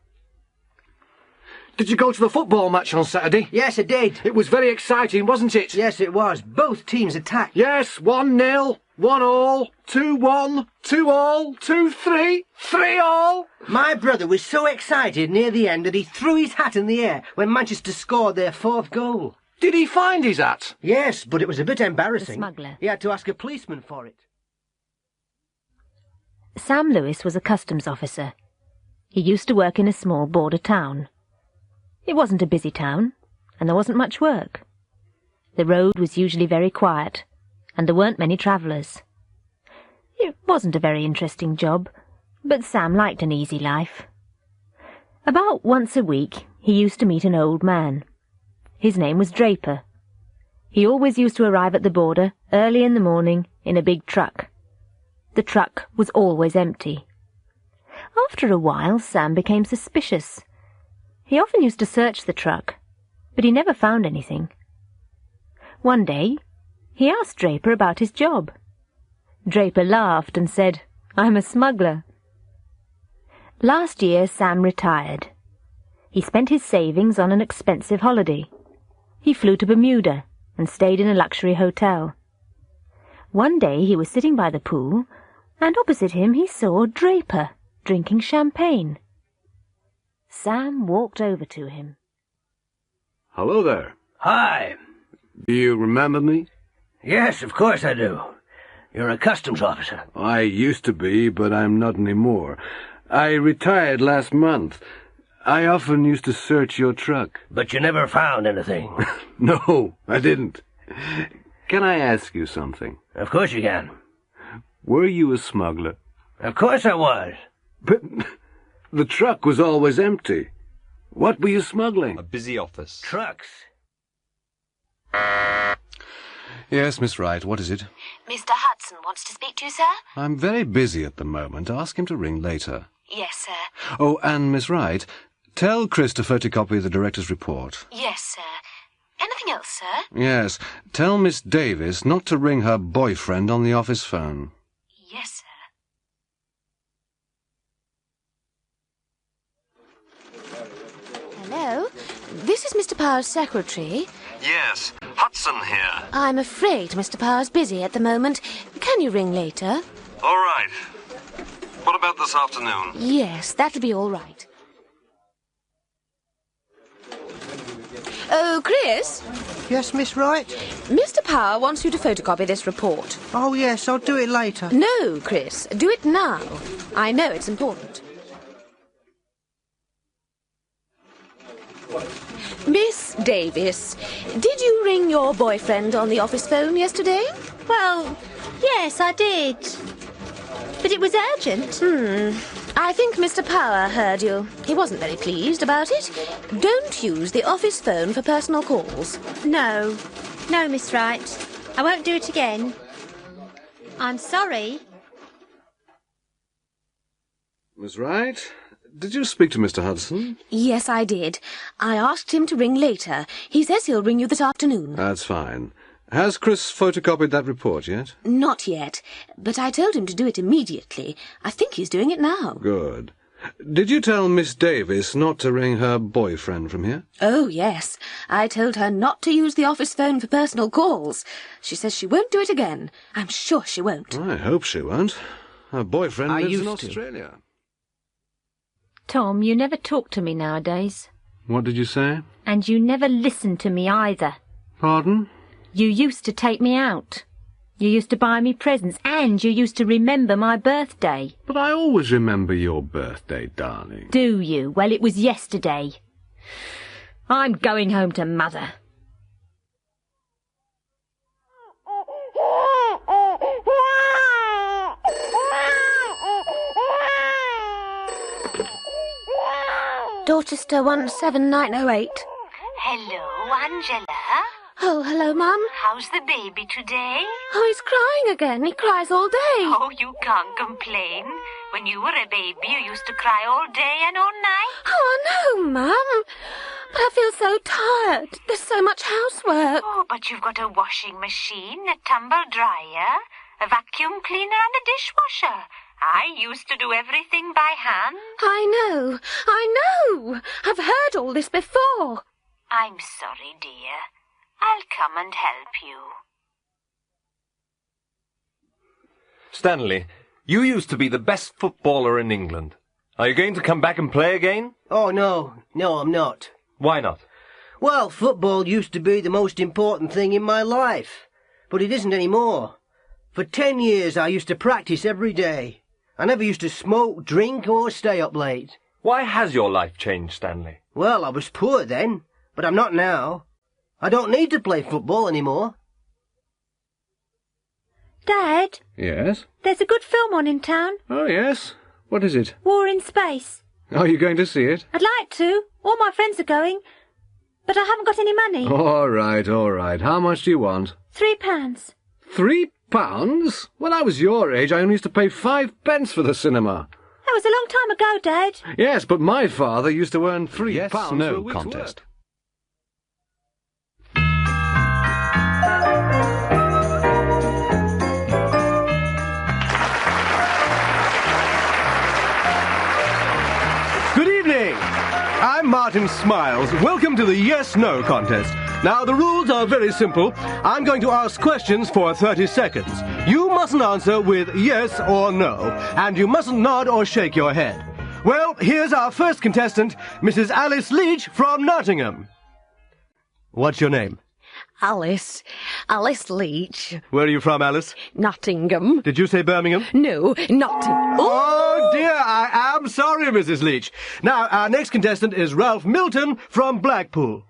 Did you go to the football match on Saturday? Yes, I did. It was very exciting, wasn't it? Yes, it was. Both teams attacked. Yes, 1-0, 1-all, 2-1, 2-all, 2-3, 3-all. My brother was so excited near the end that he threw his hat in the air when Manchester scored their fourth goal. Did he find his hat? Yes, but it was a bit embarrassing. The smuggler. He had to ask a policeman for it. Sam Lewis was a customs officer. He used to work in a small border town. It wasn't a busy town, and there wasn't much work. The road was usually very quiet, and there weren't many travellers. It wasn't a very interesting job, but Sam liked an easy life. About once a week he used to meet an old man. His name was Draper. He always used to arrive at the border early in the morning in a big truck. The truck was always empty. After a while, Sam became suspicious. He often used to search the truck, but he never found anything. One day, he asked Draper about his job. Draper laughed and said, "I'm a smuggler." Last year, Sam retired. He spent his savings on an expensive holiday. He flew to Bermuda and stayed in a luxury hotel. One day he was sitting by the pool, and opposite him he saw Draper drinking champagne. Sam walked over to him. Hello there. Hi. Do you remember me? Yes, of course I do. You're a customs officer. I used to be, but I'm not anymore. I retired last month. I often used to search your truck. But you never found anything. No, I didn't. Can I ask you something? Of course you can. Were you a smuggler? Of course I was. But the truck was always empty. What were you smuggling? A busy office. Trucks. Yes, Miss Wright, what is it? Mr. Hudson wants to speak to you, sir. I'm very busy at the moment. Ask him to ring later. Yes, sir. Oh, and Miss Wright, tell Chris to photocopy the director's report. Yes, sir. Anything else, sir? Yes, tell Miss Davis not to ring her boyfriend on the office phone. Yes, sir. Hello? This is Mr. Power's secretary. Yes, Hudson here. I'm afraid Mr. Power's busy at the moment. Can you ring later? All right. What about this afternoon? Yes, that'll be all right. Oh, Chris? Yes, Miss Wright? Mr. Power wants you to photocopy this report. Oh, yes, I'll do it later. No, Chris, do it now. I know it's important. Miss Davis, did you ring your boyfriend on the office phone yesterday? Well, yes, I did. But it was urgent. I think Mr. Power heard you. He wasn't very pleased about it. Don't use the office phone for personal calls. No, Miss Wright. I won't do it again. I'm sorry. Miss Wright, did you speak to Mr. Hudson? Yes, I did. I asked him to ring later. He says he'll ring you this afternoon. That's fine. Has Chris photocopied that report yet? Not yet, but I told him to do it immediately. I think he's doing it now. Good. Did you tell Miss Davis not to ring her boyfriend from here? Oh, yes. I told her not to use the office phone for personal calls. She says she won't do it again. I'm sure she won't. I hope she won't. Her boyfriend lives in used to. Australia. Tom, you never talk to me nowadays. What did you say? And you never listen to me either. Pardon? You used to take me out. You used to buy me presents, and you used to remember my birthday. But I always remember your birthday, darling. Do you? Well, it was yesterday. I'm going home to Mother. Dorchester 17908. Hello, Angela. Oh, hello, Mum. How's the baby today? Oh, he's crying again. He cries all day. Oh, you can't complain. When you were a baby, you used to cry all day and all night. Oh, no, Mum. But I feel so tired. There's so much housework. Oh, but you've got a washing machine, a tumble dryer, a vacuum cleaner and a dishwasher. I used to do everything by hand. I know. I've heard all this before. I'm sorry, dear. I'll come and help you. Stanley, you used to be the best footballer in England. Are you going to come back and play again? Oh, no, I'm not. Why not? Well, football used to be the most important thing in my life, but it isn't anymore. For 10 years I used to practice every day. I never used to smoke, drink, or stay up late. Why has your life changed, Stanley? Well, I was poor then, but I'm not now. I don't need to play football anymore. Dad, Yes? there's a good film on in town. Oh, yes. What is it? War in Space. Are you going to see it? I'd like to. All my friends are going. But I haven't got any money. All right. How much do you want? £3. £3? When I was your age, I only used to pay 5 pence for the cinema. That was a long time ago, Dad. Yes, but my father used to earn £3 Yes, for a no week's contest. work. Good evening. I'm Martin Smiles. Welcome to the Yes-No contest. Now, the rules are very simple. I'm going to ask questions for 30 seconds. You mustn't answer with yes or no, and you mustn't nod or shake your head. Well, here's our first contestant, Mrs. Alice Leach from Nottingham. What's your name? Alice. Alice Leach. Where are you from, Alice? Nottingham. Did you say Birmingham? No, Nottingham. Oh, dear, I am sorry, Mrs. Leach. Now, our next contestant is Ralph Milton from Blackpool.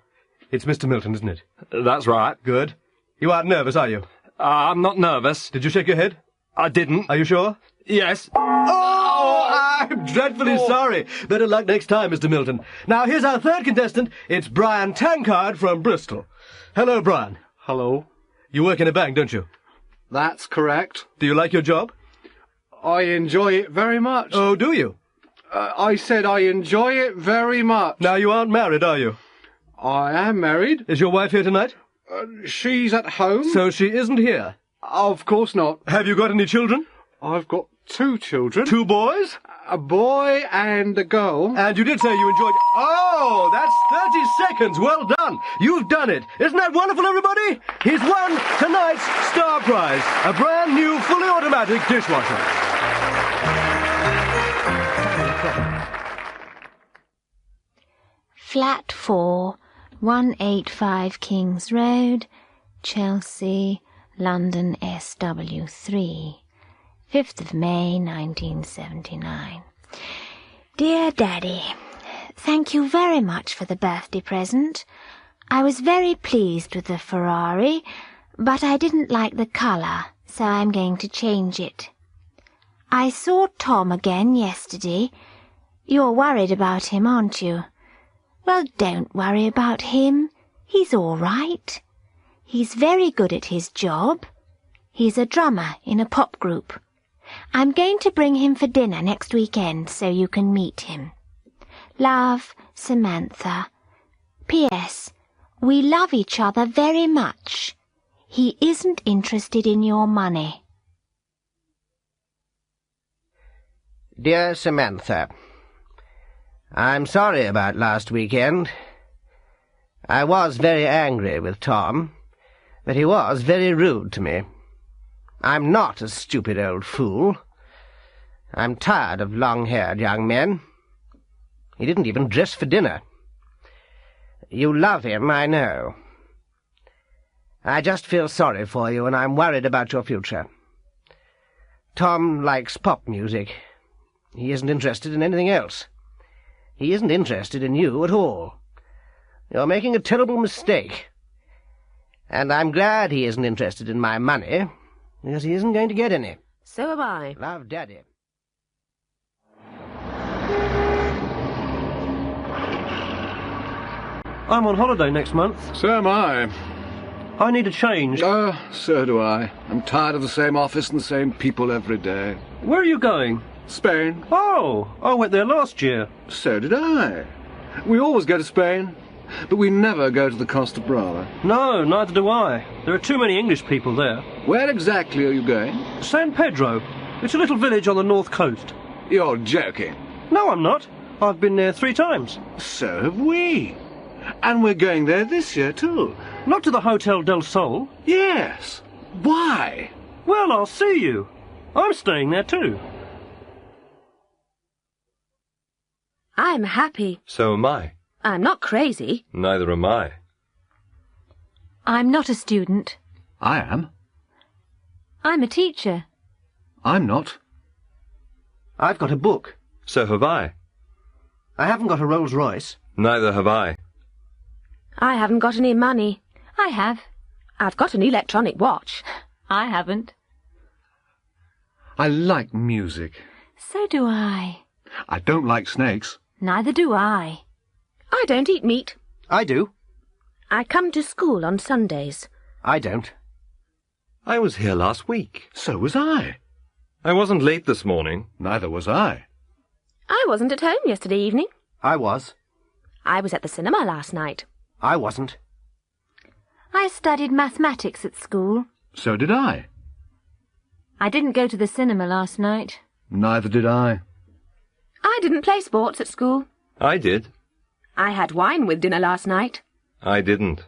It's Mr. Milton, isn't it? That's right. Good. You aren't nervous, are you? I'm not nervous. Did you shake your head? I didn't. Are you sure? Yes. Oh, I'm dreadfully sorry. Better luck next time, Mr. Milton. Now, here's our third contestant. It's Brian Tankard from Bristol. Hello, Brian. Hello. You work in a bank, don't you? That's correct. Do you like your job? I enjoy it very much. Oh, do you? I said I enjoy it very much. Now, you aren't married, are you? I am married. Is your wife here tonight? She's at home. So she isn't here? Of course not. Have you got any children? I've got 2 children. 2 boys? A boy and a girl. And you did say you enjoyed... Oh, that's 30 seconds. Well done. You've done it. Isn't that wonderful, everybody? He's won tonight's Star Prize, a brand new fully automatic dishwasher. Flat 4, 185 Kings Road, Chelsea, London SW3. 5th of May, 1979. Dear Daddy, thank you very much for the birthday present. I was very pleased with the Ferrari, but I didn't like the colour, so I'm going to change it. I saw Tom again yesterday. You're worried about him, aren't you? Well, don't worry about him. He's all right. He's very good at his job. He's a drummer in a pop group. I'm going to bring him for dinner next weekend so you can meet him. Love, Samantha. P.S. We love each other very much. He isn't interested in your money. Dear Samantha, I'm sorry about last weekend. I was very angry with Tom, but he was very rude to me. I'm not a stupid old fool. I'm tired of long-haired young men. He didn't even dress for dinner. You love him, I know. I just feel sorry for you, and I'm worried about your future. Tom likes pop music. He isn't interested in anything else. He isn't interested in you at all. You're making a terrible mistake. And I'm glad he isn't interested in my money, because he isn't going to get any. So am I. Love, Daddy. I'm on holiday next month. So am I. I need a change. So do I. I'm tired of the same office and the same people every day. Where are you going? Spain. Oh, I went there last year. So did I. We always go to Spain, but we never go to the Costa Brava. No, neither do I. There are too many English people there. Where exactly are you going? San Pedro. It's a little village on the north coast. You're joking. No, I'm not. I've been there 3 times. So have we. And we're going there this year, too. Not to the Hotel del Sol. Yes. Why? Well, I'll see you. I'm staying there, too. I'm happy. So am I. I'm not crazy. Neither am I. I'm not a student. I am. I'm a teacher. I'm not. I've got a book. So have I. I haven't got a Rolls Royce. Neither have I. I haven't got any money. I have. I've got an electronic watch. I haven't. I like music. So do I. I don't like snakes. Neither do I. I don't eat meat. I do. I come to school on Sundays. I don't. I was here last week. So was I. I wasn't late this morning. Neither was I. I wasn't at home yesterday evening. I was. I was at the cinema last night. I wasn't. I studied mathematics at school. So did I. I didn't go to the cinema last night. Neither did I. I didn't play sports at school. I did. I had wine with dinner last night. I didn't.